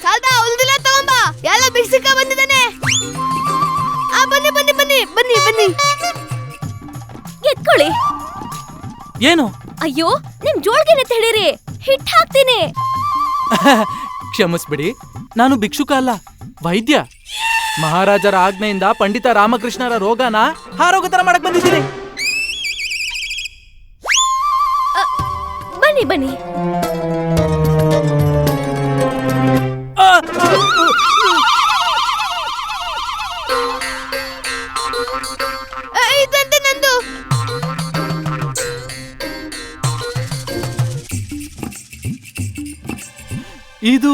ಸಾಲ್ದ ಉಳ್ದಿಲ್ಲ ತಗೊಂಬ. ಎಲ್ಲ ಬಿಸಿಕ ಬಂದಿದ್ದಾನೆ. ಬನ್ನಿ ಬನ್ನಿ ಬನ್ನಿ ಬನ್ನಿ ಬನ್ನಿ. ಎತ್ಕೊಳ್ಳಿ. ಏನು? ಅಯ್ಯೋ, ನಿಮ್ ಜೋಳ್ಗೆನೆ ತಿಳಿರಿ, ಹಿಟ್ ಹಾಕ್ತೀನಿ. ಕ್ಷಮಿಸ್ಬಿಡಿ, ನಾನು ಭಿಕ್ಷುಕ ಅಲ್ಲ, ವೈದ್ಯ. ಮಹಾರಾಜರ ಆಜ್ಞೆಯಿಂದ ಪಂಡಿತ ರಾಮಕೃಷ್ಣರ ರೋಗನ ಆರೋಗ್ಯ ತರ ಮಾಡಕ್ ಬಂದಿದ್ದೀನಿ. ಬನ್ನಿ ಬನ್ನಿ. ಇದಂತೆ ನಂದು. ಇದು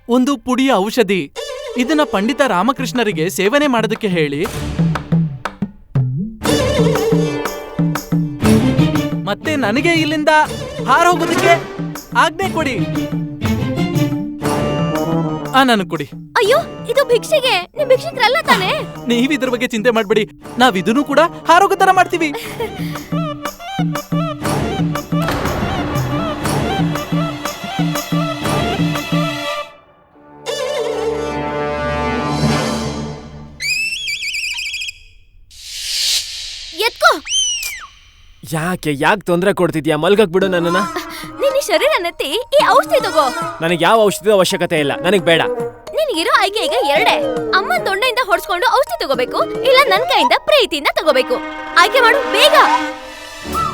ಒಂದು ಪುಡಿಯ ಔಷಧಿ. ಇದನ್ನ ಪಂಡಿತ ರಾಮಕೃಷ್ಣರಿಗೆ ಸೇವನೆ ಮಾಡೋದಕ್ಕೆ ಹೇಳಿ ಮತ್ತೆ ನನಗೆ ಇಲ್ಲಿಂದ ಹಾರೋಗೋದಕ್ಕೆ ಆಜ್ಞೆ ಕೊಡಿ. ನನಗೆ ಕೊಡಿ. ಅಯ್ಯೋ, ಇದು ಭಿಕ್ಷೆಗೆ. ನಿಮ್ ಭಿಕ್ಷಕರಲ್ಲ ತಾನೆ? ನೀವ್ ಇದ್ರ ಬಗ್ಗೆ ಚಿಂತೆ ಮಾಡ್ಬೇಡಿ, ನಾವ್ ಇದನ್ನು ಕೂಡ ಹಾರೋಗೋ ತರ ಮಾಡ್ತೀವಿ. ಎತ್ಕೋ. ಯಾಕೆ ತೊಂದರೆ ಕೊಡ್ತಿದ್ಯಾ? ಮಲ್ಗಕ್ ಬಿಡು ನನ್ನನ್ನ. ನಿನ್ನ ಶರೀರ ನೆತ್ತಿ ಈ ಔಷಧಿ ತಗೋ. ನನಗೆ ಯಾವ ಔಷಧಿ ಅವಶ್ಯಕತೆ ಇಲ್ಲ, ನನಗ್ ಬೇಡ. ನಿನಗಿರೋ ಆಯ್ಕೆ ಈಗ ಎರಡೇ. ಅಮ್ಮನ ತೊಂಡೆಯಿಂದ ಹೊಡ್ಸ್ಕೊಂಡು ಔಷಧಿ ತಗೋಬೇಕು, ಇಲ್ಲ ನನ್ ಕೈಯಿಂದ ಪ್ರೀತಿಯಿಂದ ತಗೋಬೇಕು. ಆಯ್ಕೆ ಮಾಡು ಬೇಗ.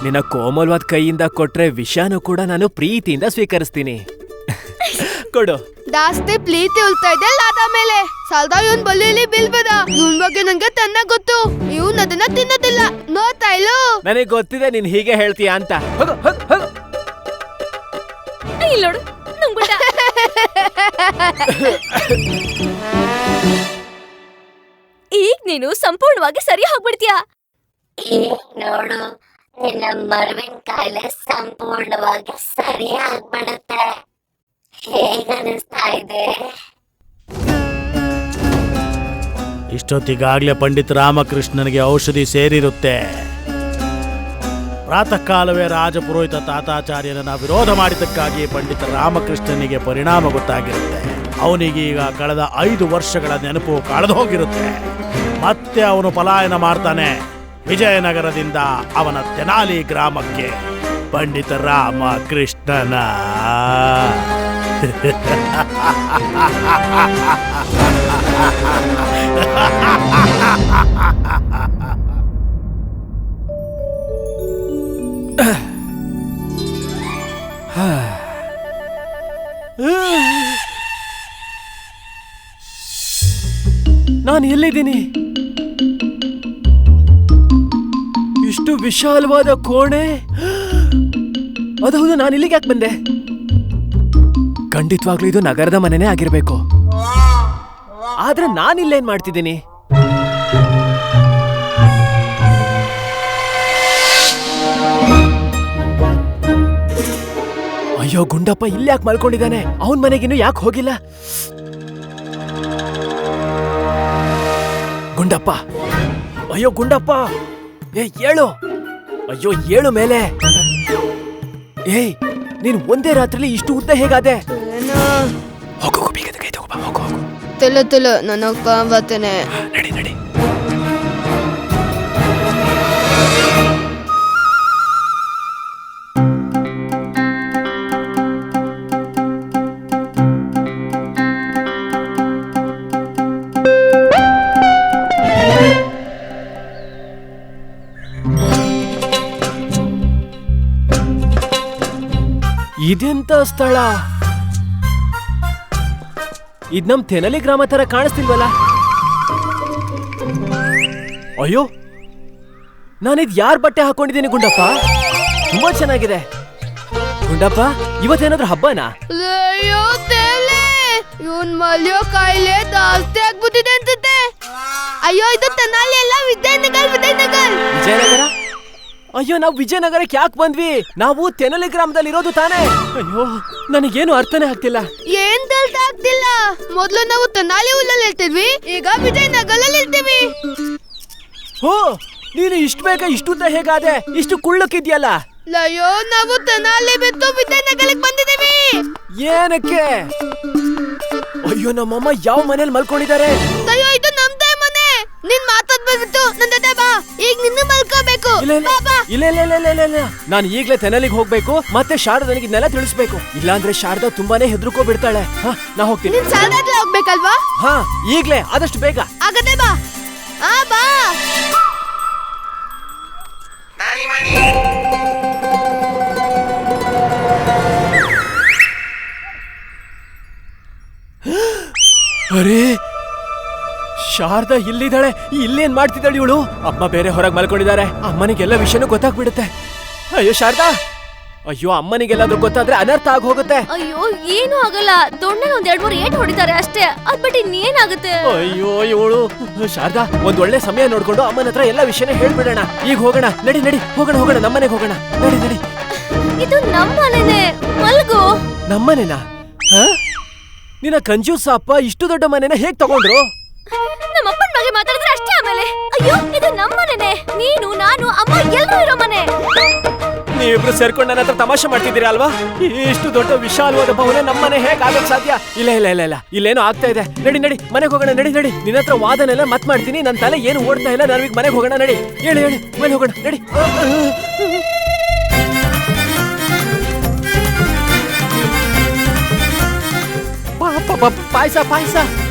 ನಿನ್ನ ಕೋಮಲವಾದ ಕೈಯಿಂದ ಕೊಟ್ರೆ ವಿಷಾನು ಕೂಡ ನಾನು ಪ್ರೀತಿಯಿಂದ ಸ್ವೀಕರಿಸ್ತೀನಿ. ಕೊಡು. ಜಾಸ್ತಿ ಪ್ರೀತಿ ಉಳ್ತಾ ಇದೆ ಲಾದ ಮೇಲೆ. ಸಾಲ್ದ ಇವನ್ ಬಲ್ಲಿಯಲ್ಲಿ ಬೀಳ್ಬೇಡ. ಇವನ್ ಬಗ್ಗೆ ನಂಗೆ ಚೆನ್ನಾಗ್ ಗೊತ್ತು. ಇವನ್ ಅದನ್ನ ತಿನ್ನೋದಿಲ್ಲ. ನೋಡ್ತಾ ಇಲ್ಲೋ? ನನಗೆ ಗೊತ್ತಿದೆ ನೀನ್ ಹೀಗೆ ಹೇಳ್ತೀಯ ಅಂತ. ಹೋಗು ಹೋಗು ಹೋಗು. ಇಲ್ಲಿ ನೋಡು, ನುಂಗ್ಬಿಟ್ಟ. ಈಗ ನೀನು ಸಂಪೂರ್ಣವಾಗಿ ಸರಿ ಹೋಗ್ಬಿಡ್ತೀಯ. ನೋಡು, ನಿನ್ನ ಮರುವಿನ ಕಾಯಿಲೆ ಸಂಪೂರ್ಣವಾಗಿ ಸರಿ ಆಗ್ಬಿಡುತ್ತೆ. ಹೇಗನಿಸ್ತಾ ಇದೆ? ಇಷ್ಟೊತ್ತಿಗಾಗ್ಲೇ ಪಂಡಿತ ರಾಮಕೃಷ್ಣನಿಗೆ ಔಷಧಿ ಸೇರಿರುತ್ತೆ. ಪ್ರಾತಃ ಕಾಲವೇ ರಾಜಪುರೋಹಿತ ತಾತಾಚಾರ್ಯರನ್ನ ವಿರೋಧ ಮಾಡಿದ್ದಕ್ಕಾಗಿ ಪಂಡಿತ ರಾಮಕೃಷ್ಣನಿಗೆ ಪರಿಣಾಮ ಗೊತ್ತಾಗಿರುತ್ತೆ. ಅವನಿಗೀಗ ಕಳೆದ 5 ವರ್ಷಗಳ ನೆನಪು ಕಳೆದು ಹೋಗಿರುತ್ತೆ. ಮತ್ತೆ ಅವನು ಪಲಾಯನ ಮಾಡ್ತಾನೆ ವಿಜಯನಗರದಿಂದ ಅವನ ತೆನಾಲಿ ಗ್ರಾಮಕ್ಕೆ. ಪಂಡಿತ ರಾಮಕೃಷ್ಣನ ನಾನು ಎಲ್ಲಿದ್ದೀನಿ? ಇಷ್ಟು ವಿಶಾಲವಾದ ಕೋಣೆ. ಅದೌದು, ನಾನು ಇಲ್ಲಿಗೆ ಯಾಕೆ ಬಂದೆ? ಖಂಡಿತವಾಗ್ಲೂ ಇದು ನಗರದ ಮನೆನೇ ಆಗಿರ್ಬೇಕು. ಆದ್ರೆ ನಾನಿಲ್ಲೇನ್ ಮಾಡ್ತಿದ್ದೀನಿ? ಅಯ್ಯೋ, ಗುಂಡಪ್ಪ ಇಲ್ಲಿ ಯಾಕೆ ಮಲ್ಕೊಂಡಿದ್ದಾನೆ? ಅವನ್ ಮನೆಗಿನ್ನು ಯಾಕೆ ಹೋಗಿಲ್ಲ? ಗುಂಡಪ್ಪ, ಅಯ್ಯೋ ಗುಂಡಪ್ಪ, ಏಳು. ಅಯ್ಯೋ ಏಳು ಮೇಲೆ. ಏಯ್, ನೀನ್ ಒಂದೇ ರಾತ್ರಿಲಿ ಇಷ್ಟು ಉದ್ದ ಹೇಗಾದೆ? ಹೋಗು, ಬೇಗದ ಕೈ ತಗೋಬಾ. ಹೋಗು. ತಿಳು ನನಗ್ ಬರ್ತೇನೆ. ನಡಿ. ಇದೆಂತ ಸ್ಥಳ? ಇದ್ ನಮ್ ತೆನಲಿ ಗ್ರಾಮ ತರ ಕಾಣಿಸ್ತಿಲ್ವಲ್ಲ? ಅಯ್ಯೋ, ನಾನಿದ್ ಯಾರ್ ಬಟ್ಟೆ ಹಾಕೊಂಡಿದ್ದೀನಿ ಗುಂಡಪ್ಪ? ತುಂಬಾ ಚೆನ್ನಾಗಿದೆ. ಗುಂಡಪ್ಪ, ಇವತ್ತೇನಾದ್ರೂ ಹಬ್ಬನಾ? ಅಯ್ಯೋ ದೇವ್ಲೇ, ಇವನ್ ಮಲ್ಯೋ ಕಾಯಿಲೆ ಜಾಸ್ತಿ ಆಗ್ಬಿಟ್ಟಿದೆ ಅನ್ಸುತ್ತೆ. ಅಯ್ಯೋ, ಇದು ತೆನಾಲಿ ಅಲ್ಲ, ವಿಜಯನಗರ್. ವಿಜಯನಗರ? ಅಯ್ಯೋ, ನಾವು ವಿಜಯನಗರಕ್ಕೆ ಯಾಕೆ ಬಂದ್ವಿ? ನಾವು ತೆನಲಿ ಗ್ರಾಮದಲ್ಲಿ ಇರೋದು ತಾನೇ. ಅಯ್ಯೋ, ನನಗೇನು ಅರ್ಥನೇ ಆಗ್ತಿಲ್ಲ. ಏನ್ ಅರ್ಥ ಆಗ್ತಿಲ್ಲ? ಮೊದ್ಲು ನಾವು ತೆನಾಲಿ ಹುಲ್ಲಲ್ಲಿ ಇರ್ತಿದ್ವಿ, ಈಗ ವಿಜಯನಗರಲ್ಲಿ ಇರ್ತೀವಿ. ಹೋ, ನೀನು ಇಷ್ಟು ಬೇಗ ಇಷ್ಟುದ್ದ ಹೇಗಾದೆ? ಇಷ್ಟು ಕುಳ್ಳಕ್ಕಿದ್ಯಲ್ಲ? ಅಯ್ಯೋ, ನಾವು ತೆನಾಲಿ ಬಿಟ್ಟು ವಿಜಯನಗರಕ್ಕೆ ಬಂದಿದ್ದೀವಿ. ಏನಕ್ಕೆ? ಅಯ್ಯೋ, ನಮ್ಮಮ್ಮ ಯಾವ ಮನೇಲಿ ಮಲ್ಕೊಂಡಿದ್ದಾರೆ? ಅಯ್ಯೋ, ಇದು ನಮ್ದೇ ಮನೆ. ನೀನ್ ಮಾತಾಡ್ಬಿಟ್ಟು ನನ್ನ ಜೊತೆ ಬಾ. ಈಗ ನಿನ್ನ ಮಲ್ಕೋಬೇಕು. ಇಲ್ಲ, ನಾನು ಈಗ್ಲೇ ತೆನಲಿಗೆ ಹೋಗ್ಬೇಕು. ಮತ್ತೆ ಶಾರದನಿಗೆ ಇದನ್ನೆಲ್ಲ ತಿಳಿಸ್ಬೇಕು. ಇಲ್ಲಾಂದ್ರೆ ಶಾರದಾ ತುಂಬಾನೇ ಹೆದರ್ಕೋ ಬಿಡ್ತಾಳೆ. ನಾ ಹೋಗ್ತೀನಿ. ನೀನ್ ಶಾರದಾ ಹೋಗ್ಬೇಕಲ್ವಾ? ಹಾ, ಈಗ್ಲೇ, ಆದಷ್ಟು ಬೇಗ. ಆಗದೆ ಬಾ. ಬಾ. ಅರೇ, ಶಾರದಾ ಇಲ್ಲಿದ್ದಾಳೆ. ಇಲ್ಲೇನ್ ಮಾಡ್ತಿದ್ದಾಳೆ ಇವಳು? ಅಮ್ಮ ಬೇರೆ ಹೊರಗೆ ಮಲ್ಕೊಂಡಿದ್ದಾರೆ. ಅಮ್ಮನಿಗೆಲ್ಲ ವಿಷಯನೂ ಗೊತ್ತಾಗ್ಬಿಡುತ್ತೆ. ಅಯ್ಯೋ ಶಾರದಾ, ಅಯ್ಯೋ, ಅಮ್ಮನಿಗೆಲ್ಲಾದ್ರೂ ಗೊತ್ತಾದ್ರೆ ಅನರ್ಥ ಆಗಿ ಹೋಗುತ್ತೆ. ಅಯ್ಯೋ, ಏನು ಆಗಲ್ಲ. ದೊಣ್ಣೆ ಒಂದ್ 2-3 ಏಟ್ ಹೊಡಿತಾರೆ ಅಷ್ಟೇ. ಅದ್ ಬಿಟ್ಟು ಇನ್ನೇನಾಗುತ್ತೆ? ಅಯ್ಯೋ ಇವಳು. ಶಾರದಾ, ಒಂದ್ ಒಳ್ಳೆ ಸಮಯ ನೋಡ್ಕೊಂಡು ಅಮ್ಮನ ಹತ್ರ ಎಲ್ಲ ವಿಷಯನೇ ಹೇಳ್ಬಿಡೋಣ. ಈಗ ಹೋಗೋಣ. ನಡಿ ಹೋಗೋಣ. ನಮ್ಮನೆಗೆ ಹೋಗೋಣ. ನಡಿ. ಇದು ನಮ್ಮನೆನೇ. ಮಲ್ಗು. ನಮ್ಮನೆನಾ? ನಿನ್ನ ಕಂಜೂಸ ಅಪ್ಪ ಇಷ್ಟು ದೊಡ್ಡ ಮನೆನ ಹೇಗ್ ತಗೊಂಡ್ರು? ನಮ್ಮಪ್ಪನ ಬಗ್ಗೆ ಮಾತಾಡಿದ್ರೆ ಅಷ್ಟೇ. ಆಮೇಲೆ ಅಯ್ಯೋ, ಇದು ನಮ್ಮನೆನೇ. ನೀನು, ನಾನು, ಅಮ್ಮ ಎಲ್ಲರೂ ಇರೋ ಮನೆ. ನೀವಿಬ್ರು ಸೇರ್ಕೊಂಡು ನನ್ನ ಹತ್ರ ತಮಾಷೆ ಮಾಡ್ತಿದ್ದೀರಾ ಅಲ್ವಾ? ಇಷ್ಟು ದೊಡ್ಡ ವಿಶಾಲವಾದ ಭವನ ನಮ್ಮನೆ ಹೇಗ್ ಆಗಕ್ ಸಾಧ್ಯ? ಇಲ್ಲ, ಇಲ್ಲೇನೋ ಆಗ್ತಾ ಇದೆ. ನಡಿ, ಮನೆಗೆ ಹೋಗೋಣ. ನಡಿ. ನಿನ್ನ ಹತ್ರ ವಾದನೆಲ್ಲ ಮತ್ ಮಾಡ್ತೀನಿ. ನನ್ನ ತಲೆ ಏನು ಓಡ್ತಾ ಇಲ್ಲ. ನಾವೀಗ ಮನೆಗೆ ಹೋಗೋಣ. ನಡಿ. ಹೇಳಿ ಮನೆ ಹೋಗೋಣ. ನಡಿ. ಪಾಯಸ.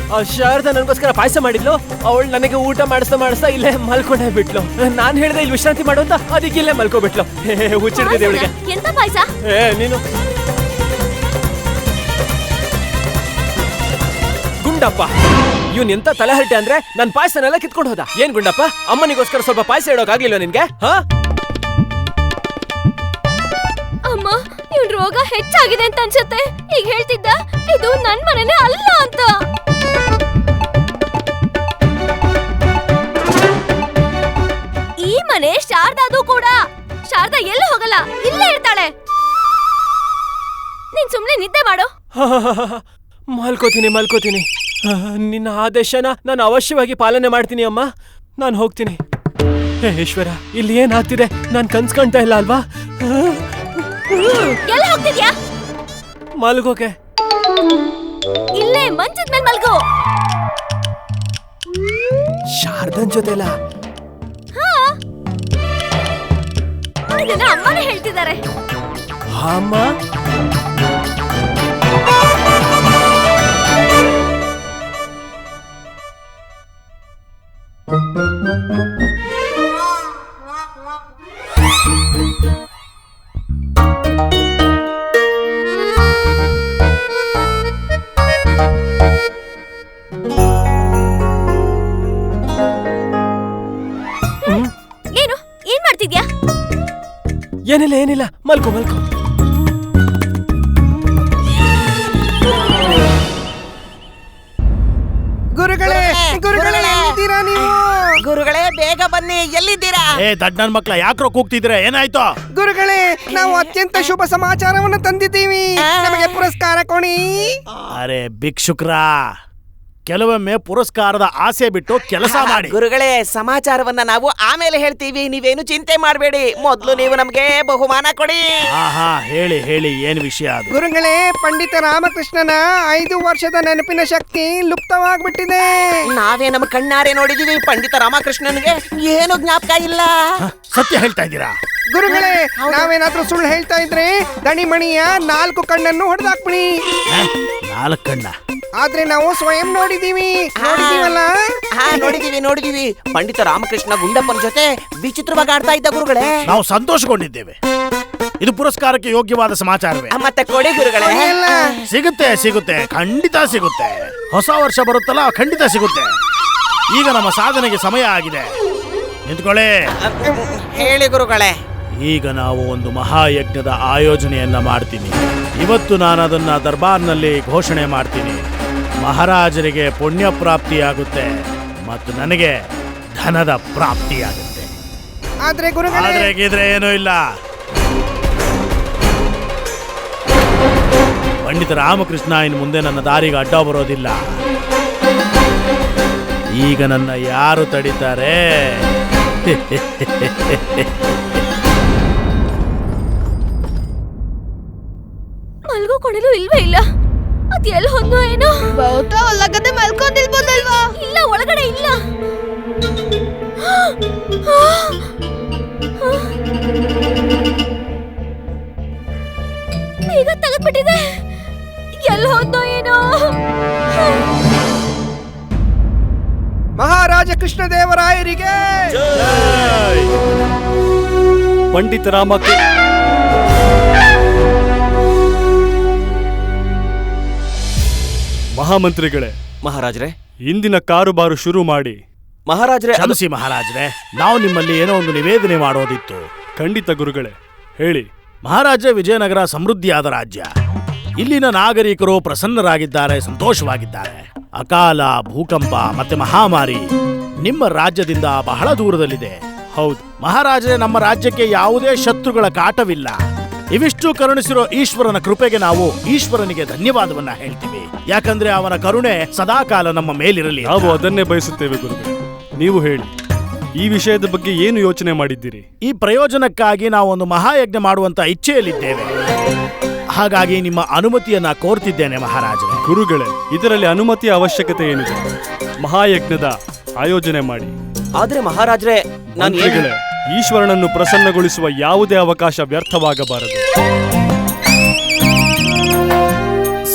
ಶಾರದಾ ನನಗೋಸ್ಕರ ಪಾಯಸ ಮಾಡಿದ್ಲು. ಅವಳು ನನಗೆ ಊಟ ಮಾಡಿಸ್ತಾ ಇಲ್ಲೇ ಮಲ್ಕೊಂಡೇ ಬಿಟ್ಲು. ನಾನ್ ಹೇಳಿದೆ ಇಲ್ಲಿ ವಿಶ್ರಾಂತಿ ಮಾಡು ಅಂತ, ಅದಕ್ಕೆ ಇಲ್ಲೇ ಮಲ್ಕೋಬಿಟ್ಲು. ಹುಚ್ಚಿಡ್ತಿದ್ದೆ ಅವಳಿಗೆ. ಎಂತ ಪಾಯಸ? ನೀನು ಗುಂಡಪ್ಪ, ಇವನ್ ಎಂತ ತಲೆಹರಟೆ ಅಂದ್ರೆ ನನ್ ಪಾಯಸನೆಲ್ಲ ಕಿತ್ಕೊಂಡು ಹೋದ. ಏನ್ ಗುಂಡಪ್ಪ, ಅಮ್ಮನಿಗೋಸ್ಕರ ಸ್ವಲ್ಪ ಪಾಯಸ ಇಡೋಕಾಗ್ಲಿಲ್ಲ ನಿನ್ಗೆ? ಅಮ್ಮ, ಇವ್ನ್ ರೋಗ ಹೆಚ್ಚಾಗಿದೆ ಅಂತ ಅನ್ಸುತ್ತೆ. ಈಗ ಹೇಳ್ತಿದ್ದ ಇದು ನನ್ ಮನೆನೇ ಅಲ್ಲ ಅಂತ. ಈ ಮನೆ ಶಾರದಾದು ಕೂಡ. ಶಾರದಾ ಎಲ್ಲೂ ಹೋಗಲ್ಲ, ಇಲ್ಲೇ ಇರ್ತಾಳೆ. ನೀನ್ ಸುಮ್ನೆ ನಿದ್ದೆ ಮಾಡು. ಮಲ್ಕೋತೀನಿ. ನಿನ್ನ ಆದೇಶನ ನಾನು ಅವಶ್ಯವಾಗಿ ಪಾಲನೆ ಮಾಡ್ತೀನಿ ಅಮ್ಮ. ನಾನು ಹೋಗ್ತೀನಿ. ಈಶ್ವರ, ಇಲ್ಲಿ ಏನಾಗ್ತಿದೆ? ನಾನ್ ಕನ್ಸ್ ಕಾಣ್ತಾ ಇಲ್ಲ ಅಲ್ವಾ? ಎಲ್ಲ ಹೋಗ್ತಿದ್ಯಾ? ಮಲ್ಗೋಕೆ. ಇಲ್ಲೇ ಮಂಚದ ಮೇಲೆ ಮಲ್ಗೋ. ಶಾರದನ್ ಜೊತೆಲ? ಇದನ್ನ ಅಮ್ಮನೇ ಹೇಳ್ತಿದ್ದಾರೆ. ಅಮ್ಮ, ಏನ್ ಮಾಡ್ತಿದ್ಯಾ? ಏನಿಲ್ಲ, ಮಲ್ಕೋ. ಗುರುಗಳೇ, ಎಲ್ಲಿದ್ದೀರಾ ನೀವು? ಗುರುಗಳೇ, ಬೇಗ ಬನ್ನಿ. ಎಲ್ಲಿದ್ದೀರಾ? ದಡ್ ನನ್ ಮಕ್ಳ ಯಾಕ್ರೋ ಕೂಗ್ತಿದ್ರೆ? ಏನಾಯ್ತು? ಗುರುಗಳೇ, ನಾವು ಅತ್ಯಂತ ಶುಭ ಸಮಾಚಾರವನ್ನು ತಂದಿದ್ದೀವಿ. ನಮಗೆ ಪುರಸ್ಕಾರ ಕೊಡಿ. ಅರೆ ಭಿಕ್ಷುಕ್ರ, ಕೆಲವೊಮ್ಮೆ ಪುರಸ್ಕಾರದ ಆಸೆ ಬಿಟ್ಟು ಕೆಲಸ ಮಾಡಿ. ಗುರುಗಳೇ, ಸಮಾಚಾರವನ್ನ ನಾವು ಆಮೇಲೆ ಹೇಳ್ತೀವಿ. ನೀವೇನು ಚಿಂತೆ ಮಾಡಬೇಡಿ. ಮೊದಲು ನೀವು ನಮ್ಗೆ ಬಹುಮಾನ ಕೊಡಿ. ಹೇಳಿ ಏನ್ ವಿಷಯ ಅದು? ಗುರುಗಳೇ, ಪಂಡಿತ ರಾಮಕೃಷ್ಣನ 5 ವರ್ಷದ ನೆನಪಿನ ಶಕ್ತಿ ಲುಪ್ತವಾಗ್ಬಿಟ್ಟಿದೆ. ನಾವೇ ನಮ್ಮ ಕಣ್ಣಾರೆ ನೋಡಿದೀವಿ. ಪಂಡಿತ ರಾಮಕೃಷ್ಣನ್ಗೆ ಏನು ಜ್ಞಾಪಕ ಇಲ್ಲ. ಸತ್ಯ ಹೇಳ್ತಾ ಇದ್ದೀರಾ? ಗುರುಗಳೇ, ನಾವೇನಾದ್ರೂ ಸುಳ್ಳು ಹೇಳ್ತಾ ಇದ್ರೆ ದಣಿಮಣಿಯ 4 ಕಣ್ಣನ್ನು ಹೊಡೆದಾಕ್ಬಿಡಿ. 4 ಕಣ್ಣ? ಆದ್ರೆ ನಾವು ಸ್ವಯಂ ನೋಡಿದೀವಲ್ಲ. ನೋಡಿದೀವಿ. ಪಂಡಿತ ರಾಮಕೃಷ್ಣ ಗುಂಡಪ್ಪನ ಜೊತೆ ವಿಚಿತ್ರವಾಗಿ ಆಡ್ತಾ ಇದ್ದ ಗುರುಗಳೇ. ನಾವು ಸಂತೋಷಗೊಂಡಿದ್ದೇವೆ. ಇದು ಪುರಸ್ಕಾರಕ್ಕೆ ಯೋಗ್ಯವಾದ ಸಮಾಚಾರವೇ? ಮತ್ತೆ ಕೊಡಿ ಗುರುಗಳೇ. ಸಿಗುತ್ತೆ ಖಂಡಿತ ಸಿಗುತ್ತೆ. ಹೊಸ ವರ್ಷ ಬರುತ್ತಲ್ಲ, ಖಂಡಿತ ಸಿಗುತ್ತೆ. ಈಗ ನಮ್ಮ ಸಾಧನೆಗೆ ಸಮಯ ಆಗಿದೆ. ನಿಂತ್ಕೊಳ್ಳಿ. ಹೇಳಿ ಗುರುಗಳೇ. ಈಗ ನಾವು ಒಂದು ಮಹಾಯಜ್ಞದ ಆಯೋಜನೆಯನ್ನ ಮಾಡ್ತೀನಿ. ಇವತ್ತು ನಾನು ಅದನ್ನ ದರ್ಬಾರ್ನಲ್ಲಿ ಘೋಷಣೆ ಮಾಡ್ತೀನಿ. ಮಹಾರಾಜರಿಗೆ ಪುಣ್ಯ ಪ್ರಾಪ್ತಿಯಾಗುತ್ತೆ ಮತ್ತು ನನಗೆ ಧನದ ಪ್ರಾಪ್ತಿಯಾಗುತ್ತೆ. ಆದ್ರೆ ಗುರುಗಳೇ, ಆದ್ರೆ ಗೀದ್ರೆ ಏನೂ ಇಲ್ಲ. ಪಂಡಿತ ರಾಮಕೃಷ್ಣ ಇನ್ನು ಮುಂದೆ ನನ್ನ ದಾರಿಗೆ ಅಡ್ಡ ಬರೋದಿಲ್ಲ. ಈಗ ನನ್ನ ಯಾರು ತಡಿತಾರೆ? ಮಲ್ಗೋ ಕೊಡಲು ಇಲ್ವೇ ಇಲ್ಲ. ಅದ್ ಎಲ್ಲಿ ಹೊಂದೋ ಏನೋ. ಬಹುತ ಒಳಗಡೆ ಮಲ್ಕೊಂಡಿರ್ಬೋದಲ್ವಾ? ಇಲ್ಲ, ಒಳಗಡೆ ಇಲ್ಲ. ಬೇಗ ತೆಗೆದ್ಬಿಟ್ಟಿದೆ. ಎಲ್ಲಿ ಹೋದ್ನೋ ಏನೋ. ಮಹಾರಾಜ ಕೃಷ್ಣದೇವರಾಯರಿಗೆ ಪಂಡಿತ ಮಹಾಮಂತ್ರಿಗಳೇ, ಮಹಾರಾಜ್ರೆ, ಇಂದಿನ ಕಾರುಬಾರು ಶುರು ಮಾಡಿ. ಮಹಾರಾಜ್ರೆ, ಕ್ಷಮಿಸಿ ಮಹಾರಾಜ್ರೆ, ನಾವು ನಿಮ್ಮಲ್ಲಿ ಏನೋ ಒಂದು ನಿವೇದನೆ ಮಾಡೋದಿತ್ತು. ಖಂಡಿತ ಗುರುಗಳೇ, ಹೇಳಿ. ಮಹಾರಾಜ, ವಿಜಯನಗರ ಸಮೃದ್ಧಿಯಾದ ರಾಜ್ಯ. ಇಲ್ಲಿನ ನಾಗರಿಕರು ಪ್ರಸನ್ನರಾಗಿದ್ದಾರೆ, ಸಂತೋಷವಾಗಿದ್ದಾರೆ. ಅಕಾಲ, ಭೂಕಂಪ ಮತ್ತೆ ಮಹಾಮಾರಿ ನಿಮ್ಮ ರಾಜ್ಯದಿಂದ ಬಹಳ ದೂರದಲ್ಲಿದೆ. ಹೌದು ಮಹಾರಾಜರೇ, ನಮ್ಮ ರಾಜ್ಯಕ್ಕೆ ಯಾವುದೇ ಶತ್ರುಗಳ ಕಾಟವಿಲ್ಲ. ಇವಿಷ್ಟು ಕರುಣಿಸಿರೋ ಈಶ್ವರನ ಕೃಪೆಗೆ ನಾವು ಈಶ್ವರನಿಗೆ ಧನ್ಯವಾದವನ್ನ ಹೇಳ್ತೀವಿ. ಯಾಕಂದ್ರೆ ಅವನ ಕರುಣೆ ಸದಾಕಾಲ ನಮ್ಮ ಮೇಲಿರಲಿ. ನಾವು ಅದನ್ನೇ ಬಯಸುತ್ತೇವೆ ಗುರುಗಳೇ. ನೀವು ಹೇಳಿ, ಈ ವಿಷಯದ ಬಗ್ಗೆ ಏನು ಯೋಚನೆ ಮಾಡಿದ್ದೀರಿ? ಈ ಪ್ರಯೋಜನಕ್ಕಾಗಿ ನಾವು ಒಂದು ಮಹಾಯಜ್ಞ ಮಾಡುವಂತ ಇಚ್ಛೆಯಲ್ಲಿದ್ದೇವೆ. ಹಾಗಾಗಿ ನಿಮ್ಮ ಅನುಮತಿಯನ್ನ ಕೋರ್ತಿದ್ದೇನೆ ಮಹಾರಾಜರೇ. ಗುರುಗಳೇ, ಇದರಲ್ಲಿ ಅನುಮತಿಯ ಅವಶ್ಯಕತೆ ಏನಿದೆ? ಮಹಾಯಜ್ಞದ ಆಯೋಜನೆ ಮಾಡಿ. ಆದ್ರೆ ಮಹಾರಾಜ್ರೆ, ಮಂತ್ರಿಗಳೇ, ಈಶ್ವರನನ್ನು ಪ್ರಸನ್ನಗೊಳಿಸುವ ಯಾವುದೇ ಅವಕಾಶ ವ್ಯರ್ಥವಾಗಬಾರದು.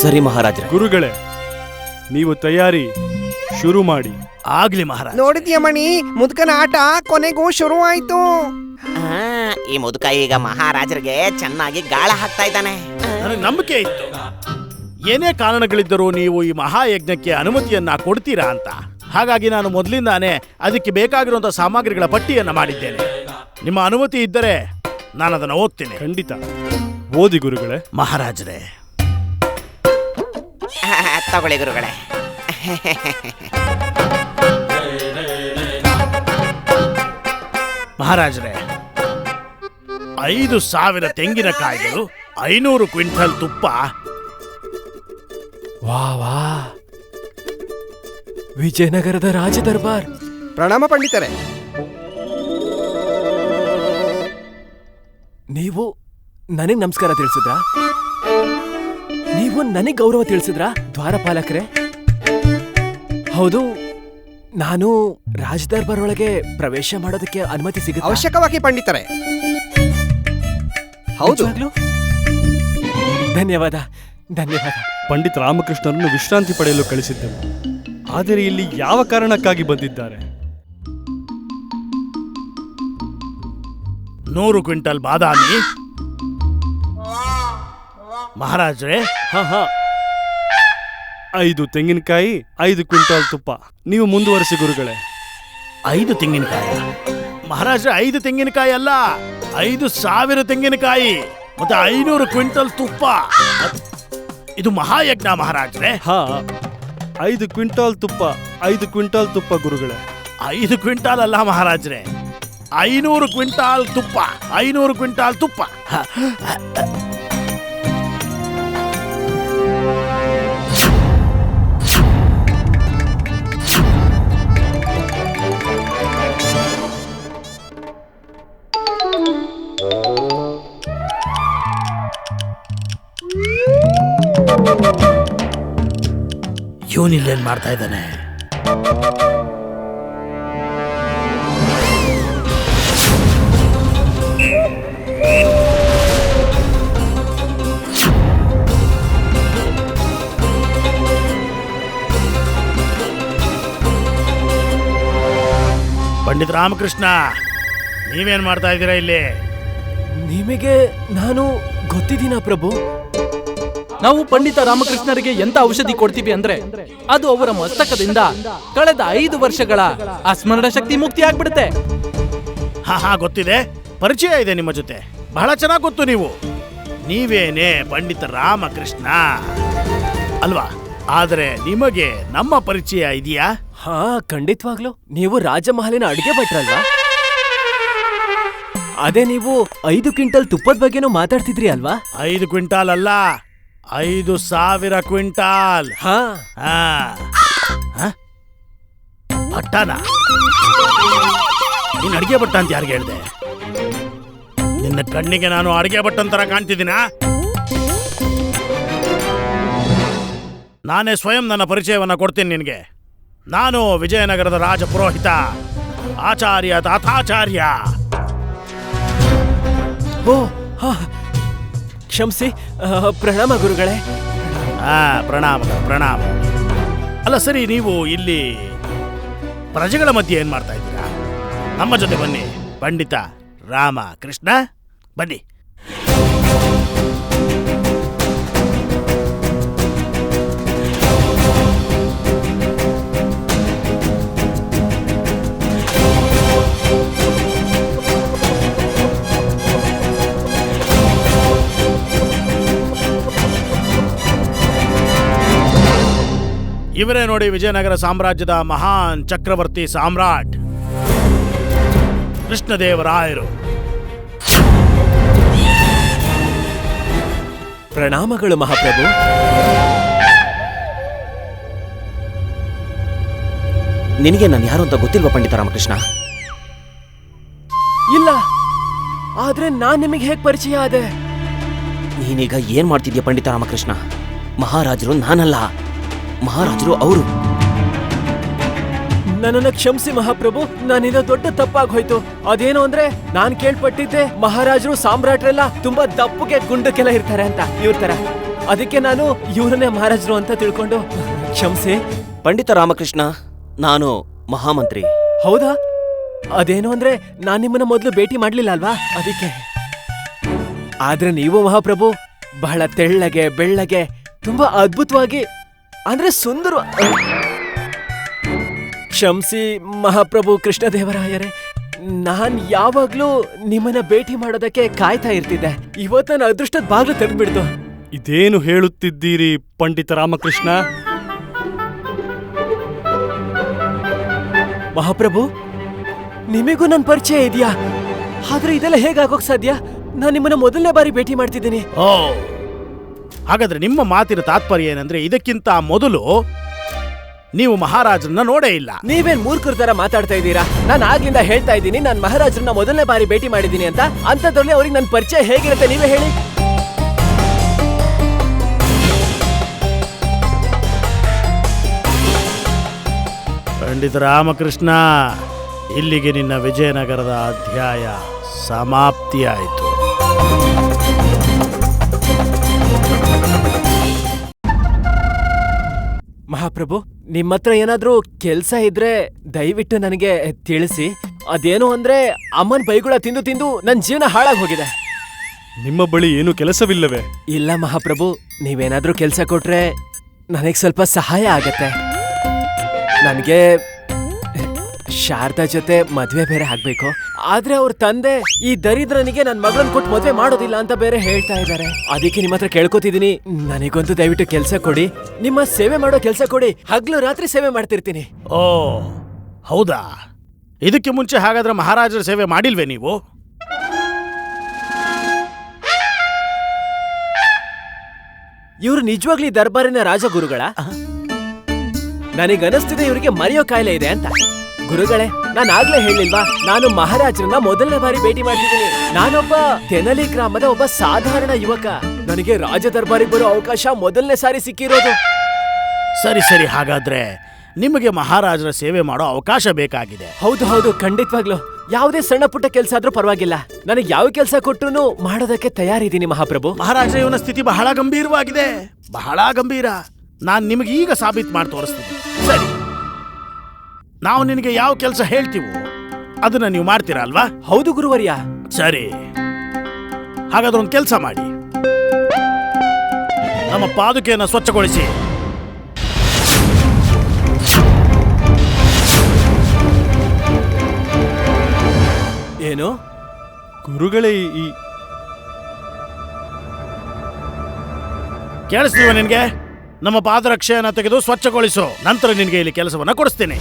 ಸರಿ ಮಹಾರಾಜ್ರೆ. ಗುರುಗಳೇ, ನೀವು ತಯಾರಿ ಶುರು ಮಾಡಿ. ಆಗ್ಲಿ ಮಹಾರಾಜ್. ನೋಡಿದ್ಯಾ ಮಣಿ, ಮುದುಕನ ಆಟ ಕೊನೆಗೂ ಶುರುವಾಯ್ತು. ಈ ಮುದುಕ ಈಗ ಮಹಾರಾಜರಿಗೆ ಚೆನ್ನಾಗಿ ಗಾಳ ಹಾಕ್ತಾ ಇದ್ದಾನೆ. ನನಗೆ ನಂಬಿಕೆ ಇತ್ತು, ಏನೇ ಕಾರಣಗಳಿದ್ದರೂ ನೀವು ಈ ಮಹಾಯಜ್ಞಕ್ಕೆ ಅನುಮತಿಯನ್ನ ಕೊಡ್ತೀರಾ ಅಂತ. ಹಾಗಾಗಿ ನಾನು ಮೊದಲಿಂದಾನೇ ಅದಕ್ಕೆ ಬೇಕಾಗಿರುವಂತಹ ಸಾಮಗ್ರಿಗಳ ಪಟ್ಟಿಯನ್ನ ಮಾಡಿದ್ದೇನೆ. ನಿಮ್ಮ ಅನುಮತಿ ಇದ್ದರೆ ನಾನು ಅದನ್ನು ಓದ್ತೇನೆ. ಖಂಡಿತ ಓದಿ ಗುರುಗಳೇ. ಮಹಾರಾಜರೇ, ತಗೊಳ್ಳಿ ಗುರುಗಳೇ. ಮಹಾರಾಜರೇ, 5,000 ತೆಂಗಿನಕಾಯಿಗಳು, 500 ಕ್ವಿಂಟಲ್ ತುಪ್ಪ. ವಾ ವಿಜಯನಗರದ ರಾಜ ದರ್ಬಾರ್. ಪ್ರಣಾಮ ಪಂಡಿತರೆ. ನೀವು ನನಗ್ ನಮಸ್ಕಾರ ತಿಳಿಸಿದ್ರಾ? ನೀವು ನನಗ್ ಗೌರವ ತಿಳಿಸಿದ್ರಾ ದ್ವಾರಪಾಲಕರೇ? ಹೌದು, ನಾನು ರಾಜ ದರ್ಬಾರ್ ಒಳಗೆ ಪ್ರವೇಶ ಮಾಡೋದಕ್ಕೆ ಅನುಮತಿ ಸಿಗುತ್ತೆ? ಅವಶ್ಯಕವಾಗಿ ಪಂಡಿತರೆ. ಹೌದು. ಧನ್ಯವಾದ. ಪಂಡಿತ ರಾಮಕೃಷ್ಣರನ್ನು ವಿಶ್ರಾಂತಿ ಪಡೆಯಲು ಕಳಿಸಿದ್ದೆವು. ಆದರೆ ಇಲ್ಲಿ ಯಾವ ಕಾರಣಕ್ಕಾಗಿ ಬಂದಿದ್ದಾರೆ? 100 ಕ್ವಿಂಟಲ್ ಬಾದಾಮಿ. ಮಹಾರಾಜರೇ, 5 ತೆಂಗಿನಕಾಯಿ, 5 ಕ್ವಿಂಟಲ್ ತುಪ್ಪ. ನೀವು ಮುಂದುವರಿಸಿ ಗುರುಗಳೇ. 5 ತೆಂಗಿನಕಾಯಿ ಮಹಾರಾಜ. 5 ತೆಂಗಿನಕಾಯಿ ಅಲ್ಲ, 5,000 ತೆಂಗಿನಕಾಯಿ ಮತ್ತೆ 500 ಕ್ವಿಂಟಲ್ ತುಪ್ಪ. ಇದು ಮಹಾಯಜ್ಞ ಮಹಾರಾಜರೇ. 5 ಕ್ವಿಂಟಾಲ್ ತುಪ್ಪ, 5 ಕ್ವಿಂಟಾಲ್ ತುಪ್ಪ ಗುರುಗಳೇ. 5 ಕ್ವಿಂಟಾಲ್ ಅಲ್ಲ ಮಹಾರಾಜರೇ, 500 ಕ್ವಿಂಟಾಲ್ ತುಪ್ಪ. 500 ಕ್ವಿಂಟಾಲ್ ತುಪ್ಪ. ಇವನಿಲ್ಲೇನ್ ಮಾಡ್ತಾ ಇದ್ದಾನೆ? ಪಂಡಿತ ರಾಮಕೃಷ್ಣ, ನೀವೇನ್ ಮಾಡ್ತಾ ಇದ್ದೀರಾ ಇಲ್ಲಿ? ನಿಮಗೆ ನಾನು ಗೊತ್ತಿದ್ದೀನಾ ಪ್ರಭು? ನಾವು ಪಂಡಿತ ರಾಮಕೃಷ್ಣರಿಗೆ ಎಂತ ಔಷಧಿ ಕೊಡ್ತೀವಿ ಅಂದ್ರೆ ಅದು ಅವರ ಮಸ್ತಕದಿಂದ ಕಳೆದ 5 ವರ್ಷಗಳ ಅಸ್ಮರಣ ಶಕ್ತಿ ಮುಕ್ತಿ ಆಗ್ಬಿಡುತ್ತೆ. ಹಾ ಗೊತ್ತಿದೆ, ಪರಿಚಯ ಇದೆ ನಿಮ್ಮ ಜೊತೆ, ಬಹಳ ಚೆನ್ನಾಗಿ ಗೊತ್ತು. ನೀವೇನೇ ಪಂಡಿತ ರಾಮಕೃಷ್ಣ ಅಲ್ವಾ? ಆದ್ರೆ ನಿಮಗೆ ನಮ್ಮ ಪರಿಚಯ ಇದೆಯಾ? ಹಾ, ಖಂಡಿತವಾಗ್ಲು. ನೀವು ರಾಜಮಹಲಿನ ಅಡಿಗೆ ಭಟ್ರಲ್ವಾ? ಅದೇ ನೀವು 5 ಕ್ವಿಂಟಲ್ ತುಪ್ಪದ ಬಗ್ಗೆನೂ ಮಾತಾಡ್ತಿದ್ರಿ ಅಲ್ವಾ? 5 ಕ್ವಿಂಟಾಲ್ ಅಲ್ಲ, 5,000 ಕ್ವಿಂಟಾಲ್. ಹಾ, ಭಟ್ಟನ ನೀನ್ ಅಡಿಗೆ ಭಟ್ಟ ಅಂತ ಯಾರಿಗೆ ಹೇಳ್ದೆ? ನಿನ್ನ ಕಣ್ಣಿಗೆ ನಾನು ಅಡಿಗೆ ಭಟ್ಟಂತರ ಕಾಣ್ತಿದ್ದೀನಾ? ನಾನೇ ಸ್ವಯಂ ನನ್ನ ಪರಿಚಯವನ್ನ ಕೊಡ್ತೀನಿ ನಿನಗೆ. ನಾನು ವಿಜಯನಗರದ ರಾಜ ಪುರೋಹಿತ ಆಚಾರ್ಯ ತಾತಾಚಾರ್ಯ. ಓ, ಕ್ಷಮಿಸಿ. ಪ್ರಣಾಮ ಗುರುಗಳೇ. ಪ್ರಣಾಮ. ಅಲ್ಲ ಸರಿ, ನೀವು ಇಲ್ಲಿ ಪ್ರಜೆಗಳ ಮಧ್ಯೆ ಏನ್ ಮಾಡ್ತಾ ಇದ್ದೀರಾ? ನಮ್ಮ ಜೊತೆ ಬನ್ನಿ, ಪಂಡಿತ ರಾಮಕೃಷ್ಣ, ಬನ್ನಿ. ಇವರೇ ನೋಡಿ ವಿಜಯನಗರ ಸಾಮ್ರಾಜ್ಯದ ಮಹಾನ್ ಚಕ್ರವರ್ತಿ ಸಾಮ್ರಾಟ್ ಕೃಷ್ಣದೇವರಾಯರು. ಪ್ರಣಾಮಗಳು ಮಹಾಪ್ರಭು. ನಿನಗೆ ನಾನು ಯಾರು ಅಂತ ಗೊತ್ತಿಲ್ವಾ ಪಂಡಿತ ರಾಮಕೃಷ್ಣ? ಇಲ್ಲ, ಆದ್ರೆ ನಾನ್ ನಿಮಗೆ ಹೇಗೆ ಪರಿಚಯ ಆದೆ? ನೀನೀಗ ಏನ್ ಮಾಡ್ತಿದ್ಯಾ ಪಂಡಿತ ರಾಮಕೃಷ್ಣ? ಮಹಾರಾಜರು ನಾನಲ್ಲ, ಮಹಾರಾಜರು ಅವರು. ನನ್ನನ್ನ ಕ್ಷಮಿಸಿ ಮಹಾಪ್ರಭು, ನಾನಿಂದ ದೊಡ್ಡ ತಪ್ಪಾಗೋಯ್ತು. ಅದೇನು ಅಂದ್ರೆ ನಾನ್ ಕೇಳ್ಪಟ್ಟಿದ್ದೆ ಮಹಾರಾಜರು ಸಾಮ್ರಾಟ್ರೆಲ್ಲ ತುಂಬಾ ದಪ್ಪಗೆ ಗುಂಡಕ್ಕೆಲ್ಲ ಇರ್ತಾರೆ ಅಂತ, ಇವ್ರ ತರ. ಅದಕ್ಕೆ ನಾನು ಇವ್ರನ್ನೇ ಮಹಾರಾಜರು ಅಂತ ತಿಳ್ಕೊಂಡು ಕ್ಷಮಿಸಿ. ಪಂಡಿತ ರಾಮಕೃಷ್ಣ, ನಾನು ಮಹಾಮಂತ್ರಿ. ಹೌದಾ? ಅದೇನು ಅಂದ್ರೆ ನಾನ್ ನಿಮ್ಮನ್ನ ಮೊದಲು ಭೇಟಿ ಮಾಡ್ಲಿಲ್ಲ ಅಲ್ವಾ, ಅದಕ್ಕೆ. ಆದ್ರೆ ನೀವು ಮಹಾಪ್ರಭು ಬಹಳ ತೆಳ್ಳಗೆ ಬೆಳ್ಳಗೆ ತುಂಬಾ ಅದ್ಭುತವಾಗಿ, ಅಂದ್ರೆ ಸುಂದರ. ಕ್ಷಮಿಸಿ ಮಹಾಪ್ರಭು ಕೃಷ್ಣದೇವರಾಯರೇ, ನಾನ್ ಯಾವಾಗ್ಲೂ ನಿಮ್ಮನ್ನ ಭೇಟಿ ಮಾಡೋದಕ್ಕೆ ಕಾಯ್ತಾ ಇರ್ತಿದ್ದೆ. ಇವತ್ತು ನನ್ನ ಅದೃಷ್ಟದ ಬಾಗ್ಲು ತೆರೆದ್ಬಿಡ್ತು. ಇದೇನು ಹೇಳುತ್ತಿದ್ದೀರಿ ಪಂಡಿತ ರಾಮಕೃಷ್ಣ? ಮಹಾಪ್ರಭು, ನಿಮಗೂ ನನ್ನ ಪರಿಚಯ ಇದೆಯಾ? ಆದ್ರೆ ಇದೆಲ್ಲ ಹೇಗಾಗೋಕ್ ಸಾಧ್ಯ? ನಾನು ನಿಮ್ಮನ್ನ ಮೊದಲನೇ ಬಾರಿ ಭೇಟಿ ಮಾಡ್ತಿದ್ದೀನಿ. ಓ, ಹಾಗಾದ್ರೆ ನಿಮ್ಮ ಮಾತಿನ ತಾತ್ಪರ್ಯ ಏನಂದ್ರೆ ಇದಕ್ಕಿಂತ ಮೊದಲು ನೀವು ಮಹಾರಾಜರನ್ನ ನೋಡೇ ಇಲ್ಲ. ನೀವೇನ್ ಮೂರ್ಖರ ತರ ಮಾತಾಡ್ತಾ ಇದ್ದೀರಾ? ನಾನು ಆಗ್ಲಿಂದ ಹೇಳ್ತಾ ಇದ್ದೀನಿ ನಾನು ಮಹಾರಾಜರನ್ನ ಮೊದಲನೇ ಬಾರಿ ಭೇಟಿ ಮಾಡಿದ್ದೀನಿ ಅಂತ. ಅಂತದ್ರಲ್ಲಿ ಅವ್ರಿಗೆ ನನ್ನ ಪರಿಚಯ ಹೇಗಿರುತ್ತೆ ನೀವೇ ಹೇಳಿ. ಪಂಡಿತ ರಾಮಕೃಷ್ಣ, ಇಲ್ಲಿಗೆ ನಿನ್ನ ವಿಜಯನಗರದ ಅಧ್ಯಾಯ ಸಮಾಪ್ತಿಯಾಯಿತು. ಮಹಾಪ್ರಭು, ನಿಮ್ಮ ಹತ್ರ ಏನಾದ್ರೂ ಕೆಲ್ಸ ಇದ್ರೆ ದಯವಿಟ್ಟು ನನಗೆ ತಿಳಿಸಿ. ಅದೇನು ಅಂದ್ರೆ ಅಮ್ಮನ್ ಬೈಗುಳ ತಿಂದು ತಿಂದು ನನ್ನ ಜೀವನ ಹಾಳಾಗಿ ಹೋಗಿದೆ. ನಿಮ್ಮ ಬಳಿ ಏನು ಕೆಲಸವಿಲ್ಲವೇ? ಇಲ್ಲ ಮಹಾಪ್ರಭು, ನೀವೇನಾದ್ರೂ ಕೆಲ್ಸ ಕೊಟ್ರೆ ನನಗೆ ಸ್ವಲ್ಪ ಸಹಾಯ ಆಗತ್ತೆ. ನನಗೆ ಶಾರದಾ ಜೊತೆ ಮದ್ವೆ ಬೇರೆ ಆಗ್ಬೇಕು. ಆದ್ರೆ ಅವ್ರ ತಂದೆ ಈ ದರಿದ್ರನಿಗೆ ನನ್ ಮಗಳನ್ ಕೊಟ್ಟು ಮದ್ವೆ ಮಾಡೋದಿಲ್ಲ ಅಂತ ಬೇರೆ ಹೇಳ್ತಾ ಇದ್ದಾರೆ. ಅದಕ್ಕೆ ನಿಮ್ಮ ಹತ್ರ ಕೇಳ್ಕೊತಿದೀನಿ, ನನಗೊಂದು ದಯವಿಟ್ಟು ಕೆಲ್ಸ ಕೊಡಿ. ನಿಮ್ಮ ಸೇವೆ ಮಾಡೋ ಕೆಲ್ಸ ಕೊಡಿ. ಹಗ್ಲು ರಾತ್ರಿ ಸೇವೆ ಮಾಡ್ತಿರ್ತೀನಿ. ಓ ಹೌದಾ? ಇದಕ್ಕೆ ಮುಂಚೆ ಹಾಗಾದ್ರೆ ಮಹಾರಾಜರ ಸೇವೆ ಮಾಡಿಲ್ವೇ ನೀವು? ಇವ್ರು ನಿಜವಾಗ್ಲಿ ದರ್ಬಾರಿನ ರಾಜಗುರುಗಳ? ನನಗನಿಸ್ತಿದೆ ಇವರಿಗೆ ಮರೆಯೋ ಕಾಯಿಲೆ ಇದೆ ಅಂತ. ಗುರುಗಳೇ, ನಾನು ಆಗ್ಲೇ ಹೇಳಿಲ್ವಾ, ನಾನು ಮಹಾರಾಜರನ್ನ ಮೊದಲನೇ ಬಾರಿ ಭೇಟಿ ಮಾಡ್ತಿದ್ದೀನಿ. ನಾನೊಬ್ಬ ತೆನಲಿ ಗ್ರಾಮದ ಒಬ್ಬ ಸಾಧಾರಣ ಯುವಕ. ನನಗೆ ರಾಜ ದರ್ಬಾರಿಗೆ ಬರೋ ಅವಕಾಶ ಮೊದಲನೇ ಸಾರಿ ಸಿಕ್ಕಿರೋದು. ಸರಿ ಸರಿ, ಹಾಗಾದ್ರೆ ನಿಮಗೆ ಮಹಾರಾಜರ ಸೇವೆ ಮಾಡೋ ಅವಕಾಶ ಬೇಕಾಗಿದೆ. ಹೌದು ಹೌದು, ಖಂಡಿತವಾಗ್ಲು. ಯಾವುದೇ ಸಣ್ಣ ಪುಟ್ಟ ಕೆಲಸ ಆದ್ರೂ ಪರವಾಗಿಲ್ಲ, ನನಗೆ ಯಾವ ಕೆಲಸ ಕೊಟ್ಟರು ಮಾಡೋದಕ್ಕೆ ತಯಾರಿದ್ದೀನಿ ಮಹಾಪ್ರಭು. ಮಹಾರಾಜ, ಇವನ ಸ್ಥಿತಿ ಬಹಳ ಗಂಭೀರವಾಗಿದೆ, ಬಹಳ ಗಂಭೀರ. ನಾನು ನಿಮಗೆ ಈಗ ಸಾಬೀತು ಮಾಡಿ ತೋರಿಸ್ತೀನಿ. ಸರಿ, ನಾವು ನಿನಗೆ ಯಾವ ಕೆಲಸ ಹೇಳ್ತೀವೋ ಅದನ್ನ ನೀವು ಮಾಡ್ತೀರಾ ಅಲ್ವಾ? ಹೌದು ಗುರುವರ್ಯ. ಸರಿ, ಹಾಗಾದ್ರೆ ಒಂದು ಕೆಲಸ ಮಾಡಿ, ನಮ್ಮ ಪಾದುಕೆಯನ್ನು ಸ್ವಚ್ಛಗೊಳಿಸಿ. ಏನು ಗುರುಗಳೇ, ಈ ಕೇಳಿಸ್ತೀವ ನಿನ್ಗೆ? ನಮ್ಮ ಪಾದರಕ್ಷೆಯನ್ನು ತೆಗೆದು ಸ್ವಚ್ಛಗೊಳಿಸು, ನಂತರ ನಿನ್ಗೆ ಇಲ್ಲಿ ಕೆಲಸವನ್ನ ಕೊಡಿಸ್ತೀನಿ.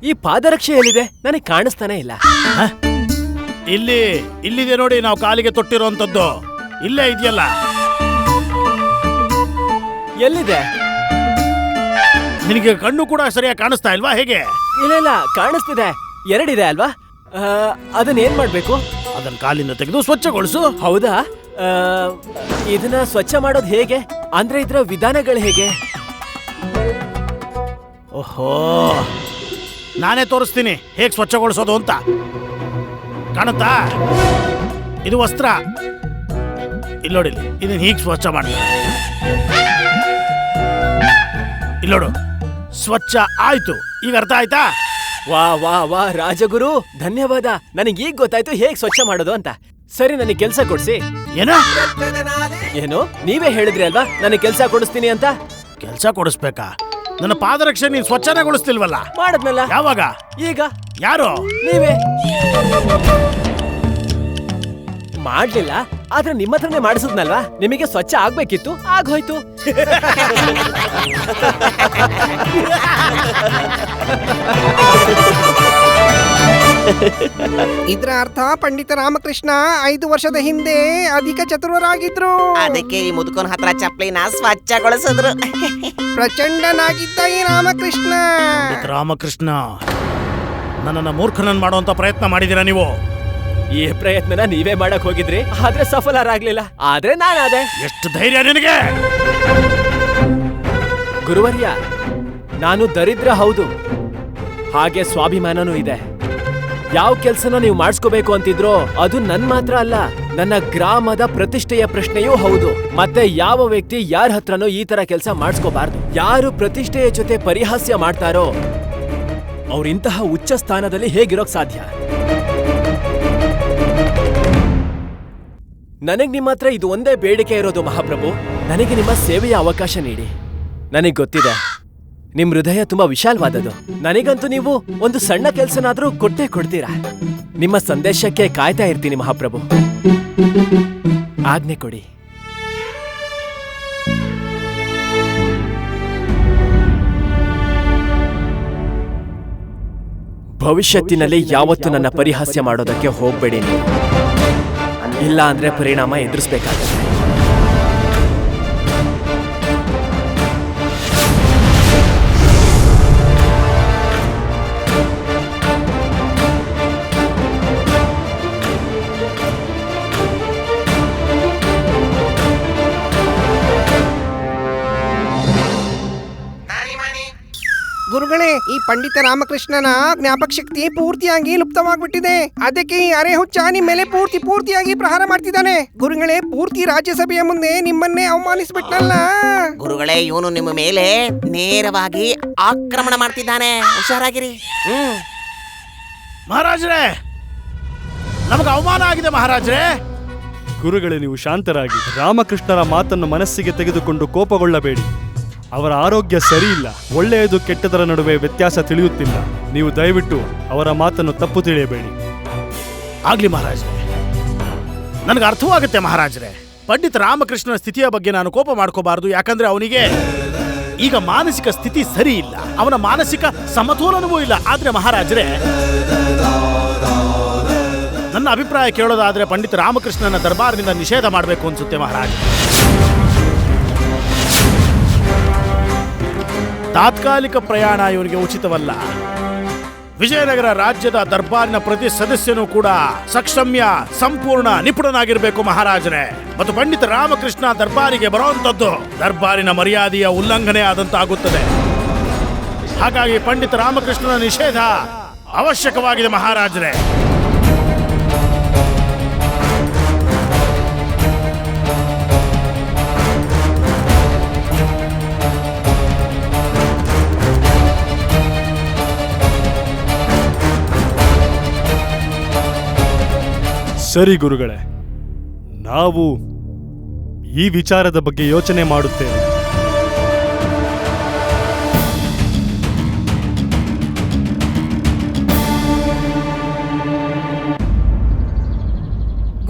ಈ ಪಾದರಕ್ಷೆ ಎಲ್ಲಿದೆ? ನನಗೆ ಕಾಣಿಸ್ತಾನೆ ಇಲ್ಲ. ಇಲ್ಲಿದೆ ನೋಡಿ, ನಾವು ಕಾಲಿಗೆ ತೊಟ್ಟಿರುವಂತದ್ದು ಇಲ್ಲೇ ಇದೆಯಲ್ಲ. ಎಲ್ಲಿದೆ? ನಿನಗೆ ಕಣ್ಣು ಕೂಡ ಸರಿಯಾಗಿ ಕಾಣಿಸ್ತಾ ಇಲ್ವಾ? ಹೇಗೆ? ಇಲ್ಲ, ಕಾಣಿಸ್ತಿದೆ. ಎರಡಿದೆ ಅಲ್ವಾ? ಅದನ್ನೇನ್ ಮಾಡ್ಬೇಕು? ಅದನ್ನ ಕಾಲಿಂದ ತೆಗೆದು ಸ್ವಚ್ಛಗೊಳಿಸು. ಹೌದಾ? ಇದನ್ನ ಸ್ವಚ್ಛ ಮಾಡೋದು ಹೇಗೆ? ಅಂದ್ರೆ ಇದರ ವಿಧಾನಗಳು ಹೇಗೆ? ಓಹೋ, ನಾನೇ ತೋರಿಸ್ತೀನಿ ಹೇಗೆ ಸ್ವಚ್ಛಗೊಳಿಸೋದು ಅಂತ. ಕಾಣುತ್ತಾ? ಇದು ವಸ್ತ್ರ. ಇಲ್ಲೋಡಿ, ಇದನ್ನ ಹೀಗೆ ಸ್ವಚ್ಛ ಮಾಡಿ. ಇಲ್ಲೋಡು, ಸ್ವಚ್ಛ ಆಯ್ತು. ಈಗ ಅರ್ಥ ಆಯ್ತಾ? ವಾ ವಾ ವಾ ರಾಜಗುರು, ಧನ್ಯವಾದ. ನನಗೆ ಈಗ ಗೊತ್ತಾಯ್ತು ಹೇಗೆ ಸ್ವಚ್ಛ ಮಾಡೋದು ಅಂತ. ಸರಿ, ನನಗೆ ಕೆಲಸ ಕೊಡ್ಸಿ. ಏನು ನೀವೇ ಹೇಳಿದ್ರಿ ಅಲ್ವಾ ನನಗೆ ಕೆಲಸ ಕೊಡಿಸ್ತೀನಿ ಅಂತ? ಕೆಲಸ ಕೊಡಿಸ್ಬೇಕಾ? ನನ್ನ ಪಾದರಕ್ಷೆ ನೀನ್ ಸ್ವಚ್ಛನೆಗೊಳಿಸ್ತಿಲ್ವಲ್ಲ? ಮಾಡದ್ನಲ್ಲ. ಯಾವಾಗ? ಈಗ. ಯಾರು? ನೀವೇ. ಮಾಡ್ಲಿಲ್ಲ, ಆದ್ರೆ ನಿಮ್ಮ ಹತ್ರನೇ ಮಾಡಿಸಿದ್ನಲ್ವಾ? ನಿಮಗೆ ಸ್ವಚ್ಛ ಆಗ್ಬೇಕಿತ್ತು, ಆಗೋಯ್ತು. ಇದ್ರ ಅರ್ಥ ಪಂಡಿತ ರಾಮಕೃಷ್ಣ 5 ವರ್ಷದ ಹಿಂದೆ ಅಧಿಕ ಚತುರರಾಗಿದ್ರು. ಅದಕ್ಕೆ ಈ ಮುದುಕನ ಹತ್ರ ಚಪ್ಪಲಿನ ಸ್ವಚ್ಛಗೊಳಿಸಿದ್ರು. ಪ್ರಚಂಡನಾಗಿದ್ದ ಈ ರಾಮಕೃಷ್ಣ. ರಾಮಕೃಷ್ಣ, ನನ್ನನ್ನ ಮೂರ್ಖನನ್ ಮಾಡುವಂತ ಪ್ರಯತ್ನ ಮಾಡಿದೀರಾ ನೀವು? ಈ ಪ್ರಯತ್ನನ ನೀವೇ ಮಾಡಕ್ ಹೋಗಿದ್ರಿ, ಆದ್ರೆ ಸಫಲರಾಗ್ಲಿಲ್ಲ. ಆದ್ರೆ ನಾನಾದೆ. ಎಷ್ಟು ಧೈರ್ಯ ನಿನಗೆ? ಗುರುವರ್ಯ, ನಾನು ದರಿದ್ರ ಹೌದು, ಹಾಗೆ ಸ್ವಾಭಿಮಾನನೂ ಇದೆ. ಯಾವ ಕೆಲ್ಸನ ನೀವು ಮಾಡಿಸ್ಕೋಬೇಕು ಅಂತಿದ್ರೋ ಅದು ನನ್ ಮಾತ್ರ ಅಲ್ಲ, ನನ್ನ ಗ್ರಾಮದ ಪ್ರತಿಷ್ಠೆಯ ಪ್ರಶ್ನೆಯೂ ಹೌದು. ಮತ್ತೆ ಯಾವ ವ್ಯಕ್ತಿ ಯಾರ ಹತ್ರನೂ ಈ ತರ ಕೆಲಸ ಮಾಡಿಸ್ಕೋಬಾರ್ದು. ಯಾರು ಪ್ರತಿಷ್ಠೆಯ ಜೊತೆ ಪರಿಹಾಸ್ಯ ಮಾಡ್ತಾರೋ ಅವ್ರಿಂತಹ ಉಚ್ಚ ಸ್ಥಾನದಲ್ಲಿ ಹೇಗಿರೋಕ್ ಸಾಧ್ಯ? ನನಗ್ ನಿಮ್ಮ ಹತ್ರ ಇದು ಒಂದೇ ಬೇಡಿಕೆ ಇರೋದು ಮಹಾಪ್ರಭು, ನನಗೆ ನಿಮ್ಮ ಸೇವೆಯ ಅವಕಾಶ ನೀಡಿ. ನನಗ್ ಗೊತ್ತಿದೆ ನಿಮ್ ಹೃದಯ ತುಂಬಾ ವಿಶಾಲವಾದದ್ದು. ನನಗಂತೂ ನೀವು ಒಂದು ಸಣ್ಣ ಕೆಲ್ಸನಾದ್ರೂ ಕೊಟ್ಟೇ ಕೊಡ್ತೀರಾ. ನಿಮ್ಮ ಸಂದೇಶಕ್ಕೆ ಕಾಯ್ತಾ ಇರ್ತೀನಿ ಮಹಾಪ್ರಭು, ಆಜ್ಞೆ ಕೊಡಿ. ಭವಿಷ್ಯತ್ತಿನಲ್ಲಿ ಯಾವತ್ತೂ ನನ್ನ ಪರಿಹಾಸ್ಯ ಮಾಡೋದಕ್ಕೆ ಹೋಗ್ಬೇಡಿ ನೀವು, ಇಲ್ಲ ಅಂದ್ರೆ ಪರಿಣಾಮ ಎದುರಿಸಬೇಕಾಗುತ್ತೆ. ಗುರುಗಳೇ, ಈ ಪಂಡಿತ ರಾಮಕೃಷ್ಣನ ಜ್ಞಾಪಕ ಶಕ್ತಿ ಪೂರ್ತಿಯಾಗಿ ಲುಪ್ತವಾಗ್ಬಿಟ್ಟಿದೆ. ಅದಕ್ಕೆ ಈ ಅರೆ ಹುಚ್ಚ ನಿಮ್ಮ ಮೇಲೆ ಪೂರ್ತಿಯಾಗಿ ಪ್ರಹಾರ ಮಾಡ್ತಿದ್ದಾನೆ. ಗುರುಗಳೇ, ಪೂರ್ತಿ ರಾಜ್ಯಸಭೆಯ ಮುಂದೆ ನಿಮ್ಮನ್ನೇ ಅವಮಾನಿಸ್ಬಿಟ್ನಲ್ಲ. ಗುರುಗಳೇ, ಇವನು ನಿಮ್ಮ ಮೇಲೆ ನೇರವಾಗಿ ಆಕ್ರಮಣ ಮಾಡ್ತಿದ್ದಾನೆ, ಹುಷಾರಾಗಿರಿ. ಮಹಾರಾಜರೇ, ನಮಗೆ ಅವಮಾನ ಆಗಿದೆ ಮಹಾರಾಜರೇ. ಗುರುಗಳೇ, ನೀವು ಶಾಂತರಾಗಿ. ರಾಮಕೃಷ್ಣರ ಮಾತನ್ನು ಮನಸ್ಸಿಗೆ ತೆಗೆದುಕೊಂಡು ಕೋಪಗೊಳ್ಳಬೇಡಿ. ಅವರ ಆರೋಗ್ಯ ಸರಿಯಿಲ್ಲ. ಒಳ್ಳೆಯದು ಕೆಟ್ಟದರ ನಡುವೆ ವ್ಯತ್ಯಾಸ ತಿಳಿಯುತ್ತಿಲ್ಲ. ನೀವು ದಯವಿಟ್ಟು ಅವರ ಮಾತನ್ನು ತಪ್ಪು ತಿಳಿಯಬೇಡಿ. ಆಗ್ಲಿ ಮಹಾರಾಜರೇ, ನನಗೆ ಅರ್ಥವಾಗುತ್ತೆ ಮಹಾರಾಜರೇ. ಪಂಡಿತ ರಾಮಕೃಷ್ಣನ ಸ್ಥಿತಿಯ ಬಗ್ಗೆ ನಾನು ಕೋಪ ಮಾಡ್ಕೋಬಾರದು, ಯಾಕಂದ್ರೆ ಅವನಿಗೆ ಈಗ ಮಾನಸಿಕ ಸ್ಥಿತಿ ಸರಿ ಇಲ್ಲ, ಅವನ ಮಾನಸಿಕ ಸಮತೋಲನವೂ ಇಲ್ಲ. ಆದ್ರೆ ಮಹಾರಾಜರೇ, ನನ್ನ ಅಭಿಪ್ರಾಯ ಕೇಳೋದಾದ್ರೆ ಪಂಡಿತ ರಾಮಕೃಷ್ಣನ ದರ್ಬಾರ್ನಿಂದ ನಿಷೇಧ ಮಾಡಬೇಕು ಅನ್ಸುತ್ತೆ ಮಹಾರಾಜ. ತಾತ್ಕಾಲಿಕ ಪ್ರಯಾಣ ಇವನಿಗೆ ಉಚಿತವಲ್ಲ. ವಿಜಯನಗರ ರಾಜ್ಯದ ದರ್ಬಾರಿನ ಪ್ರತಿ ಸದಸ್ಯನೂ ಕೂಡ ಸಕ್ಷಮ್ಯ, ಸಂಪೂರ್ಣ ನಿಪುಣನಾಗಿರಬೇಕು ಮಹಾರಾಜರೇ. ಮತ್ತು ಪಂಡಿತ ರಾಮಕೃಷ್ಣ ದರ್ಬಾರಿಗೆ ಬರುವಂತದ್ದು ದರ್ಬಾರಿನ ಮರ್ಯಾದೆಯ ಉಲ್ಲಂಘನೆ ಆದಂತಾಗುತ್ತದೆ. ಹಾಗಾಗಿ ಪಂಡಿತ ರಾಮಕೃಷ್ಣನ ನಿಷೇಧ ಅವಶ್ಯಕವಾಗಿದೆ ಮಹಾರಾಜರೇ. ಸರಿ ಗುರುಗಳೇ, ನಾವು ಈ ವಿಚಾರದ ಬಗ್ಗೆ ಯೋಚನೆ ಮಾಡುತ್ತೇವೆ.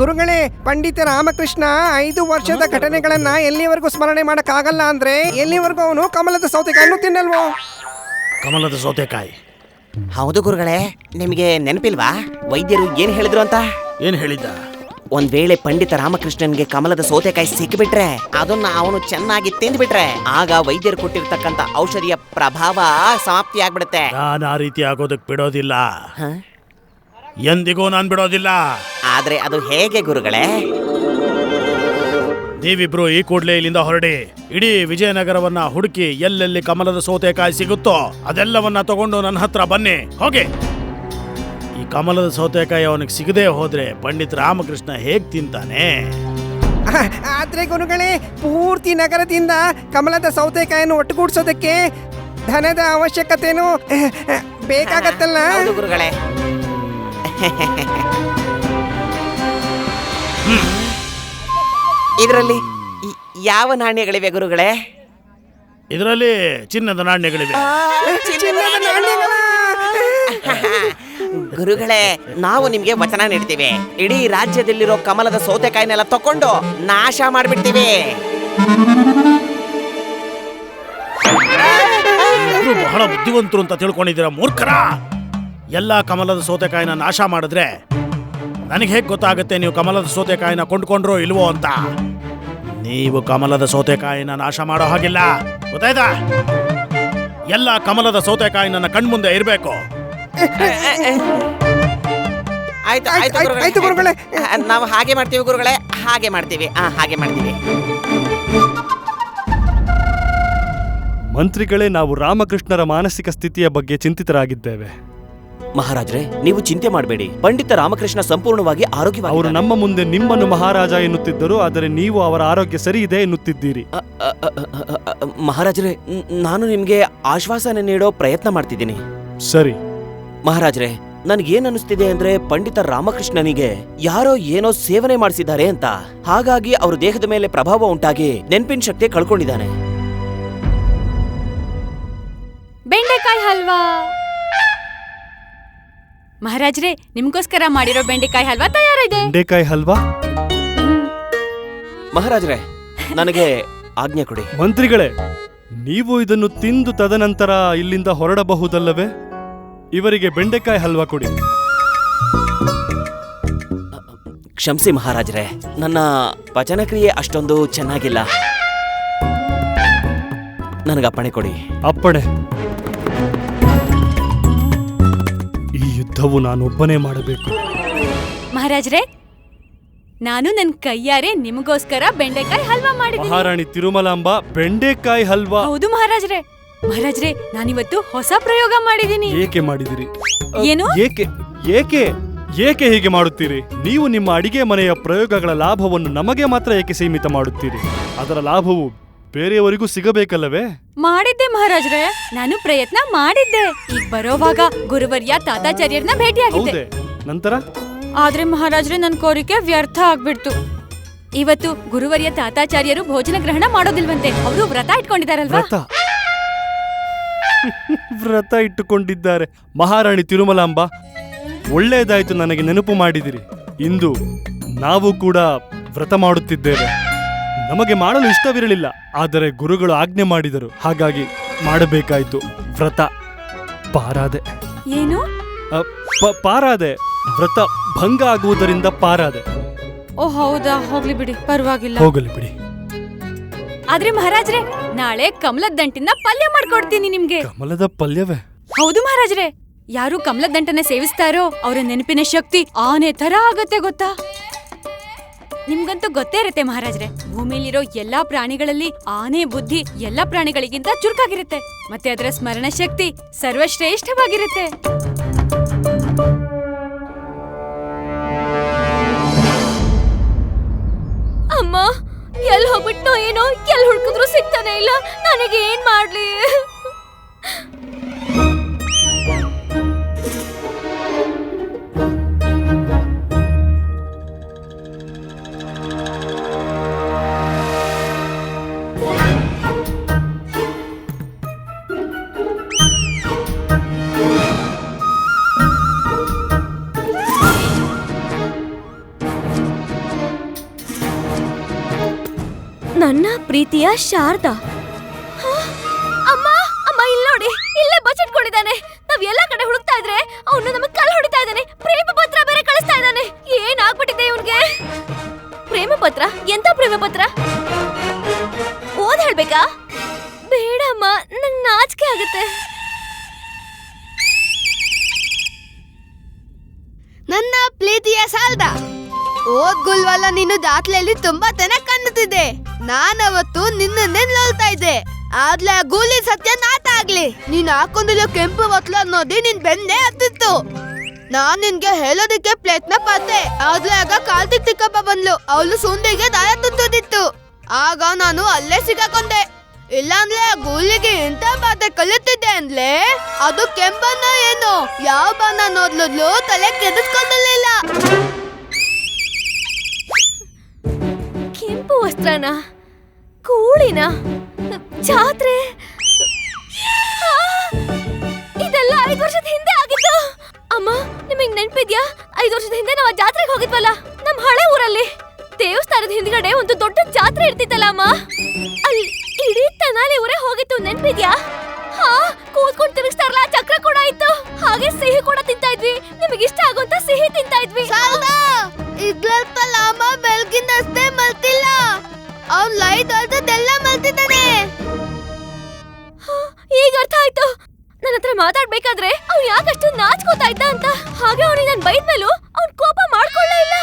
ಗುರುಗಳೇ, ಪಂಡಿತ ರಾಮಕೃಷ್ಣ 5 ವರ್ಷದ ಘಟನೆಗಳನ್ನ ಎಲ್ಲಿವರೆಗೂ ಸ್ಮರಣೆ ಮಾಡಕ್ಕಾಗಲ್ಲ ಅಂದ್ರೆ ಎಲ್ಲಿವರೆಗೂ ಅವನು ಕಮಲದ ಸೌತೆಕಾಯನ್ನು ತಿನ್ನಲ್ವೋ? ಕಮಲದ ಸೌತೆಕಾಯಿ. ಹೌದು ಗುರುಗಳೇ, ನಿಮಗೆ ನೆನಪಿಲ್ವಾ ವೈದ್ಯರು ಏನ್ ಹೇಳಿದ್ರು ಅಂತ? ಏನ್ ಹೇಳಿದ್ದ? ಒಂದ್ ವೇಳೆ ಪಂಡಿತ ರಾಮಕೃಷ್ಣನ್ಗೆ ಕಮಲದ ಸೌತೆಕಾಯಿ ಸಿಕ್ಕಿಬಿಟ್ರೆ ಅದನ್ನ ಅವನು ಚೆನ್ನಾಗಿ ತಿಂದ್ಬಿಟ್ರೆ ಆಗ ವೈದ್ಯರು ಕೊಟ್ಟಿರ್ತಕ್ಕಂತ ಔಷಧಿಯ ಪ್ರಭಾವ ಸಮಾಪ್ತಿ ಆಗ್ಬಿಡುತ್ತೆ. ನಾನು ಆ ರೀತಿ ಆಗೋದಕ್ಕೆ ಬಿಡೋದಿಲ್ಲ, ಎಂದಿಗೂ ನಾನು ಬಿಡೋದಿಲ್ಲ. ಆದ್ರೆ ಅದು ಹೇಗೆ ಗುರುಗಳೇ? ನೀವಿಬ್ರು ಈ ಕೂಡ್ಲೆ ಇಲ್ಲಿಂದ ಹೊರಡಿ. ಇಡೀ ವಿಜಯನಗರವನ್ನ ಹುಡುಕಿ ಎಲ್ಲೆಲ್ಲಿ ಕಮಲದ ಸೌತೆಕಾಯಿ ಸಿಗುತ್ತೋ ಅದೆಲ್ಲವನ್ನ ತಗೊಂಡು ನನ್ನ ಹತ್ರ ಬನ್ನಿ. ಹೋಗಿ. ಈ ಕಮಲದ ಸೌತೆಕಾಯಿ ಅವನಿಗೆ ಸಿಗದೆ ಹೋದ್ರೆ ಪಂಡಿತ ರಾಮಕೃಷ್ಣ ಹೇಗ್ ತಿಂತಾನೆ? ಆದ್ರೆ ಗುರುಗಳೇ, ಪೂರ್ತಿ ನಗರದಿಂದ ಕಮಲದ ಸೌತೆಕಾಯನ್ನು ಒಟ್ಟುಗೂಡ್ಸೋದಕ್ಕೆ ಧನದ ಅವಶ್ಯಕತೆನೂ ಬೇಕಾಗತ್ತಲ್ಲ ಗುರುಗಳೇ. ಇದರಲ್ಲಿ ಯಾವ ನಾಣ್ಯಗಳಿವೆ ಗುರುಗಳೇ? ಇದರಲ್ಲಿ ಚಿನ್ನದ ನಾಣ್ಯಗಳಿವೆ. ಗುರುಗಳೇ, ನಾವು ನಿಮ್ಗೆ ವಚನ ನೀಡ್ತೀವಿ. ಇಡೀ ರಾಜ್ಯದಲ್ಲಿರೋ ಕಮಲದ ಸೌತೆಕಾಯಿನೆಲ್ಲ ತಕೊಂಡು ನಾಶ ಮಾಡ್ಬಿಡ್ತೀವಿ. ಬಹಳ ಬುದ್ಧಿವಂತರು ಅಂತ ತಿಳ್ಕೊಂಡಿದ್ದೀರಾ ಮೂರ್ಖರ. ಎಲ್ಲಾ ಕಮಲದ ಸೌತೆಕಾಯಿನ ನಾಶ ಮಾಡಿದ್ರೆ ನನಗೆ ಹೇಗೆ ಗೊತ್ತಾಗುತ್ತೆ ನೀವು ಕಮಲದ ಸೌತೆಕಾಯಿನ ಕೊಂಡ್ಕೊಂಡ್ರೋ ಇಲ್ವೋ ಅಂತ? ನೀವು ಕಮಲದ ಸೌತೆಕಾಯಿನ ನಾಶ ಮಾಡೋ ಹಾಗಿಲ್ಲ, ಗೊತ್ತಾಯ್ತಾ? ಎಲ್ಲ ಕಮಲದ ಸೌತೆಕಾಯಿ ನನ್ನ ಕಣ್ಮುಂದೆ ಇರಬೇಕು. ಆಯ್ತು ಗುರುಗಳೇ, ನಾವು ಹಾಗೆ ಮಾಡ್ತೀವಿ ಗುರುಗಳೇ, ಹಾಗೆ ಮಾಡ್ತೀವಿ. ಹಾಗೆ ಮಾಡ್ತೀವಿ. ಮಂತ್ರಿಗಳೇ, ನಾವು ರಾಮಕೃಷ್ಣರ ಮಾನಸಿಕ ಸ್ಥಿತಿಯ ಬಗ್ಗೆ ಚಿಂತಿತರಾಗಿದ್ದೇವೆ. ಮಹಾರಾಜ್ರೆ, ನೀವು ಚಿಂತೆ ಮಾಡಬೇಡಿ. ಪಂಡಿತ ರಾಮಕೃಷ್ಣ ಸಂಪೂರ್ಣವಾಗಿ ಆರೋಗ್ಯವಾಗಿ. ಅವರು ನಮ್ಮ ಮುಂದೆ ನಿಮ್ಮನ್ನು ಮಹಾರಾಜ ಎನ್ನುತ್ತಿದ್ದರು, ಆದರೆ ನೀವು ಅವರ ಆರೋಗ್ಯ ಸರಿ ಇದೆ ಎನ್ನುತ್ತಿದ್ದೀರಿ. ಮಹಾರಾಜ್ರೆ, ನಾನು ನಿಮ್ಗೆ ಆಶ್ವಾಸನೆ ನೀಡೋ ಪ್ರಯತ್ನ ಮಾಡ್ತಿದ್ದೀನಿ. ಸರಿ ಮಹಾರಾಜ್ರೆ, ನನಗೇನ್ ಅನಿಸ್ತಿದೆ ಅಂದ್ರೆ ಪಂಡಿತ ರಾಮಕೃಷ್ಣನಿಗೆ ಯಾರೋ ಏನೋ ಸೇವನೆ ಮಾಡಿಸಿದ್ದಾರೆ ಅಂತ. ಹಾಗಾಗಿ ಅವ್ರ ದೇಹದ ಮೇಲೆ ಪ್ರಭಾವ ಉಂಟಾಗಿ ನೆನ್ಪಿನ ಶಕ್ತಿ ಕಳ್ಕೊಂಡಿದ್ದಾನೆ. ಬೆಂಡೆಕಾಯಿ ಹಲ್ವಾ ಮಹಾರಾಜ್ರೆ, ನಿಮ್ಗೋಸ್ಕರ ಮಾಡಿರೋ ಬೆಂಡೆಕಾಯಿ ಹಲ್ವಾ ತಯಾರಿದೆ. ಬೆಂಡೆಕಾಯಿ ಹಲ್ವಾ? ಮಹಾರಾಜ್ರೆ, ನನಗೆ ಆಜ್ಞೆ ಕೊಡಿ. ಮಂತ್ರಿಗಳೇ, ನೀವು ಇದನ್ನು ತಿಂದು ತದನಂತರ ಇಲ್ಲಿಂದ ಹೊರಡಬಹುದಲ್ಲವೇ? ಇವರಿಗೆ ಬೆಂಡೆಕಾಯಿ ಹಲ್ವಾ ಕೊಡಿ. ಕ್ಷಮಿಸಿ ಮಹಾರಾಜ್ರೆ, ನನ್ನ ಪಚನಕ್ರಿಯೆ ಅಷ್ಟೊಂದು ಚೆನ್ನಾಗಿಲ್ಲ. ನನಗೆ ಅಪ್ಪಣೆ ಕೊಡಿ. ಅಪ್ಪಣೆ. ಈ ಯುದ್ಧವು ನಾನೊಬ್ಬನೇ ಮಾಡಬೇಕು. ಮಹಾರಾಜ್ರೆ, ನಾನು ನನ್ನ ಕೈಯಾರೆ ನಿಮಗೋಸ್ಕರ ಬೆಂಡೆಕಾಯಿ ಹಲ್ವಾ ಮಾಡಿದ್ದೀನಿ. ಮಹಾರಾಣಿ ತಿರುಮಲಾಂಬ, ಬೆಂಡೆಕಾಯಿ ಹಲ್ವಾ? ಹೌದು ಮಹಾರಾಜ್ರೆ. ಮಹಾರಾಜ್ರೆ, ನಾನಿವತ್ತು ಹೊಸ ಪ್ರಯೋಗ ಮಾಡಿದ್ದೀನಿ. ಏಕೆ ಮಾಡಿದಿರಿ? ಏನು? ಏಕೆ ಏಕೆ ಏಕೆ ಹೀಗೆ ಮಾಡುತ್ತೀರಿ? ನೀವು ನಿಮ್ಮ ಅಡಿಗೆ ಮನೆಯ ಪ್ರಯೋಗಗಳ ಲಾಭವನ್ನು ನಮಗೆ ಮಾತ್ರ ಏಕೆ ಸೀಮಿತ ಮಾಡುತ್ತೀರಿ? ಅದರ ಲಾಭವು ಬೇರೆಯವರಿಗೂ ಸಿಗಬೇಕಲ್ಲವೇ? ಮಾಡಿದ್ದೆ ಮಹಾರಾಜ್ರೆ, ನಾನು ಪ್ರಯತ್ನ ಮಾಡಿದ್ದೆ. ಈಗ ಬರೋವಾಗ ಗುರುವರ್ಯ ತಾತಾಚಾರ್ಯರನ್ನ ಭೇಟಿಯಾಗಿದ್ದೆ. ನಂತರ? ಆದ್ರೆ ಮಹಾರಾಜ್ರೆ, ನನ್ನ ಕೋರಿಕೆ ವ್ಯರ್ಥ ಆಗ್ಬಿಡ್ತು. ಇವತ್ತು ಗುರುವರ್ಯ ತಾತಾಚಾರ್ಯರು ಭೋಜನ ಗ್ರಹಣ ಮಾಡೋದಿಲ್ವಂತೆ. ಅವರು ವ್ರತ ಇಟ್ಕೊಂಡಿದಾರಲ್ವಾ? ವ್ರತ ಇಟ್ಟುಕೊಂಡಿದ್ದಾರೆ. ಮಹಾರಾಣಿ ತಿರುಮಲಾಂಬ, ಒಳ್ಳೆಯದಾಯ್ತು, ನನಗೆ ನೆನಪು ಮಾಡಿದಿರಿ. ಇಂದು ನಾವು ಕೂಡ ವ್ರತ ಮಾಡುತ್ತಿದ್ದೇವೆ. ನಮಗೆ ಮಾಡಲು ಇಷ್ಟವಿರಲಿಲ್ಲ, ಆದರೆ ಗುರುಗಳು ಆಜ್ಞೆ ಮಾಡಿದರು, ಹಾಗಾಗಿ ಮಾಡಬೇಕಾಯ್ತು ವ್ರತ. ಪಾರಾದೆ. ಏನು? ಪಾರಾದೆ. ವ್ರತ ಭಂಗ ಆಗುವುದರಿಂದ ಪಾರಾದೆ. ಓ ಹೌದಾ, ಹೋಗ್ಲಿ ಬಿಡಿ, ಪರವಾಗಿಲ್ಲ. ಹೋಗಲಿ ಬಿಡಿ. ಆದ್ರೆ ಮಹಾರಾಜ್ರೆ, ನಾಳೆ ಕಮಲದ ದಂಟಿನ ಪಲ್ಯ ಮಾಡ್ಕೊಡ್ತೀನಿ ನಿಮ್ಗೆ. ಕಮಲದ ಪಲ್ಯವೇ? ಹೌದು ಮಹಾರಾಜ್ರೆ, ಯಾರು ಕಮಲದ ದಂಟನ್ನ ಸೇವಿಸ್ತಾರೋ ಅವರ ನೆನಪಿನ ಶಕ್ತಿ ಆನೆ ತರ ಆಗತ್ತೆ, ಗೊತ್ತಾ? ನಿಮ್ಗಂತೂ ಗೊತ್ತೇ ಇರುತ್ತೆ ಮಹಾರಾಜ್ರೆ, ಭೂಮಿಲಿರೋ ಎಲ್ಲಾ ಪ್ರಾಣಿಗಳಲ್ಲಿ ಆನೆ ಬುದ್ಧಿ ಎಲ್ಲಾ ಪ್ರಾಣಿಗಳಿಗಿಂತ ಚುರುಕಾಗಿರುತ್ತೆ. ಮತ್ತೆ ಅದರ ಸ್ಮರಣ ಶಕ್ತಿ ಸರ್ವಶ್ರೇಷ್ಠವಾಗಿರುತ್ತೆ. ಅಮ್ಮ ಎಲ್ಲಿ ಹೋಗ್ಬಿಟ್ನೋ ಏನೋ, ಎಲ್ಲಿ ಹುಡುಕಿದ್ರು ಸಿಗ್ತಾನೆ ಇಲ್ಲ. ನನಗೆ ಏನ್ ಮಾಡ್ಲಿ? ನನ್ನ ಪ್ರೀತಿಯ ಶಾರದಾ. ಅಮ್ಮ ಅಮ್ಮ ಇಲ್ಲಿ ನೋಡಿ, ಇಲ್ಲೇ ಬಚ್ಚಿಟ್ಕೊಂಡಿದ್ದಾನೆ. ನಾವ್ ಎಲ್ಲ ಕಡೆ ಹುಡುಕ್ತಾ ಇದ್ರೆ ಅವನು ನಮಗ್ ಕಲ್ಲು ಹೊಡಿತಾ ಇದ್ದಾನೆ. ಪ್ರೇಮ ಪತ್ರ ಬೇರೆ ಕಳಿಸ್ತಾ ಇದ್ದಾನೆ. ಏನಾಗ್ಬಿಟ್ಟಿದೆ ಇವನ್ಗೆ? ಪ್ರೇಮ ಪತ್ರ? ಎಂತ ಪ್ರೇಮ ಪತ್ರ? ಓದ್ ಹೇಳ್ಬೇಕಾ? ಬೇಡಮ್ಮ, ನಂಗ್ ನಾಚಿಕೆ ಆಗುತ್ತೆ. ನನ್ನ ಪ್ರೀತಿಯ ಸಾಲ್ದ, ಓದ್ಗುಲ್ವಲ್ಲ ನೀನು ದಾಖಲೆಯಲ್ಲಿ ತುಂಬಾ ಚೆನ್ನಾಗ್ ಕಾಣುತ್ತಿದೆ. ನಾನವತ್ತು ನಿನ್ನನ್ನೇ ನೋಡ್ತಾ ಇದ್ದೆ. ಆದ್ಲೆ ಆ ಗೂಲಿ ಸತ್ಯ ನಾಟ ಆಗ್ಲಿ. ನೀನ್ ಹಾಕೊಂಡಿರೋ ಕೆಂಪು ಒತ್ಲ ಅನ್ನೋದಿ ನಿನ್ ಬೆನ್ನೆ ಹತ್ತಿತ್ತು. ನಾನ್ ನಿನ್ಗೆ ಹೇಳೋದಕ್ಕೆ ಪ್ರಯತ್ನ ಪಟ್ಟೆ, ಆದ್ರೆ ಆಗ ಕಾರ್ತಿಕ್ ತಿಕ್ಕಪ್ಪ ಬಂದ್ಲು. ಅವಳು ಸುಂದಿಗೆ ದಾಯ ತುತ್ತದಿತ್ತು. ಆಗ ನಾನು ಅಲ್ಲೇ ಸಿಗಾಕೊಂಡೆ. ಇಲ್ಲಾಂದ್ರೆ ಆ ಗೂಲಿಗೆ ಎಂತ ಬಾತೆ ಕಲಿತಿದ್ದೆ ಅಂದ್ಲೆ ಅದು ಕೆಂಪನ್ನ ಏನು ಯಾವ ಬಣ್ಣ ನೋಡ್ಲು ತಲೆ ಕೆದಿಸ್ಕೊಂಡಿರ್ಲಿಲ್ಲ. ಕೆಂಪು ವಸ್ತ್ರನ, ಕೂಳಿನ, ಜಾತ್ರೆ, ಇದೆಲ್ಲ 5 ವರ್ಷದ ಹಿಂದೆ ಆಗಿತ್ತು. ಅಮ್ಮ ನಿಮಗ್ ನೆನ್ಪಿದ್ಯಾ? 5 ವರ್ಷದ ಹಿಂದೆ ನಾವು ಜಾತ್ರೆಗೆ ಹೋಗಿದ್ವಲ್ಲ ನಮ್ ಹಳೆ ಊರಲ್ಲಿ. ದೇವಸ್ಥಾನದ ಹಿಂದ್ಗಡೆ ಒಂದು ದೊಡ್ಡ ಜಾತ್ರೆ ಇರ್ತಿತ್ತಲ್ಲ ಅಮ್ಮ. ಅಲ್ಲಿ ಇಡೀ ತನಾಲಿ ಊರೇ ಹೋಗಿತ್ತು, ನೆನ್ಪಿದ್ಯಾ? ಹಾ, ಕೂತ್ಕೊಂಡು ತಿರುಗಿಸ್ತಾರಲ್ಲ, ಚಕ್ರ ಕೂಡ ಇತ್ತು. ಹಾಗೆ ಸಿಹಿ ಕೂಡ ತಿಂತಾ ಇದ್ವಿ. ನಿಮಗೆ ಇಷ್ಟ ಆಗುವಂತ ಸಿಹಿ ತಿಂತಾ ಇದ್ವಿ. ಇದ್ಲತ್ತಲ್ಲ ಅಮ್ಮ, ಬೆಳಗಿಂದ ಅಷ್ಟೇ ಮಲ್ತಿಲ್ಲ. ಅವ್ನ್ ಲೈಟ್ ಅರ್ಧದೆಲ್ಲ ಮಲ್ತಿದ್ದಾನೆ. ಈಗ ಅರ್ಥ ಆಯ್ತು. ನನ್ನ ಹತ್ರ ಮಾತಾಡ್ಬೇಕಾದ್ರೆ ಅವ್ನು ಯಾಕಷ್ಟು ನಾಚ್ಕೋತಾ ಇದ್ದ ಅಂತ. ಹಾಗೆ ಅವನಿಗೆ ನಾನು ಬೈದ್ಮೇಲೂ ಅವ್ನ್ ಕೋಪ ಮಾಡ್ಕೊಳ್ಳೇ ಇಲ್ಲ.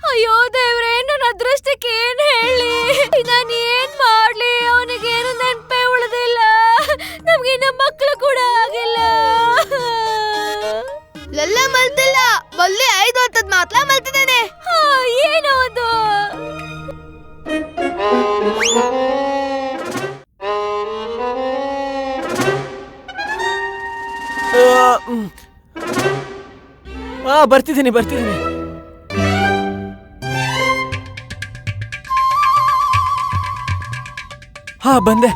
ಅಯ್ಯೋ ದೇವ್ರೆ, ನನ್ನ ಅದೃಷ್ಟಕ್ಕೆ ಏನ್ ಹೇಳಿ? ನಾನು ಏನ್ ಮಾಡ್ಲಿ? ಅವನಿಗೇನು ನೆನ್ಪೇ ಉಳಿದಿಲ್ಲ. ನಮ್ಗೆ ಇನ್ನ ಮಕ್ಕಳು ಕೂಡ ಆಗಿಲ್ಲ. ಎಲ್ಲ ಮಲ್ತಿಲ್ಲ, ಬಲ್ಲಿ 5 ವರ್ಷದ ಮಾತ್ರ ಮಲ್ತಿದ್ದಾನೆ. ಏನೋ ಅದು. ಬರ್ತಿದ್ದೀನಿ. ಹಾ, ಬಂದೆ.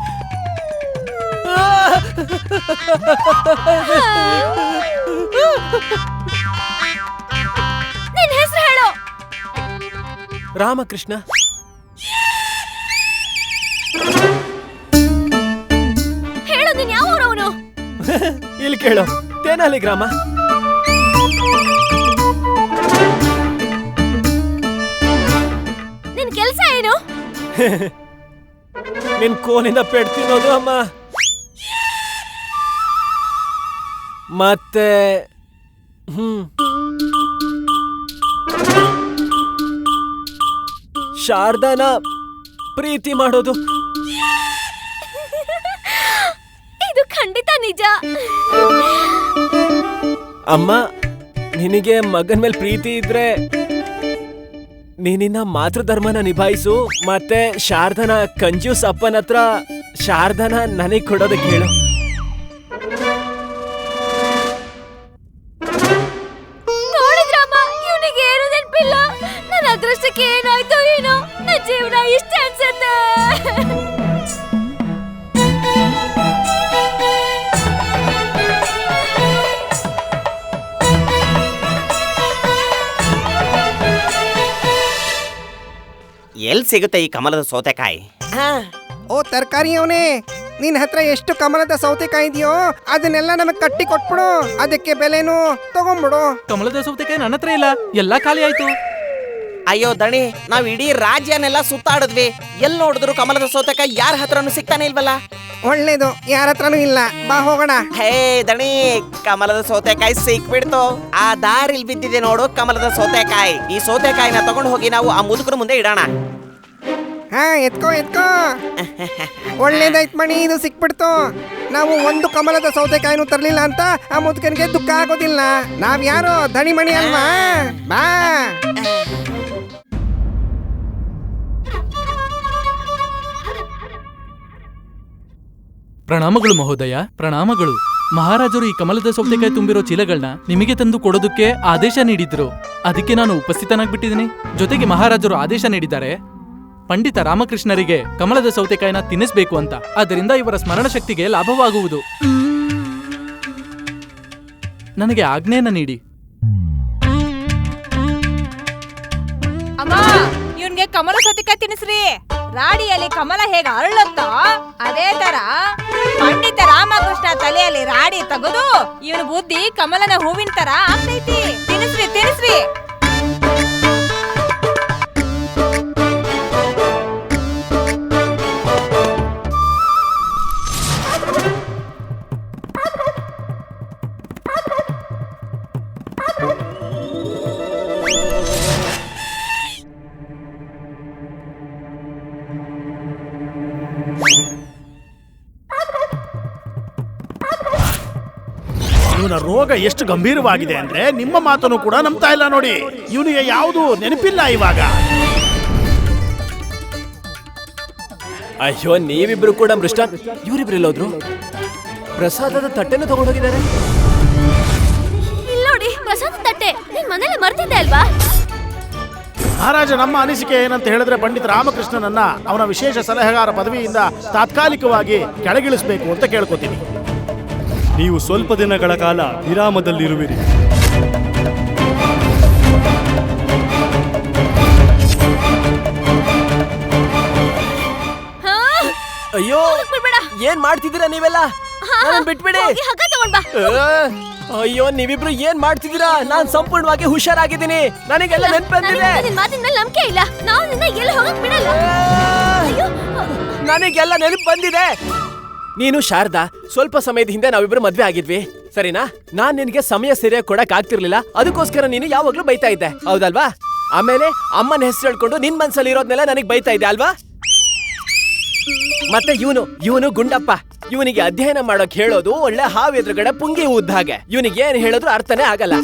ನಿನ್ ಹೆಸರು ಹೇಳು. ರಾಮಕೃಷ್ಣ. ಹೇಳು, ನೀನ್ ಯಾವ ಊರವನು? ಇಲ್ಲಿ ಕೇಳು, ತೇನಾಲಿ ಗ್ರಾಮ. ನಿನ್ ಕೆಲ್ಸ ಏನು? ನಿನ್ ಕೋಲಿಂದ ಪೆಟ್ಟು ತಿನ್ನೋದು ಅಮ್ಮ. ಮತ್ತೆ ಶಾರದಾನ ಪ್ರೀತಿ ಮಾಡೋದು. ಇದು ಖಂಡಿತ ನಿಜ. ಅಮ್ಮ, ನಿನಗೆ ಮಗನ್ ಮೇಲೆ ಪ್ರೀತಿ ಇದ್ರೆ ನೀನಿನ್ನ ಮಾತೃಧರ್ಮನ ನಿಭಾಯಿಸು. ಮತ್ತೆ ಶಾರದನ ಕಂಜೂಸ್ ಅಪ್ಪನ ಹತ್ರ ಶಾರದನ ನನಗ್ ಕೊಡೋದಕ್ಕೆ ಹೇಳು. ನೋಡಿದ್ರಮ್ಮ, ಇವನಿಗೆ ಏನು ನೆನಪಿಲ್ಲ. ನನ್ನ ಅದೃಷ್ಟಕ್ಕೆ ಏನಾಯ್ತು ಏನೋ, ನನ್ನ ಜೀವನ ಇಷ್ಟ ಅನ್ಸುತ್ತೆ. ಎಲ್ ಸಿಗುತ್ತೆ ಈ ಕಮಲದ ಸೌತೆಕಾಯಿ? ಓ ತರಕಾರಿ ಅವನೇ, ನಿನ್ ಹತ್ರ ಎಷ್ಟು ಕಮಲದ ಸೌತೆಕಾಯಿ ಇದೆಯೋ ಅದನ್ನೆಲ್ಲ ನಮಗ್ ಕಟ್ಟಿ ಕೊಟ್ಬಿಡು. ಅದಕ್ಕೆ ಬೆಲೆನು ತಗೊಂಡ್ಬಿಡು. ಕಮಲದ ಸೌತೆಕಾಯಿ ನನ್ನ ಹತ್ರ ಇಲ್ಲ, ಎಲ್ಲಾ ಖಾಲಿ ಆಯ್ತು. ಅಯ್ಯೋ ದಣಿ, ನಾವ್ ಇಡೀ ರಾಜ್ಯನೆಲ್ಲ ಸುತ್ತಾಡಿದ್ವಿ, ಎಲ್ ನೋಡಿದ್ರು ಕಮಲದ ಸೌತೆಕಾಯಿ ಯಾರ ಹತ್ರನೂ ಸಿಗ್ತಾನೆ ಇಲ್ವಲ್ಲ. ಒಳ್ಳೇದು, ಯಾರ ಹತ್ರನೂ ಇಲ್ಲ, ಬಾ ಹೋಗೋಣ. ಹೇ ದಣಿ, ಕಮಲದ ಸೌತೆಕಾಯಿ ಸಿಕ್ಬಿಡ್ತು. ಆ ದಾರಿಲ್ ಬಿದ್ದಿದೆ ನೋಡು ಕಮಲದ ಸೌತೆಕಾಯಿ. ಈ ಸೌತೆಕಾಯಿನ ತಗೊಂಡು ಹೋಗಿ ನಾವು ಆ ಮುದುಕನ ಮುಂದೆ ಇಡೋಣ. ಹಾ, ಎತ್ಕೋ ಎತ್ಕೋ. ಒಳ್ಳೇದಾಯ್ತು ಮಣಿ, ಇದು ಸಿಕ್ಬಿಡ್ತು. ನಾವು ಒಂದು ಕಮಲದ ಸೌತೆಕಾಯಿನೂ ತರ್ಲಿಲ್ಲ ಅಂತ ಆ ಮುದುಕನಿಗೆ ದುಃಖ ಆಗೋದಿಲ್ಲ. ನಾವ್ ಯಾರೋ ದಣಿ ಮಣಿ ಅಲ್ವಾ? ಬಾ. ಪ್ರಣಾಮಗಳು ಮಹೋದಯ, ಪ್ರಣಾಮಗಳು. ಮಹಾರಾಜರು ಈ ಕಮಲದ ಸೌತೆಕಾಯಿ ತುಂಬಿರೋ ಚೀಲಗಳನ್ನ ನಿಮಗೆ ತಂದು ಕೊಡೋದಕ್ಕೆ ಆದೇಶ ನೀಡಿದ್ರು. ಅದಕ್ಕೆ ನಾನು ಉಪಸ್ಥಿತನಾಗ್ಬಿಟ್ಟಿದ್ದೀನಿ. ಜೊತೆಗೆ ಮಹಾರಾಜರು ಆದೇಶ ನೀಡಿದ್ದಾರೆ, ಪಂಡಿತ ರಾಮಕೃಷ್ಣರಿಗೆ ಕಮಲದ ಸೌತೆಕಾಯಿನ ತಿನ್ನಿಸ್ಬೇಕು ಅಂತ. ಆದ್ದರಿಂದ ಇವರ ಸ್ಮರಣ ಶಕ್ತಿಗೆ ಲಾಭವಾಗುವುದು. ನನಗೆ ಆಜ್ಞೆಯನ್ನ ನೀಡಿ. ಅಮ್ಮ, ಇವನ್ಗೆ ಕಮಲ ಸೌತೆಕಾಯಿ ತಿನ್ನಿಸ್ರಿ. ರಾಡಿಯಲ್ಲಿ ಕಮಲ ಹೇಗ ಅರಳುತ್ತೋ ಅದೇ ತರ ಪಂಡಿತ ರಾಮಕೃಷ್ಣ ತಲೆಯಲ್ಲಿ ರಾಡಿ ತೆಗೆದು ಇವನ ಬುದ್ಧಿ ಕಮಲನ ಹೂವಿನ ತರ ಆಗ್ತೈತಿ. ತಿನ್ನಿಸ್ರಿ ತಿನ್ನಿಸ್ರಿ. ಇವನ ರೋಗ ಎಷ್ಟು ಗಂಭೀರವಾಗಿದೆ ಅಂದ್ರೆ ನಿಮ್ಮ ಮಾತನ್ನು ಕೂಡ ನಂಬ್ತಾ ಇಲ್ಲ ನೋಡಿ. ಇವನಿಗೆ ಯಾವುದು ನೆನಪಿಲ್ಲ ಇವಾಗ. ಅಯ್ಯೋ, ನೀವಿಬ್ರು ಕೂಡ ಮೃಷ್ಟ. ಇವರಿಬ್ರು ಎಲ್ಲೋದ್ರು? ಪ್ರಸಾದದ ತಟ್ಟೆನ ತಗೊಂಡೋಗಿದ್ದಾರೆ. ಇಲ್ಲೋಡಿ, ಪ್ರಸಾದ ತಟ್ಟೆ ನಿನ್ ಮನೇಲಿ ಮರ್ತಿದ್ದೆ ಅಲ್ವಾ? ಮಹಾರಾಜ, ನಮ್ಮ ಅನಿಸಿಕೆ ಏನಂತ ಹೇಳಿದ್ರೆ ಪಂಡಿತ ರಾಮಕೃಷ್ಣನನ್ನ ಅವನ ವಿಶೇಷ ಸಲಹೆಗಾರ ಪದವಿಯಿಂದ ತಾತ್ಕಾಲಿಕವಾಗಿ ಕೆಳಗಿಳಿಸಬೇಕು ಅಂತ ಕೇಳ್ಕೊತೀನಿ. ನೀವು ಸ್ವಲ್ಪ ದಿನಗಳ ಕಾಲ ವಿರಾಮದಲ್ಲಿರುವಿರಿ. ಅಯ್ಯೋ, ಏನ್ ಮಾಡ್ತಿದ್ದೀರಾ ನೀವೆಲ್ಲ? ನನ್ನನ್ನ ಬಿಟ್ಬಿಡಿ. ಅಯ್ಯೋ, ನೀವಿಬ್ರು ಏನ್ ಮಾಡ್ತಿದ್ದೀರಾ? ನಾನ್ ಸಂಪೂರ್ಣವಾಗಿ ಹುಷಾರಾಗಿದ್ದೀನಿ. ನನಗೆಲ್ಲ ನೆನ್ಪು ಬಂದಿದೆ. ನಂಬಿಕೆ ಇಲ್ಲ, ನಾವು ನಿನ್ನ ಎಲ್ಲಿ ಹೋಗಕ್ ಬಿಡಲ್ಲ. ನನಗೆಲ್ಲ ನೆನಪು ಬಂದಿದೆ. ನೀನು ಶಾರದಾ, ಸ್ವಲ್ಪ ಸಮಯದ ಹಿಂದೆ ನಾವಿಬ್ರು ಮದ್ವೆ ಆಗಿದ್ವಿ, ಸರಿನಾ? ನಾನ್ ನಿನ್ಗೆ ಸಮಯ ಸರಿಯಾಗಿ ಕೊಡಕ್ ಆಗ್ತಿರ್ಲಿಲ್ಲ. ಅದಕ್ಕೋಸ್ಕರ ನೀನು ಯಾವಾಗ್ಲೂ ಬೈತಾ ಇದ್ದೆ, ಹೌದಲ್ವಾ? ಆಮೇಲೆ ಅಮ್ಮನ ಹೆಸರು ಹೇಳ್ಕೊಂಡು ನಿನ್ ಮನ್ಸಲ್ಲಿ ಇರೋದ್ನೆಲ್ಲ ನನಗ್ ಬೈತಾ ಇದ್ದೆ ಅಲ್ವಾ? ಮತ್ತೆ ಇವನು ಗುಂಡಪ್ಪ. ಇವನಿಗೆ ಅಧ್ಯಯನ ಮಾಡೋಕ್ ಹೇಳೋದು ಒಳ್ಳೆ ಹಾವು ಎದುರುಗಡೆ ಪುಂಗಿ ಊದ್ದ ಹಾಗೆ. ಇವನಿಗೆ ಏನ್ ಹೇಳಿದ್ರು ಅರ್ಥನೇ ಆಗಲ್ಲ.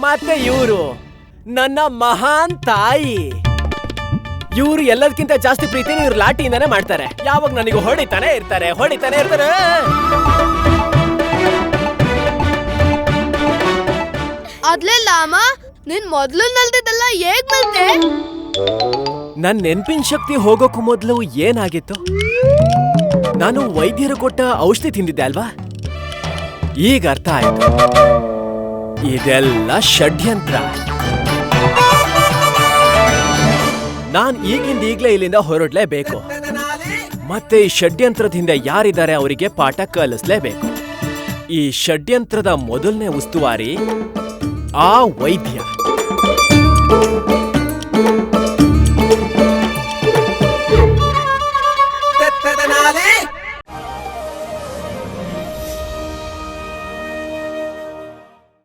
ಮತ್ತೆ ಇವರು ನನ್ನ ಮಹಾನ್ ತಾಯಿ. ಇವ್ರು ಎಲ್ಲದಕ್ಕಿಂತ ಜಾಸ್ತಿ ಪ್ರೀತಿನ ಇವ್ರು ಲಾಟಿಯಿಂದಾನೆ ಮಾಡ್ತಾರೆ. ಯಾವಾಗ ನನಗೆ ಹೊಡಿತಾನೆ ಇರ್ತಾರೆ. ಅದ್ಲೆಲ್ಲ ಅಮ್ಮ, ನಿನ್ ಮೊದ್ಲು ನಲ್ದಿದ್ದೆಲ್ಲ ಹೇಗ್ ಬಂತೆ? ನನ್ ನೆನ್ಪಿನ ಶಕ್ತಿ ಹೋಗೋಕು ಮೊದ್ಲು ಏನಾಗಿತ್ತು? ನಾನು ವೈದ್ಯರು ಕೊಟ್ಟ ಔಷಧಿ ತಿಂದಿದ್ದೆ ಅಲ್ವಾ? ಈಗ ಅರ್ಥ ಆಯ್ತು, ಇದೆಲ್ಲ ಷಡ್ಯಂತ್ರ. ನಾನ್ ಈಗ್ಲೇ ಇಲ್ಲಿಂದ ಹೊರಡ್ಲೇಬೇಕು. ಮತ್ತೆ ಈ ಷಡ್ಯಂತ್ರದಿಂದ ಯಾರಿದ್ದಾರೆ ಅವರಿಗೆ ಪಾಠ ಕಲಿಸ್ಲೇಬೇಕು. ಈ ಷಡ್ಯಂತ್ರದ ಮೊದಲನೇ ಉಸ್ತುವಾರಿ ಆ ವೈದ್ಯ.